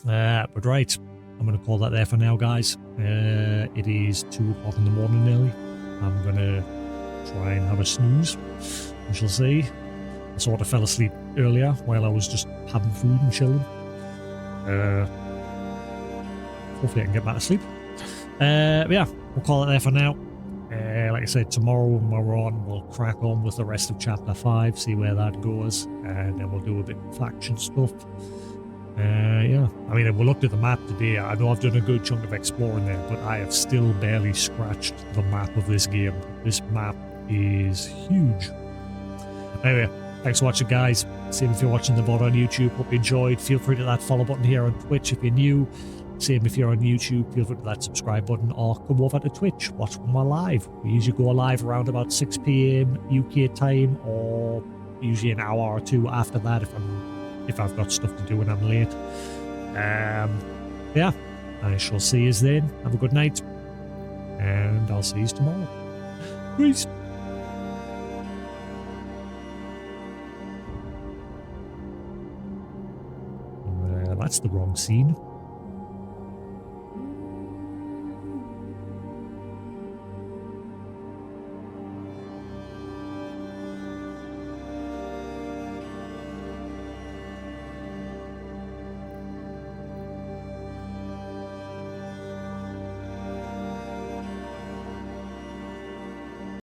But right, I'm going to call that there for now, guys. It is 2 o'clock in the morning nearly. I'm going to try and have a snooze. We shall see. I sort of fell asleep earlier while I was just having food and chilling. Hopefully I can get back to sleep. But yeah, we'll call it there for now. Like I said, tomorrow when we're on, we'll crack on with the rest of Chapter 5, see where that goes, and then we'll do a bit of faction stuff. Yeah, I mean, we looked at the map today. I know I've done a good chunk of exploring there, but I have still barely scratched the map of this game. This map is huge. Anyway, thanks for watching, guys. Same if you're watching the VOD on YouTube. Hope you enjoyed. Feel free to hit that follow button here on Twitch if you're new. Same if you're on YouTube, feel free to hit that subscribe button or come over to Twitch, watch when we're live. We usually go live around about 6 PM UK time, or usually an hour or two after that if I've got stuff to do and I'm late. Yeah, I shall see you then. Have a good night, and I'll see you tomorrow. Peace. That's the wrong scene.